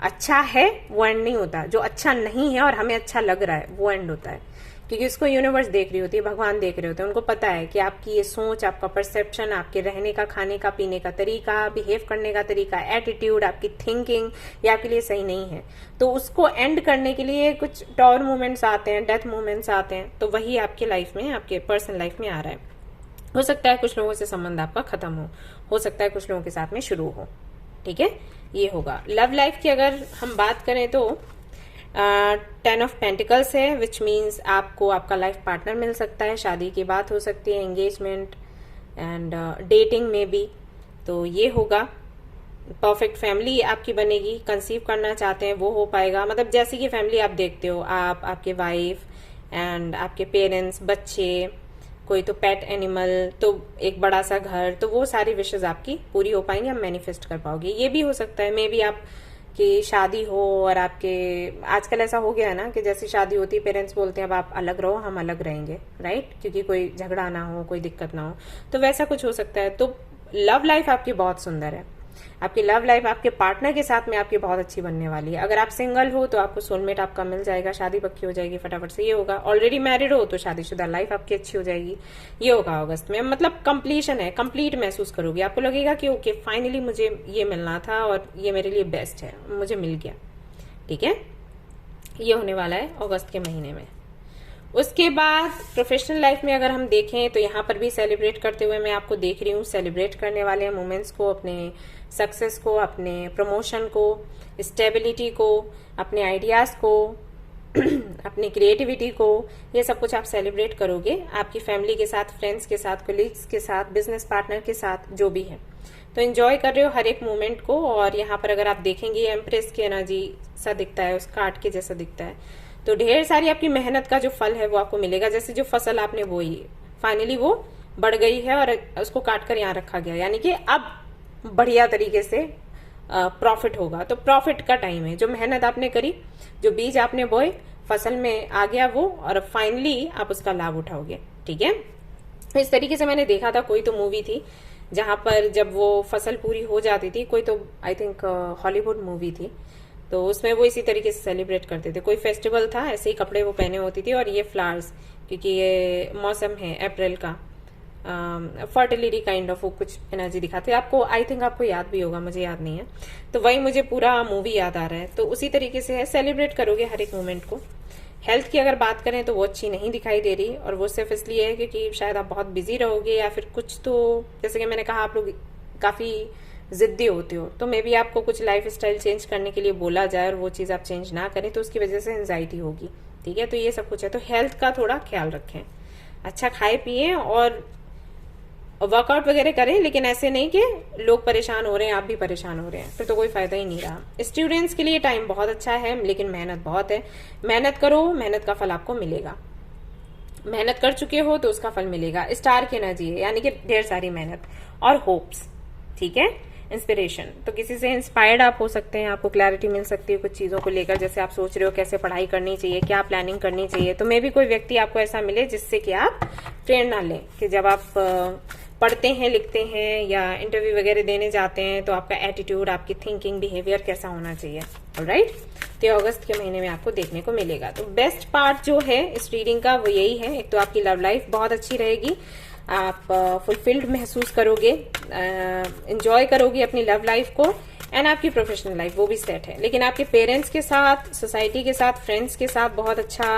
Speaker 1: अच्छा है वो एंड नहीं होता, जो अच्छा नहीं है और हमें अच्छा लग रहा है वो एंड होता है, क्योंकि उसको यूनिवर्स देख रही होती है, भगवान देख रहे होते हैं। उनको पता है कि आपकी ये सोच, आपका परसेप्शन, आपके रहने का, खाने का, पीने का तरीका, बिहेव करने का तरीका, एटीट्यूड, आपकी थिंकिंग, ये आपके लिए सही नहीं है। तो उसको एंड करने के लिए कुछ टॉर मूवमेंट्स आते हैं, डेथ मूवमेंट्स आते हैं। तो वही आपके लाइफ में, आपके पर्सनल लाइफ में आ रहा है। हो सकता है कुछ लोगों से संबंध आपका खत्म हो सकता है कुछ लोगों के साथ में शुरू हो। ठीक है, ये होगा। लव लाइफ की अगर हम बात करें तो 10 ऑफ पेंटिकल्स है, विच मीन्स आपको आपका लाइफ पार्टनर मिल सकता है, शादी की बात हो सकती है, एंगेजमेंट एंड डेटिंग में भी। तो ये होगा। परफेक्ट फैमिली आपकी बनेगी, कंसीव करना चाहते हैं वो हो पाएगा। मतलब जैसी की फैमिली आप देखते हो, आप, आपके वाइफ एंड आपके पेरेंट्स, बच्चे, कोई तो पेट एनिमल, तो एक बड़ा सा घर, तो वो सारी विशेष आपकी पूरी हो पाएंगी, आप मैनिफेस्ट कर पाओगे। ये भी हो सकता है मे बी आप की शादी हो और आपके, आजकल ऐसा हो गया है ना कि जैसी शादी होती है पेरेंट्स बोलते हैं अब आप अलग रहो, हम अलग रहेंगे, राइट, क्योंकि कोई झगड़ा ना हो, कोई दिक्कत ना हो। तो वैसा कुछ हो सकता है। तो लव लाइफ आपकी बहुत सुंदर है। आपकी लव लाइफ आपके पार्टनर के साथ में आपकी बहुत अच्छी बनने वाली है। अगर आप सिंगल हो तो आपको सोलमेट आपका मिल जाएगा, शादी पक्की हो जाएगी फटाफट से। ये होगा। ऑलरेडी मैरिड हो तो शादीशुदा लाइफ आपकी अच्छी हो जाएगी। ये होगा अगस्त में। मतलब कंप्लीशन है, कंप्लीट महसूस करोगे। आपको लगेगा कि ओके फाइनली मुझे ये मिलना था और ये मेरे लिए बेस्ट है, मुझे मिल गया। ठीक है, ये होने वाला है अगस्त के महीने में। उसके बाद प्रोफेशनल लाइफ में अगर हम देखें तो यहाँ पर भी सेलिब्रेट करते हुए मैं आपको देख रही हूँ। सेलिब्रेट करने वाले हैं मोमेंट्स को, अपने सक्सेस को, अपने प्रमोशन को, स्टेबिलिटी को, अपने आइडियाज को, अपनी क्रिएटिविटी को, ये सब कुछ आप सेलिब्रेट करोगे आपकी फैमिली के साथ, फ्रेंड्स के साथ, कोलीग्स के साथ, बिजनेस पार्टनर के साथ, जो भी है। तो एंजॉय कर रहे हो हर एक मोमेंट को। और यहाँ पर अगर आप देखेंगे एम्प्रेस की एनर्जी सा दिखता है, उस कार्ड के जैसा दिखता है। तो ढेर सारी आपकी मेहनत का जो फल है वो आपको मिलेगा। जैसे जो फसल आपने बोई फाइनली वो बढ़ गई है और उसको काट कर यहाँ रखा गया, यानी कि अब बढ़िया तरीके से प्रॉफिट होगा। तो प्रॉफिट का टाइम है। जो मेहनत आपने करी, जो बीज आपने बोए, फसल में आ गया वो, और फाइनली आप उसका लाभ उठाओगे। ठीक है, इस तरीके से मैंने देखा था। कोई तो मूवी थी जहां पर जब वो फसल पूरी हो जाती थी, कोई तो आई थिंक हॉलीवुड मूवी थी, तो उसमें वो इसी तरीके से सेलिब्रेट करते थे। कोई फेस्टिवल था, ऐसे ही कपड़े वो पहने होती थी और ये फ्लावर्स, क्योंकि ये मौसम है अप्रैल का, फर्टिलिटी काइंड ऑफ वो कुछ एनर्जी दिखाते हैं आपको। आई थिंक आपको याद भी होगा, मुझे याद नहीं है। तो वही मुझे पूरा मूवी याद आ रहा है। तो उसी तरीके से है, सेलिब्रेट करोगे हर एक मोमेंट को। हेल्थ की अगर बात करें तो वो अच्छी नहीं दिखाई दे रही, और वो सिर्फ इसलिए है क्योंकि शायद आप बहुत बिजी रहोगे, या फिर कुछ तो जैसे कि मैंने कहा आप लोग काफी जिद्दी होते हो, तो मे बी आपको कुछ लाइफ स्टाइल चेंज करने के लिए बोला जाए और वो चीज आप चेंज ना करें तो उसकी वजह से एंजाइटी होगी। ठीक है, तो ये सब कुछ है। तो हेल्थ का थोड़ा ख्याल रखें, अच्छा खाए पिए और वर्कआउट वगैरह करें, लेकिन ऐसे नहीं कि लोग परेशान हो रहे हैं आप भी परेशान हो रहे हैं, फिर तो कोई फायदा ही नहीं रहा। स्टूडेंट्स के लिए टाइम बहुत अच्छा है, लेकिन मेहनत बहुत है। मेहनत करो, मेहनत का फल आपको मिलेगा। मेहनत कर चुके हो तो उसका फल मिलेगा। स्टार की एनर्जी है, यानी कि ढेर सारी मेहनत और होप्स। ठीक है, इंस्पिरेशन, तो किसी से इंस्पायर्ड आप हो सकते हैं, आपको क्लैरिटी मिल सकती है कुछ चीजों को लेकर। जैसे आप सोच रहे हो कैसे पढ़ाई करनी चाहिए, क्या प्लानिंग करनी चाहिए, तो मे भी कोई व्यक्ति आपको ऐसा मिले जिससे कि आप प्रेरणा लें कि जब आप पढ़ते हैं, लिखते हैं या इंटरव्यू वगैरह देने जाते हैं तो आपका एटीट्यूड, आपकी थिंकिंग, बिहेवियर कैसा होना चाहिए। ऑलराइट, तो अगस्त के महीने में आपको देखने को मिलेगा। तो बेस्ट पार्ट जो है इस रीडिंग का वो यही है। एक तो आपकी लव लाइफ बहुत अच्छी रहेगी, आप फुलफिल्ड महसूस करोगे, एंजॉय करोगे अपनी लव लाइफ को, एंड आपकी प्रोफेशनल लाइफ वो भी सेट है। लेकिन आपके पेरेंट्स के साथ, सोसाइटी के साथ, फ्रेंड्स के साथ बहुत अच्छा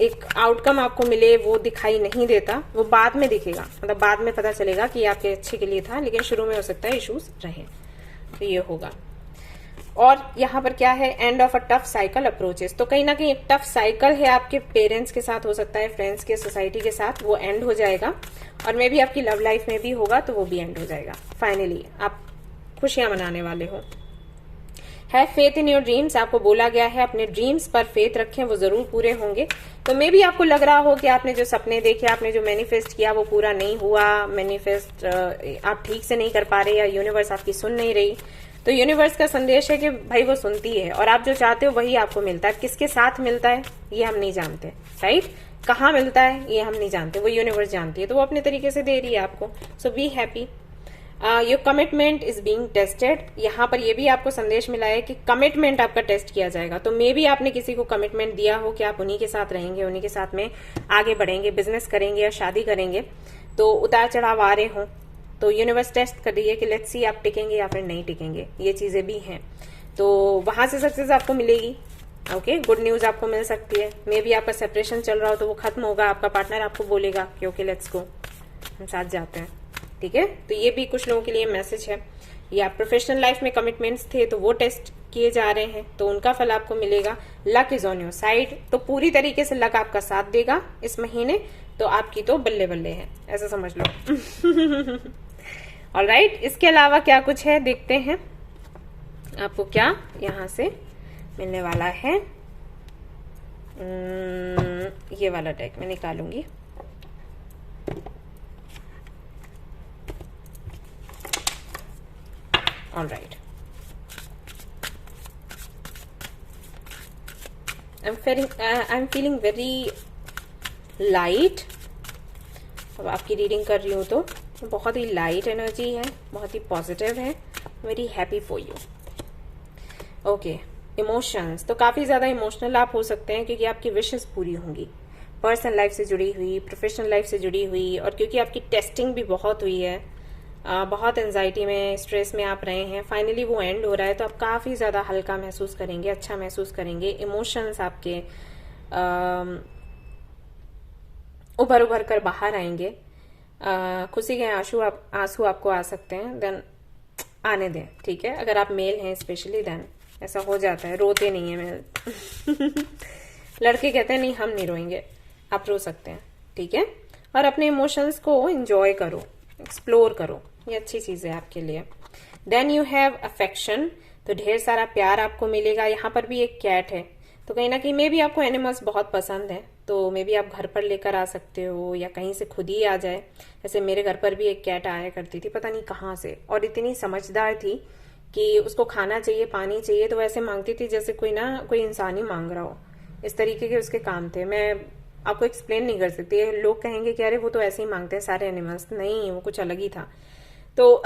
Speaker 1: एक आउटकम आपको मिले वो दिखाई नहीं देता, वो बाद में दिखेगा। मतलब बाद में पता चलेगा कि आपके अच्छे के लिए था, लेकिन शुरू में हो सकता है इश्यूज रहे। तो ये होगा। और यहाँ पर क्या है, end of a tough cycle approaches, तो कहीं ना कहीं एक टफ साइकिल है आपके पेरेंट्स के साथ, हो सकता है फ्रेंड्स के, सोसाइटी के साथ, वो एंड हो जाएगा। और मे भी आपकी लव लाइफ में भी होगा तो वो भी एंड हो जाएगा। फाइनली आप खुशियां मनाने वाले हो। Have faith in your dreams, आपको बोला गया है अपने ड्रीम्स पर फेथ रखें, वो जरूर पूरे होंगे। तो मे भी आपको लग रहा हो कि आपने जो सपने देखे, आपने जो मैनिफेस्ट किया वो पूरा नहीं हुआ, मैनिफेस्ट आप ठीक से नहीं कर पा रहे, या यूनिवर्स आपकी सुन नहीं रही। तो यूनिवर्स का संदेश है कि भाई वो सुनती है, और आप जो चाहते हो वही आपको मिलता है। किसके साथ मिलता है ये हम नहीं जानते, राइट, कहाँ मिलता है ये हम नहीं जानते, वो यूनिवर्स जानती है, तो वो अपने तरीके से दे रही है आपको। So be happy. Your commitment is being tested, यहाँ पर ये भी आपको संदेश मिला है कि कमिटमेंट आपका टेस्ट किया जाएगा। तो मे भी आपने किसी को कमिटमेंट दिया हो कि आप उन्हीं के साथ रहेंगे, उन्हीं के साथ में आगे बढ़ेंगे, बिजनेस करेंगे या शादी करेंगे, तो उतार चढ़ाव आ रहे हो, तो यूनिवर्स टेस्ट कर रही है कि लेट्स सी आप टिकेंगे या फिर नहीं टिकेंगे। ये चीजें भी हैं, तो वहां से सक्सेस आपको मिलेगी। ओके, गुड न्यूज आपको मिल सकती है। मे बी आपका सेपरेशन चल रहा हो तो वो खत्म होगा, आपका पार्टनर आपको बोलेगा कि ओके लेट्स गो, हम साथ जाते हैं, ठीक है। तो ये भी कुछ लोगों के लिए मैसेज है। या प्रोफेशनल लाइफ में कमिटमेंट्स थे तो वो टेस्ट किए जा रहे हैं, तो उनका फल आपको मिलेगा। Luck is on your side, तो पूरी तरीके से लक आपका साथ देगा इस महीने, तो आपकी तो बल्ले बल्ले है, ऐसा समझ लो। ऑलराइट, इसके अलावा क्या कुछ है देखते हैं आपको क्या यहां से मिलने वाला है। ये वाला डेक मैं निकालूंगी। Alright, I am feeling very light. अब आपकी रीडिंग कर रही हूं तो बहुत ही लाइट एनर्जी है, बहुत ही पॉजिटिव है, very happy for you. Okay, emotions, तो काफी ज्यादा इमोशनल आप हो सकते हैं क्योंकि आपकी विशेस पूरी होंगी, पर्सनल लाइफ से जुड़ी हुई, प्रोफेशनल लाइफ से जुड़ी हुई, और क्योंकि आपकी टेस्टिंग भी बहुत हुई है, बहुत एंजाइटी में, स्ट्रेस में आप रहे हैं, फाइनली वो एंड हो रहा है, तो आप काफी ज्यादा हल्का महसूस करेंगे, अच्छा महसूस करेंगे। इमोशंस आपके उभर उभर कर बाहर आएंगे। खुशी के आंसू आपको आ सकते हैं, देन आने दें, ठीक है। अगर आप मेल हैं स्पेशली, देन ऐसा हो जाता है, रोते नहीं है मेल। लड़के कहते हैं नहीं हम नहीं रोएंगे, आप रो सकते हैं, ठीक है। और अपने इमोशंस को एंजॉय करो, एक्सप्लोर करो, ये अच्छी चीज है आपके लिए। देन यू हैव अफेक्शन, तो ढेर सारा प्यार आपको मिलेगा। यहाँ पर भी एक कैट है, तो कहीं ना कहीं मे भी आपको एनिमल्स बहुत पसंद है, तो मे भी आप घर पर लेकर आ सकते हो या कहीं से खुद ही आ जाए। जैसे मेरे घर पर भी एक कैट आया करती थी, पता नहीं कहाँ से, और इतनी समझदार थी कि उसको खाना चाहिए, पानी चाहिए, तो वैसे मांगती थी जैसे कोई इंसान ही मांग रहा हो। इस तरीके के उसके काम थे, मैं आपको एक्सप्लेन नहीं कर सकती। लोग कहेंगे कि अरे वो तो ऐसे ही मांगते हैं सारे एनिमल्स, नहीं, वो कुछ अलग ही था। तो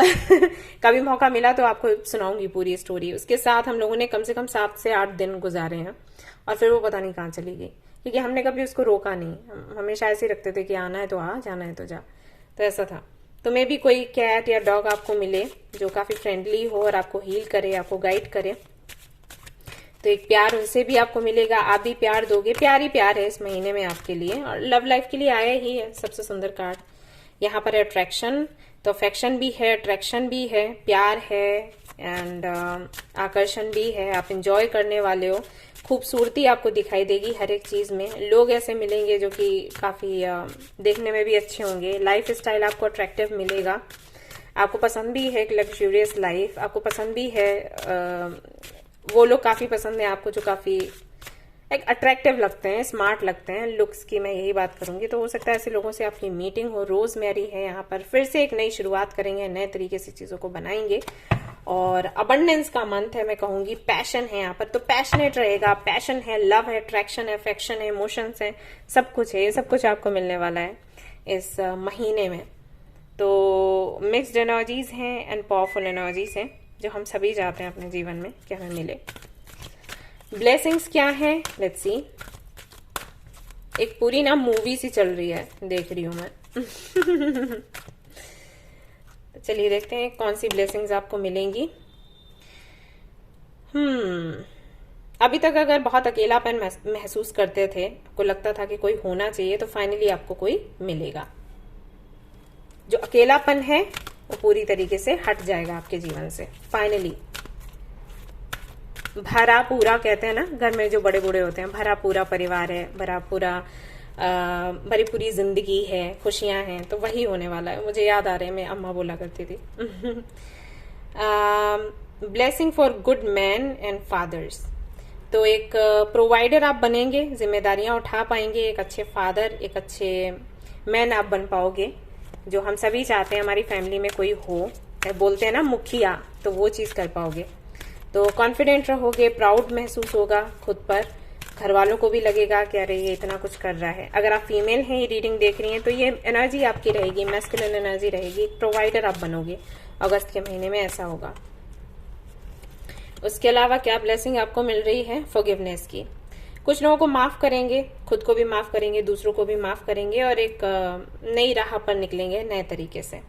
Speaker 1: कभी मौका मिला तो आपको सुनाऊंगी पूरी स्टोरी। उसके साथ हम लोगों ने कम से कम 7 से 8 दिन गुजारे हैं, और फिर वो पता नहीं कहाँ चली गई, क्योंकि हमने कभी उसको रोका नहीं। हम हमेशा ऐसे ही रखते थे कि आना है तो आ, जाना है तो जा, तो ऐसा था। तो मे भी कोई कैट या डॉग आपको मिले जो काफी फ्रेंडली हो और आपको हील करे, आपको गाइड करे, तो एक प्यार उनसे भी आपको मिलेगा, आप भी प्यार दोगे। प्यार ही प्यार है इस महीने में आपके लिए, और लव लाइफ के लिए आया ही है सबसे सुंदर कार्ड। यहाँ पर अट्रैक्शन, तो अफेक्शन भी है, अट्रैक्शन भी है, प्यार है, एंड आकर्षण भी है। आप इंजॉय करने वाले हो, खूबसूरती आपको दिखाई देगी हर एक चीज में। लोग ऐसे मिलेंगे जो कि काफी देखने में भी अच्छे होंगे। लाइफ स्टाइल आपको अट्रैक्टिव मिलेगा, आपको पसंद भी है एक लग्जूरियस लाइफ, आपको पसंद भी है वो लोग काफी पसंद है आपको जो काफी एक अट्रैक्टिव लगते हैं, स्मार्ट लगते हैं। लुक्स की मैं यही बात करूंगी, तो हो सकता है ऐसे लोगों से आपकी मीटिंग हो। रोज मैरी है यहाँ पर, फिर से एक नई शुरुआत करेंगे, नए तरीके से चीजों को बनाएंगे। और अबंडेंस का मंथ है, मैं कहूंगी पैशन है यहाँ पर, तो पैशनेट रहेगा। पैशन है, लव है, अट्रैक्शन है, अफेक्शन है, इमोशंस है, सब कुछ है। ये सब कुछ आपको मिलने वाला है इस महीने में। तो मिक्स्ड एनर्जीज हैं एंड पावरफुल एनर्जीज हैं जो हम सभी चाहते हैं अपने जीवन में कि हमें मिले। ब्लेसिंग्स क्या है, लेट्स सी। एक पूरी ना मूवी सी चल रही है, देख रही हूं मैं। तो चलिए देखते हैं कौन सी ब्लेसिंग्स आपको मिलेंगी। अभी तक अगर बहुत अकेलापन महसूस करते थे, आपको लगता था कि कोई होना चाहिए, तो फाइनली आपको कोई मिलेगा। जो अकेलापन है वो पूरी तरीके से हट जाएगा आपके जीवन से फाइनली। भरा पूरा कहते हैं ना, घर में जो बड़े बूढ़े होते हैं, भरा पूरा परिवार है, भरा पूरा भरी पूरी जिंदगी है, खुशियां हैं, तो वही होने वाला है। मुझे याद आ रहे हैं, मैं अम्मा बोला करती थी। Blessing for good man and fathers, तो एक प्रोवाइडर आप बनेंगे, जिम्मेदारियां उठा पाएंगे, एक अच्छे फादर, एक अच्छे मैन आप बन पाओगे, जो हम सभी चाहते हैं हमारी फैमिली में कोई हो, बोलते हैं ना मुखिया, तो वो चीज कर पाओगे। तो कॉन्फिडेंट रहोगे, प्राउड महसूस होगा खुद पर, घर वालों को भी लगेगा कि अरे ये इतना कुछ कर रहा है। अगर आप फीमेल हैं, ये रीडिंग देख रही हैं, तो ये एनर्जी आपकी रहेगी, मैस्कुलिन एनर्जी रहेगी, प्रोवाइडर आप बनोगे। अगस्त के महीने में ऐसा होगा। उसके अलावा क्या ब्लेसिंग आपको मिल रही है? फॉरगिवनेस की। कुछ लोगों को माफ करेंगे, खुद को भी माफ करेंगे, दूसरों को भी माफ करेंगे, और एक नई राह पर निकलेंगे नए तरीके से।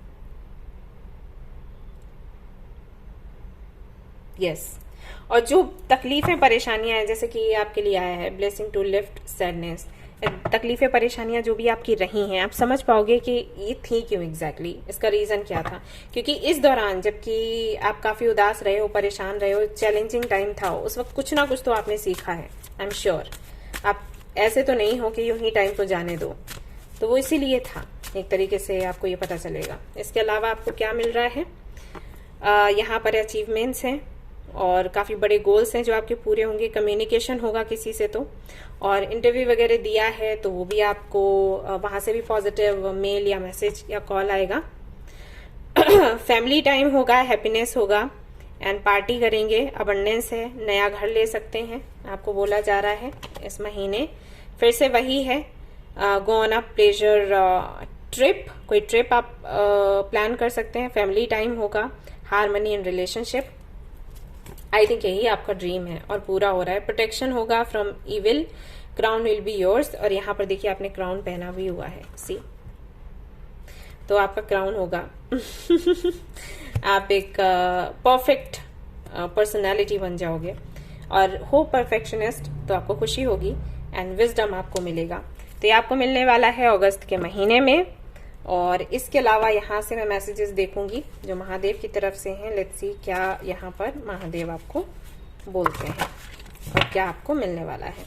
Speaker 1: यस। और जो तकलीफें परेशानियां हैं, जैसे कि ये आपके लिए आया है ब्लेसिंग टू लिफ्ट सैडनेस, तकलीफें परेशानियां जो भी आपकी रही हैं, आप समझ पाओगे कि ये थी क्यों एग्जैक्टली, इसका रीजन क्या था। क्योंकि इस दौरान जबकि आप काफी उदास रहे हो, परेशान रहे हो, चैलेंजिंग टाइम था, उस वक्त कुछ ना कुछ तो आपने सीखा है। आई एम श्योर आप ऐसे तो नहीं हो कि यूं ही टाइम को जाने दो, तो वो इसीलिए था, एक तरीके से आपको ये पता चलेगा। इसके अलावा आपको क्या मिल रहा है? यहाँ पर अचीवमेंट्स हैं और काफी बड़े गोल्स हैं जो आपके पूरे होंगे। कम्युनिकेशन होगा किसी से, तो और इंटरव्यू वगैरह दिया है तो वो भी आपको वहां से भी पॉजिटिव मेल या मैसेज या कॉल आएगा। फैमिली टाइम होगा, हैप्पीनेस होगा, एंड पार्टी करेंगे, अबंडेंस है, नया घर ले सकते हैं, आपको बोला जा रहा है इस महीने। फिर से वही है, go on a pleasure trip, कोई ट्रिप आप प्लान कर सकते हैं। फैमिली टाइम होगा, harmony in relationship, I think यही आपका ड्रीम है और पूरा हो रहा है। प्रोटेक्शन होगा from evil, crown will be yours, और यहाँ पर देखिए आपने क्राउन पहना भी हुआ है, सी, तो आपका क्राउन होगा। आप एक परफेक्ट पर्सनालिटी बन जाओगे, और हो परफेक्शनिस्ट, तो आपको खुशी होगी, एंड विजडम आपको मिलेगा। तो ये आपको मिलने वाला है अगस्त के महीने में। और इसके अलावा यहाँ से मैं मैसेजेस देखूंगी जो महादेव की तरफ से हैं। लेट्स सी क्या यहाँ पर महादेव आपको बोलते हैं और क्या आपको मिलने वाला है।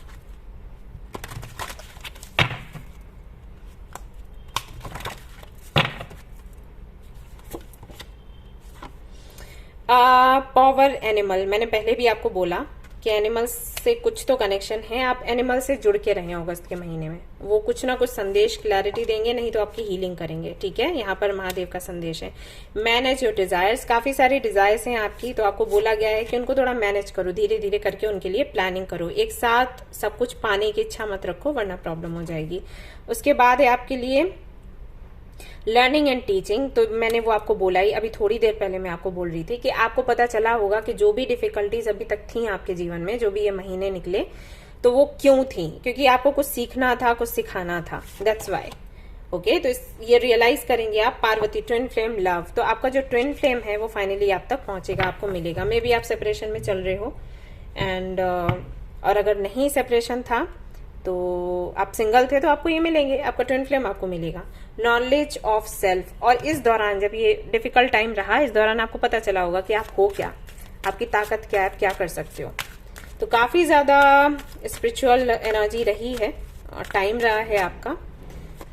Speaker 1: पावर एनिमल, मैंने पहले भी आपको बोला कि एनिमल्स से कुछ तो कनेक्शन है, आप एनिमल से जुड़ के रहें अगस्त के महीने में, वो कुछ ना कुछ संदेश क्लैरिटी देंगे, नहीं तो आपकी हीलिंग करेंगे। ठीक है, यहाँ पर महादेव का संदेश है, मैनेज योर डिजायर्स। काफी सारी डिजायर्स हैं आपकी, तो आपको बोला गया है कि उनको थोड़ा मैनेज करो, धीरे धीरे करके उनके लिए प्लानिंग करो, एक साथ सब कुछ पाने की इच्छा मत रखो वरना प्रॉब्लम हो जाएगी। उसके बाद है आपके लिए लर्निंग एंड टीचिंग, तो मैंने वो आपको बोला ही, अभी थोड़ी देर पहले मैं आपको बोल रही थी कि आपको पता चला होगा कि जो भी डिफिकल्टीज अभी तक थी आपके जीवन में, जो भी ये महीने निकले, तो वो क्यों थी, क्योंकि आपको कुछ सीखना था, कुछ सिखाना था, दैट्स वाई। ओके, तो ये रियलाइज करेंगे आप। पार्वती ट्विन फ्लेम लव, तो आपका जो ट्विन फ्लेम है वो फाइनली आप तक पहुंचेगा, आपको मिलेगा। मे बी आप सेपरेशन में चल रहे हो, एंड और अगर नहीं सेपरेशन था तो आप सिंगल थे, तो आपको ये मिलेंगे, आपका ट्विन फ्लेम आपको मिलेगा। नॉलेज ऑफ सेल्फ, और इस दौरान जब ये डिफिकल्ट टाइम रहा, इस दौरान आपको पता चला होगा कि आप हो क्या, आपकी ताकत क्या है, आप क्या कर सकते हो। तो काफी ज्यादा स्पिरिचुअल एनर्जी रही है और टाइम रहा है आपका,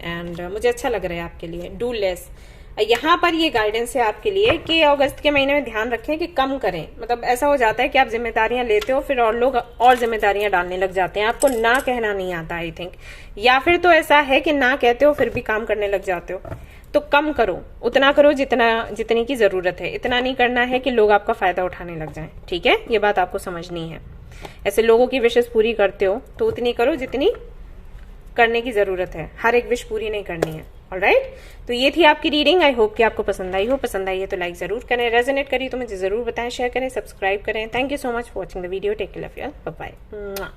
Speaker 1: एंड मुझे अच्छा लग रहा है आपके लिए। डू लेस, यहाँ पर ये गाइडेंस है आपके लिए कि अगस्त के महीने में ध्यान रखें कि कम करें। मतलब ऐसा हो जाता है कि आप जिम्मेदारियां लेते हो, फिर और लोग और जिम्मेदारियां डालने लग जाते हैं, आपको ना कहना नहीं आता आई थिंक, या फिर तो ऐसा है कि ना कहते हो फिर भी काम करने लग जाते हो। तो कम करो, उतना करो जितनी की जरूरत है, इतना नहीं करना है कि लोग आपका फायदा उठाने लग जाएं। ठीक है, ये बात आपको समझनी है। ऐसे लोगों की विशेष पूरी करते हो तो उतनी करो जितनी करने की जरूरत है, हर एक विश पूरी नहीं करनी है। ऑलराइट, तो ये थी आपकी रीडिंग। आई होप कि आपको पसंद आई हो। पसंद आई है तो लाइक जरूर करें, रेजोनेट करी तो मुझे जरूर बताएं, शेयर करें, सब्सक्राइब करें। Thank you so much for watching the video. Take care of your, bye bye.